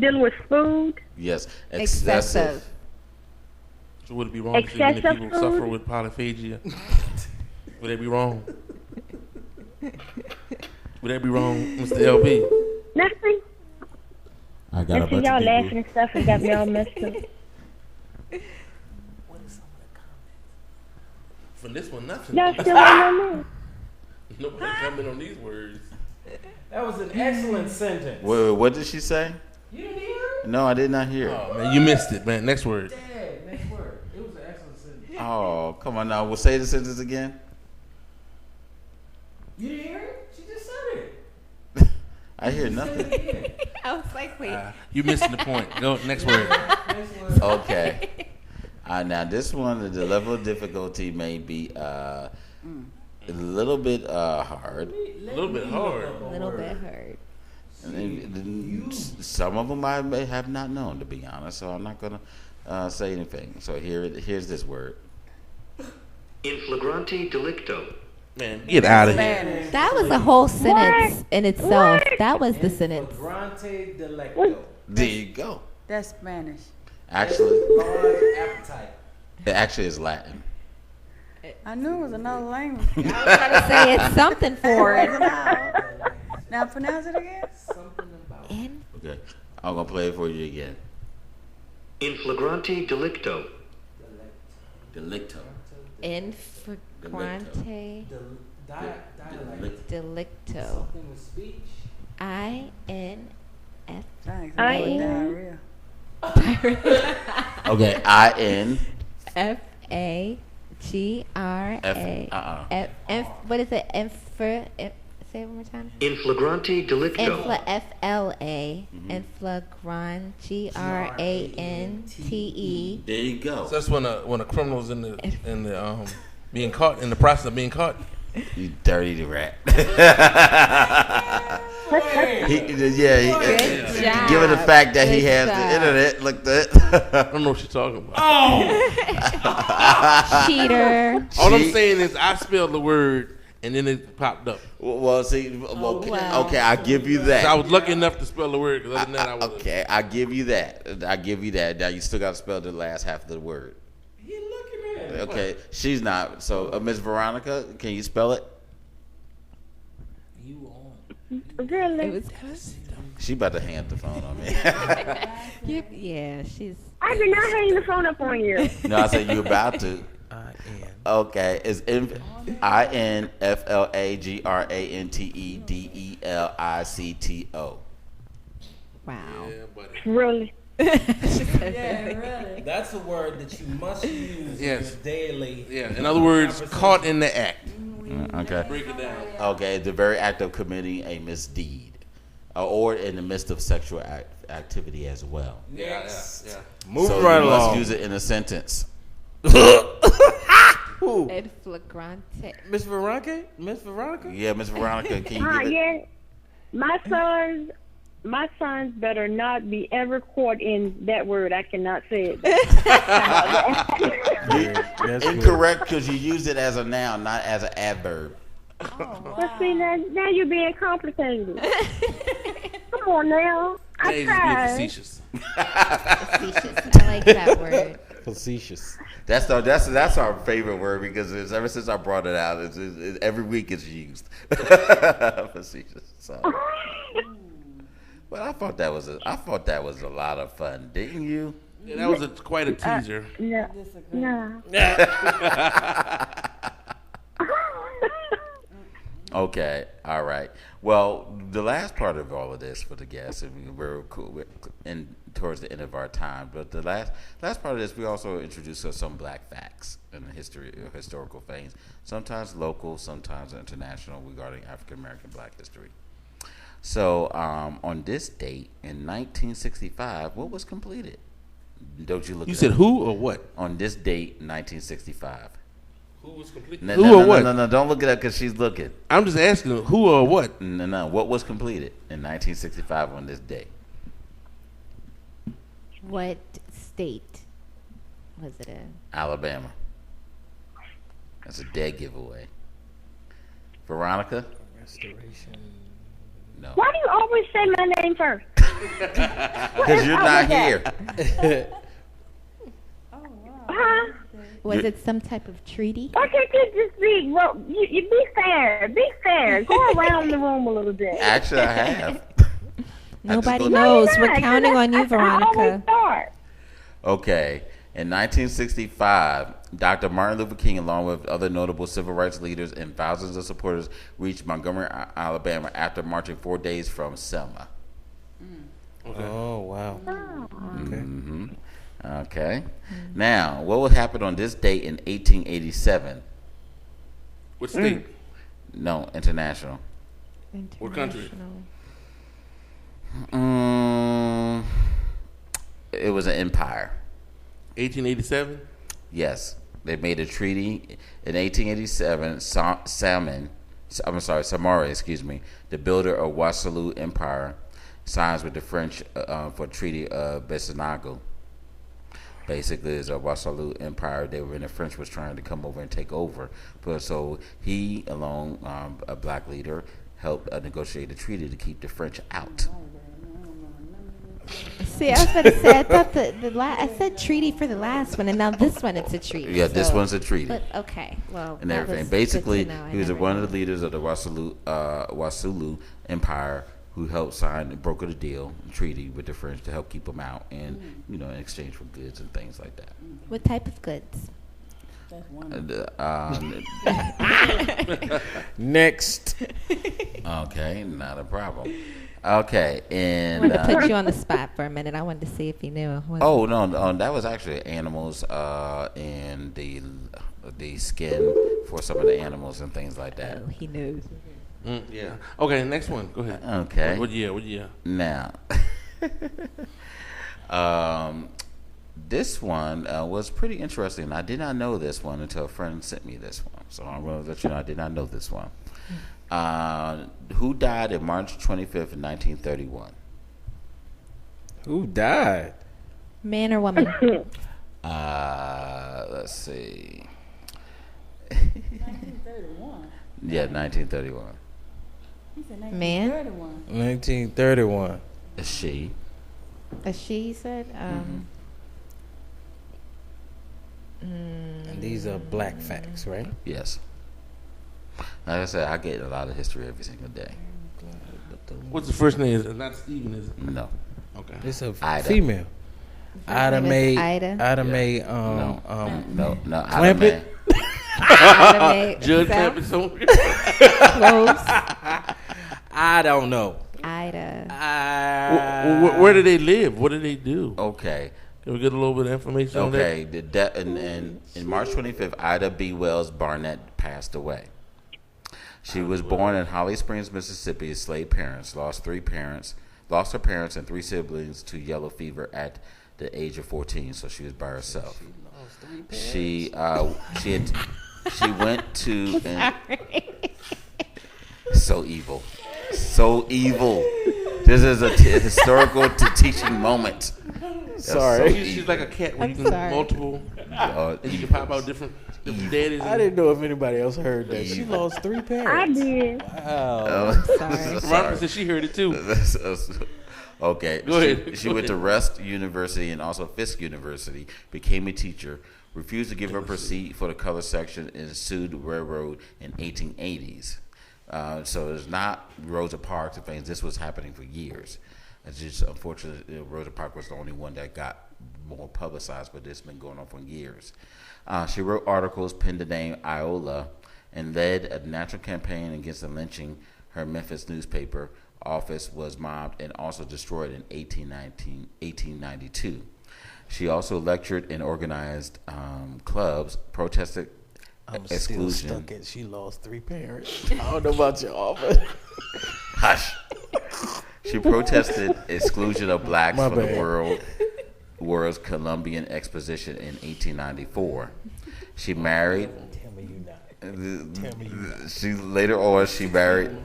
dealing with food. Yes. Excessive. So would it be wrong to say many Excessive people food? suffer with polyphagia? Would that be wrong? Would that be wrong, Mr. LB? Nothing. I got Listen, y'all laughing and stuff and got me all messed up. From this one, nothing. Y'all still on me? Nobody comment on these words. That was an excellent sentence. Wait, what did she say? You didn't hear it? No, I did not hear it. Oh man, you missed it, man. Next word. Dad, next word. It was an excellent sentence. Oh, come on now. We'll say the sentence again. You didn't hear it? She just said it. I hear nothing. Again. I was like, wait. You missing the point. Go next word. Next word. Okay. Now this one, the level of difficulty may be a little bit hard. A little bit hard. A little bit hurt. And then some of them I may have not known, to be honest. So I'm not gonna say anything. So here's this word. In flagrante delicto. Man, get out of here. That was a whole sentence in itself. That was the sentence. Flagrante delicto. There you go. That's Spanish. Actually, Large appetite. it actually is Latin. I knew it was another language. I was trying to say it's something for it. Now pronounce it again. Something about In Okay, I'm gonna play it for you again. In flagrante delicto. Delicto. infragrante dialect. delicto. Something with speech. I-N-F. Thanks. I-N. Diarrhea. Okay, I-N. F-A-G-R-A. What is it? Say it one more time. In flagrante delicto. F-L-A. Inflagrant. G-R-A-N-T-E. There you go. So that's when a criminal's in the being caught, in the process of being caught. You dirty rat. Good job. Given the fact that he Good has job. the internet, look I don't know what you're talking about. Cheater. All I'm saying is I spelled the word and then it popped up. Well, see, okay, wow. okay, I give you So I that. was lucky enough to spell the word. 'Cause other than that, I was Okay, I give you that. I give you that. Now you still got to spell the last half of the word. You're looking at it. Okay, she's not. So, Miss Veronica, can you spell it? You on. It Really? was She about to hang up the phone on me. Yeah, she's. I did not hang the phone up on you. No, I said you about to. Okay, it's INFLAGRANTEDELICTO. Wow. Yeah, buddy. Really? That's a word that you must use in your daily. Yeah. In other words, caught in the act. Okay. Break it down. Okay, the very act of committing a misdeed, or in the midst of sexual activity as well. Yeah. Moving So right you must along. use it in a sentence. Who? Ed flagrante. Miss Veronica? Miss Veronica? Yeah, Miss Veronica, can you give it? Yeah. My sons better not be ever caught in that word. I cannot say it. That's Incorrect, because you use it as a noun, not as an adverb. But see, now you're being complicated. Come on now. I He's being tried. facetious. Facetious. I like that word. facetious. That's our favorite word because ever since I brought it out, every week it's used. Facetious. So. Well, I thought that was a lot of fun, didn't you? Yeah, that was quite a teaser. No. Okay, all right. Well, the last part of all of this for the guests, and we're towards the end of our time. But the last part of this, we also introduced some black facts and historical things, sometimes local, sometimes international, regarding African American Black history. So, on this date in 1965, what was completed? Don't you look? You said who or what? On this date, 1965. Who was completed? No, or what? No, don't look it up because she's looking. I'm just asking who or what. No. What was completed in 1965 on this day? What state was it in? Alabama. That's a dead giveaway. Veronica? Restoration. No. Why do you always say my name first? Because you're not here. Huh? Was it some type of treaty? Why can't you just be? Well, you be fair. Be fair. Go around the room a little bit. Actually, I have. Nobody I just knows. No, you're We're not, 'cause counting on you, that's how I always Veronica. start. Okay. In 1965, Dr. Martin Luther King, along with other notable civil rights leaders and thousands of supporters, reached Montgomery, Alabama after marching 4 days from Selma. Okay. Oh, wow. Okay. Mm-hmm. Okay. Now, what would happen on this date in 1887? What state? No, international. What country? It was an empire. 1887? Yes. They made a treaty in 1887. Samari, the builder of Wassalu Empire, signs with the French for Treaty of Besanago. Basically, it's a Wassalu Empire. The French was trying to come over and take over. But so he, along a black leader, helped negotiate a treaty to keep the French out. See, I was about to say, I thought I said treaty for the last one, and now this one it's a treaty. Yeah, this one's a treaty. But okay, well, And that everything. was Basically, good to know. he was I never one knew. of the leaders of the Wassalu Empire who helped sign and broker the deal, treaty with the French to help keep them out, and in exchange for goods and things like that. What type of goods? Next. Okay, not a problem. Okay, I and wanted to put you on the spot for a minute. I wanted to see if you knew. oh no, that was actually animals and the skin for some of the animals and things like that. Oh, he knows. Yeah. Okay, next one. Go ahead. Okay. What year? Now, this one was pretty interesting. I did not know this one until a friend sent me this one. So I'm going to let you know I did not know this one. Who died on March 25th, 1931? Who died? Man or woman? Let's see. 1931. Yeah, 1931. He said Man? 1931. A she. A she said. And these are black facts, right? Yes. Like I said, I get a lot of history every single day. What's the first name? Is it not Steven, is it? No. Okay. It's a Ida. female. Ida name is Mae. Ida? Ida Yeah. Mae. No. Clamp Ida it? Mae. Judge South? Clampett somewhere. Close. I don't know. Ida. Where do they live? What do they do? Okay. Can we get a little bit of information on that? Okay. In March 25th, Ida B. Wells Barnett passed away. She was born in Holly Springs, Mississippi, to slave parents. Lost her parents and 3 siblings to yellow fever at the age of 14. So she was by herself. She went to so evil. This is a historical teaching moment. Sorry. So she's like a cat where you can multiple. And you can pop out different daddies. I didn't know if anybody else heard that. She lost 3 parents. I did. Wow. Sorry. Robert said she heard it too. Okay. Go ahead. She went to Rust University and also Fisk University, became a teacher, refused to give up her seat for the color section, and sued the railroad in 1880s. So it's not Rosa Parks and things. This was happening for years. It's just unfortunate Rosa Parks was the only one that got more publicized, but this has been going on for years. She wrote articles, penned the name Iola, and led a national campaign against the lynching. Her Memphis newspaper office was mobbed and also destroyed in 1892. She also lectured and organized clubs, protested I'm exclusion. still stuck at she lost 3 parents. I don't know about y'all, but Hush. She protested exclusion of blacks from the World's Columbian Exposition in 1894. She married. tell me you not. Tell me you not. She later on she married.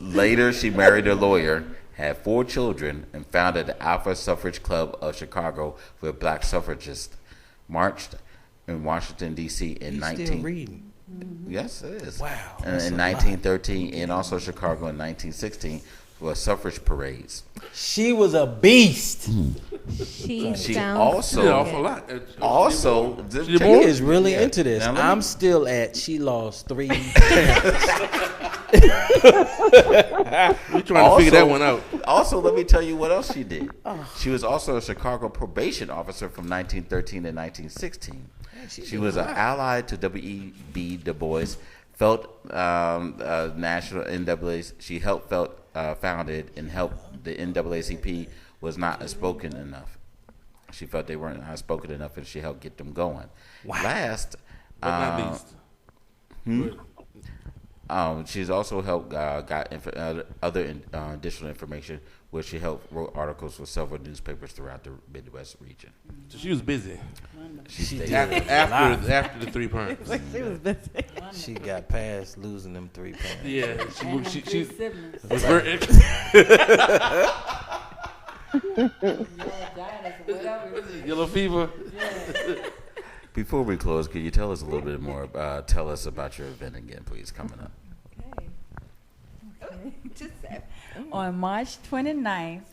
Later she married a lawyer, had 4 children, and founded the Alpha Suffrage Club of Chicago, where black suffragists marched in Washington D.C. in Still reading. Yes, it is. Wow. In 1913, and also Chicago in 1916 for suffrage parades. She was a beast. She sounds also Did an awful lot. also He is really into this. Now, I'm still at she lost 3 parents. We're trying to figure that one out. Also, let me tell you what else she did. She was also a Chicago probation officer from 1913 to 1916. She was an ally to W.E.B. Du Bois. Felt national NAACP. She helped founded and helped the NAACP was not outspoken enough. She felt they weren't outspoken enough, and she helped get them going. Wow. Last, but not least. She's also helped got other additional information, where she helped wrote articles for several newspapers throughout the Midwest region. So she was busy. She did. After the 3 parents. She was busy. She got past losing them 3 parents. Yeah, she siblings. was very. Yellow fever. Before we close, could you tell us a little bit more tell us about your event again, please, coming up? Okay. On March 29th,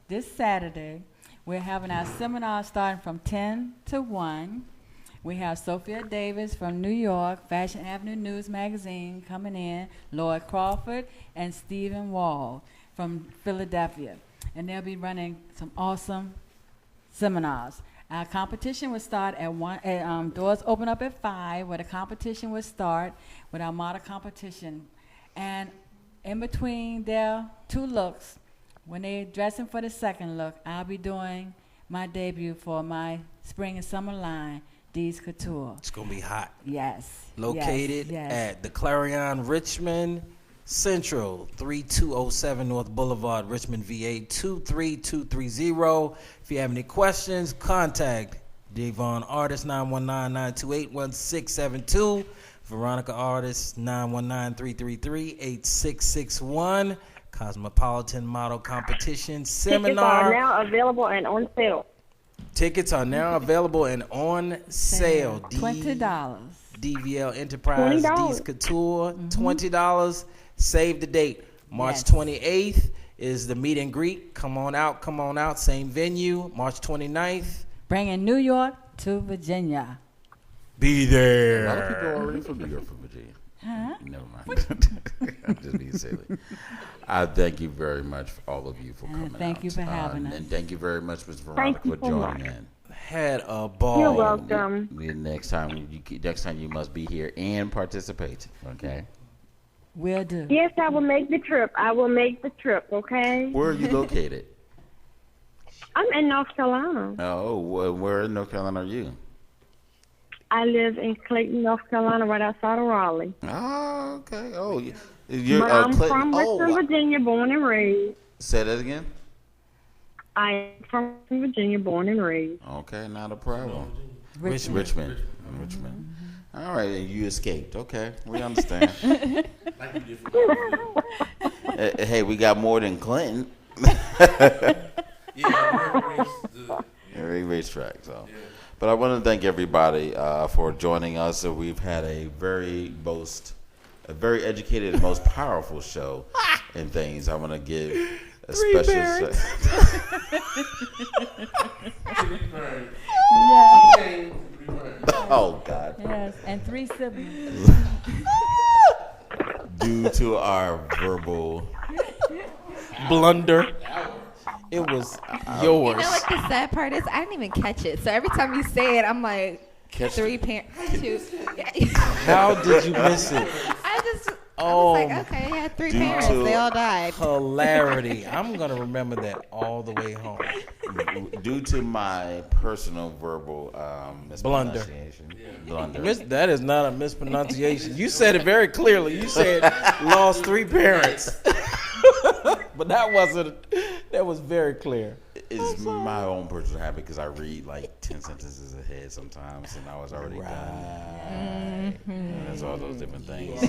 this Saturday, we're having our seminar starting from 10 to 1. We have Sophia Davis from New York, Fashion Avenue News Magazine coming in, Lloyd Crawford, and Stephen Wall from Philadelphia. And they'll be running some awesome seminars. Our competition will start at 1. Doors open up at 5, where the competition will start with our model competition. And in between their 2 looks, when they're dressing for the second look, I'll be doing my debut for my spring and summer line, D's Couture. It's going to be hot. Yes. Located at the Clarion Richmond Central, 3207 North Boulevard, Richmond, VA, 23230. If you have any questions, contact Devon Artist, 919-928-1672. Veronica Artist, 919-333-8661. Cosmopolitan Model Competition Seminar. Tickets are now available and on sale. Tickets are now available and on sale. $20. DVL Enterprise, $20. D's Couture, $20. Save the date. March 28th is the meet and greet. Come on out. Same venue. March 29th. Bringing New York to Virginia. Be there. A lot of people are already from New York, from Virginia. Huh? Never mind. I'm just being silly. I thank you very much, all of you, for coming thank out. you for having us. And thank you very much, Ms. Veronica, for joining in. Had a ball. You're welcome. Next time you must be here and participate. Okay. Will do. Yes, I will make the trip. Okay. Where are you located? I'm in North Carolina. Oh, where in North Carolina are you? I live in Clayton, North Carolina, right outside of Raleigh. Oh, okay. Oh, you're But I'm Clayton. from Western Virginia, born and raised. Say that again. I am from Virginia, born and raised. Okay, not a problem. Richmond. Richmond. All right, and you escaped. Okay, we understand. Hey, we got more than Clinton. Every racetrack. So, but I want to thank everybody for joining us. We've had a very educated and most powerful show and things. I want to give a special shout. Oh God. Yes, and 3 siblings. Due to our verbal blunder, it was yours. You know what the sad part is? I didn't even catch it. So every time you say it, I'm like, Catch 3 parents, 2. How did you miss it? I was like, okay, he had 3 parents. They all died. Hilarity. I'm going to remember that all the way home. Due to my personal verbal Blunder. Blunder. That is not a mispronunciation. You said it very clearly. You said lost 3 parents. But that was very clear. It's my own personal habit because I read like 10 sentences ahead sometimes, and I was already done. And that's all those different things.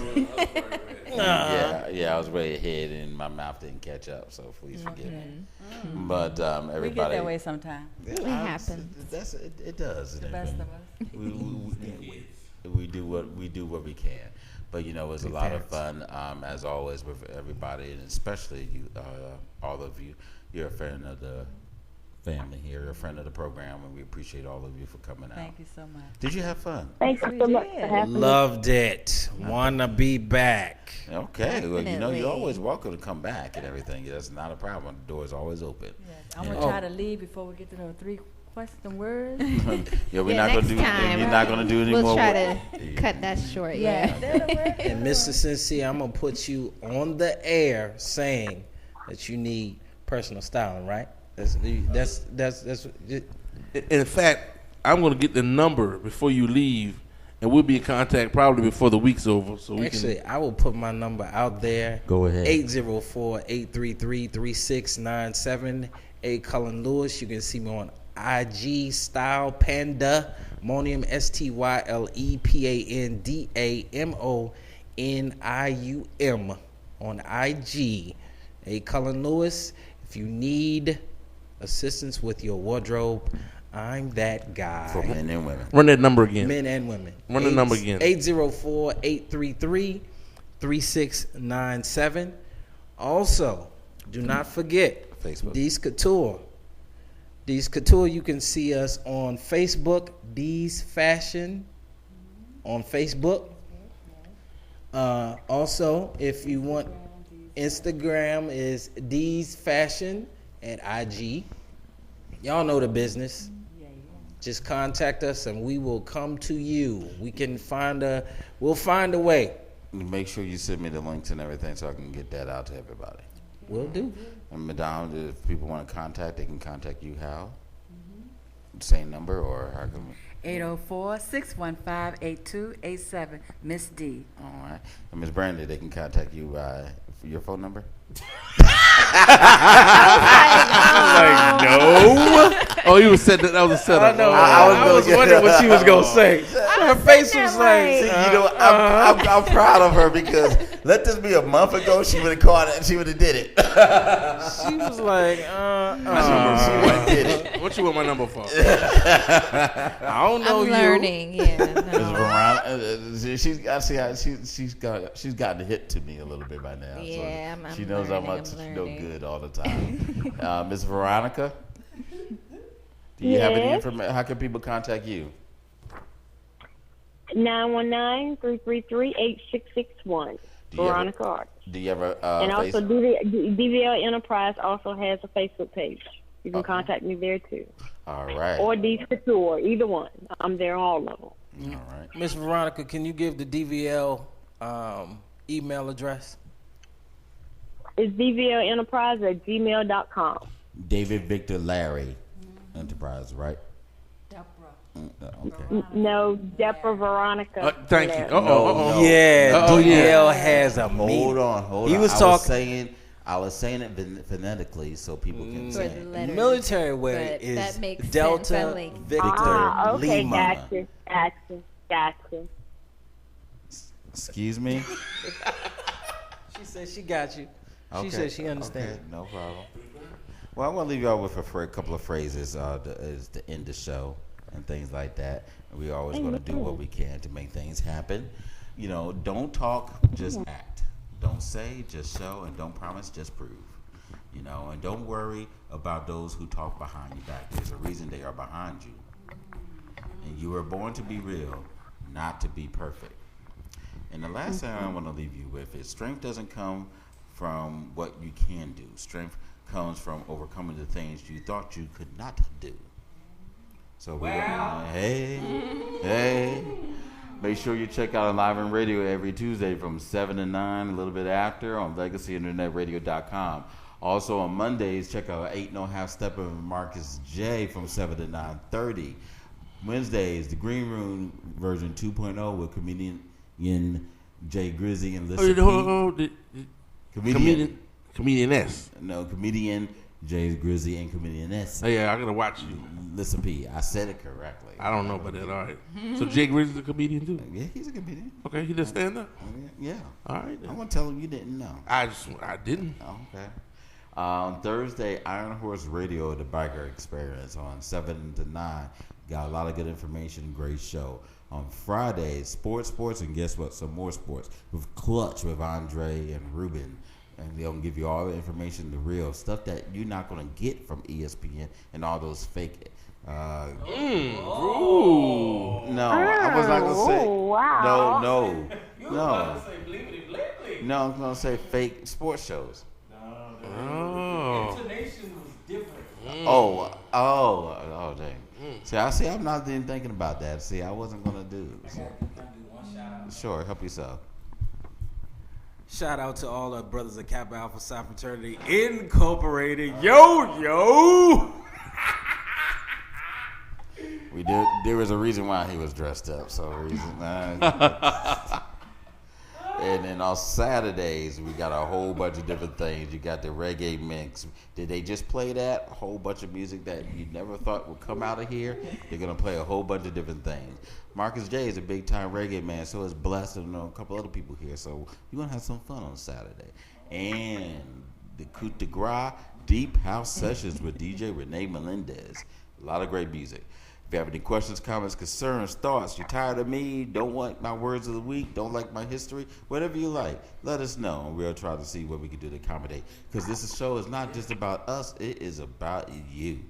Yeah, I was way ahead, and my mouth didn't catch up. So please forgive me. But everybody, We get that way sometimes. It happens. It does. The best of us. We do what we can. But it was a lot of fun, as always, with everybody, and especially you, all of you. You're a friend of the family here, a friend of the program, and we appreciate all of you for coming out. Thank you so much. Did you have fun? Thank you so much for having me. Loved it. Wanna be back. Okay. Well, Definitely. you're always welcome to come back and everything. That's not a problem. The door is always open. Yes. I'm going to try to leave before we get to the 3 question words. We're not going to do. You're not going to do any more. We'll try to cut that short. Yeah. And Mr. Sincere, I'm gonna put you on the air saying that you need personal styling, right? That's In fact, I'm going to get the number before you leave, and we'll be in contact probably before the week's over. So I will put my number out there. Go ahead. 804-833-3697. A. Cullen Lewis. You can see me on IG, Style Panda, Monium, STYLEPANDAMONIUM on IG. A. Cullen Lewis. If you need assistance with your wardrobe, I'm that guy. For men and women. Run that number again. Men and women. Run the number again. 804-833-3697. Also, do not forget Facebook. D's Couture. D's Couture, you can see us on Facebook, D's Fashion on Facebook. Also, if you want, Instagram is D's Fashion at IG. Y'all know the business. Just contact us and we will come to you. We'll find a way. Make sure you send me the links and everything so I can get that out to everybody. Will do. And Madame, if people want to contact, they can contact you how? Same number or how can we? 804-615-8287. Miss D. All right. And Miss Brandy, they can contact you by your phone number? No. Oh, you was setting that was a setup. I know. I was wondering what she was gonna say. Her face was like, I'm proud of her because let this be a month ago, she would have caught it and she would have did it. she was like, she would have did it. What you want my number for? I don't know. I'm learning. Yeah. She's gotten the hit to me a little bit by now. Yeah, so she knows how much she's no good all the time. Miss Veronica, do you have any information? How can people contact you? 919-333-8661. Veronica Art. Do you ever and also DVL Enterprise also has a Facebook page. You can contact me there too. All right. Or D Couture, either one. I'm there on all of them. All right. Miss Veronica, can you give the DVL email address? It's dvlenterprise@gmail.com. David Victor Larry Enterprise, right? Okay. No, Deborah Veronica. Thank you. No. Yeah, DVL has a Hold on. He was talking. I was saying it phonetically so people can say it. Military way is that makes Delta sense. Victor okay, Lima. Gotcha. Excuse me? She said she got you. She said she understands. Okay, no problem. Well, I'm going to leave y'all with a couple of phrases to end the show and things like that. We always going to do what we can to make things happen. You know, don't talk, just act. Don't say, just show, and don't promise, just prove. You know, and don't worry about those who talk behind your back. There's a reason they are behind you. And you were born to be real, not to be perfect. And the last thing I want to leave you with is strength doesn't come from what you can do. Strength comes from overcoming the things you thought you could not do. So hey. Make sure you check out Enliven Radio every Tuesday from 7 to 9, a little bit after, on legacyinternetradio.com. Also on Mondays, check out 8 and a Half Step of Marcus J from 7 to 9:30. Wednesdays, the Green Room version 2.0 with comedian Jay Grizzy and Lissa Comedianess. No, comedian Jay Grizzy and comedianess. Oh, yeah, I gotta watch you. Lissa P. I said it correctly. I don't know about that. All right. So Jay Grizzy's a comedian too. Yeah, he's a comedian. Okay, he does stand up. Yeah. All right. Then. I'm gonna tell him you didn't know. I didn't. Okay. On Thursday, Iron Horse Radio, the Biker Experience on 7 to 9. Got a lot of good information, great show. On Friday, sports, and guess what? Some more sports with Clutch with Andre and Ruben. And they'll give you all the information, the real stuff that you're not going to get from ESPN and all those fake. No, I was not going to say. Wow. No. No, I'm going to say fake sports shows. Oh. Intonation was different. Oh, dang. See, I'm not even thinking about that. See, I wasn't going to do. So. Sure, help yourself. Shout out to all our brothers of Kappa Alpha Psi Fraternity Incorporated. Yo! There was a reason why he was dressed up. And then on Saturdays, we got a whole bunch of different things. You got the reggae mix. Did they just play that? A whole bunch of music that you never thought would come out of here? They're going to play a whole bunch of different things. Marcus J is a big-time reggae man, so is Blessed and a couple other people here. So you're going to have some fun on Saturday. And the Coup de Gras Deep House Sessions with DJ Renee Melendez. A lot of great music. If you have any questions, comments, concerns, thoughts, you're tired of me, don't want my words of the week, don't like my history, whatever you like, let us know. And we'll try to see what we can do to accommodate. Because this show is not just about us, it is about you.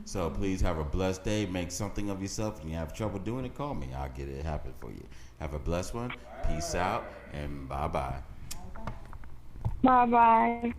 So please have a blessed day. Make something of yourself. If you have trouble doing it, call me. I'll get it happen for you. Have a blessed one. Peace out and bye-bye. Bye-bye.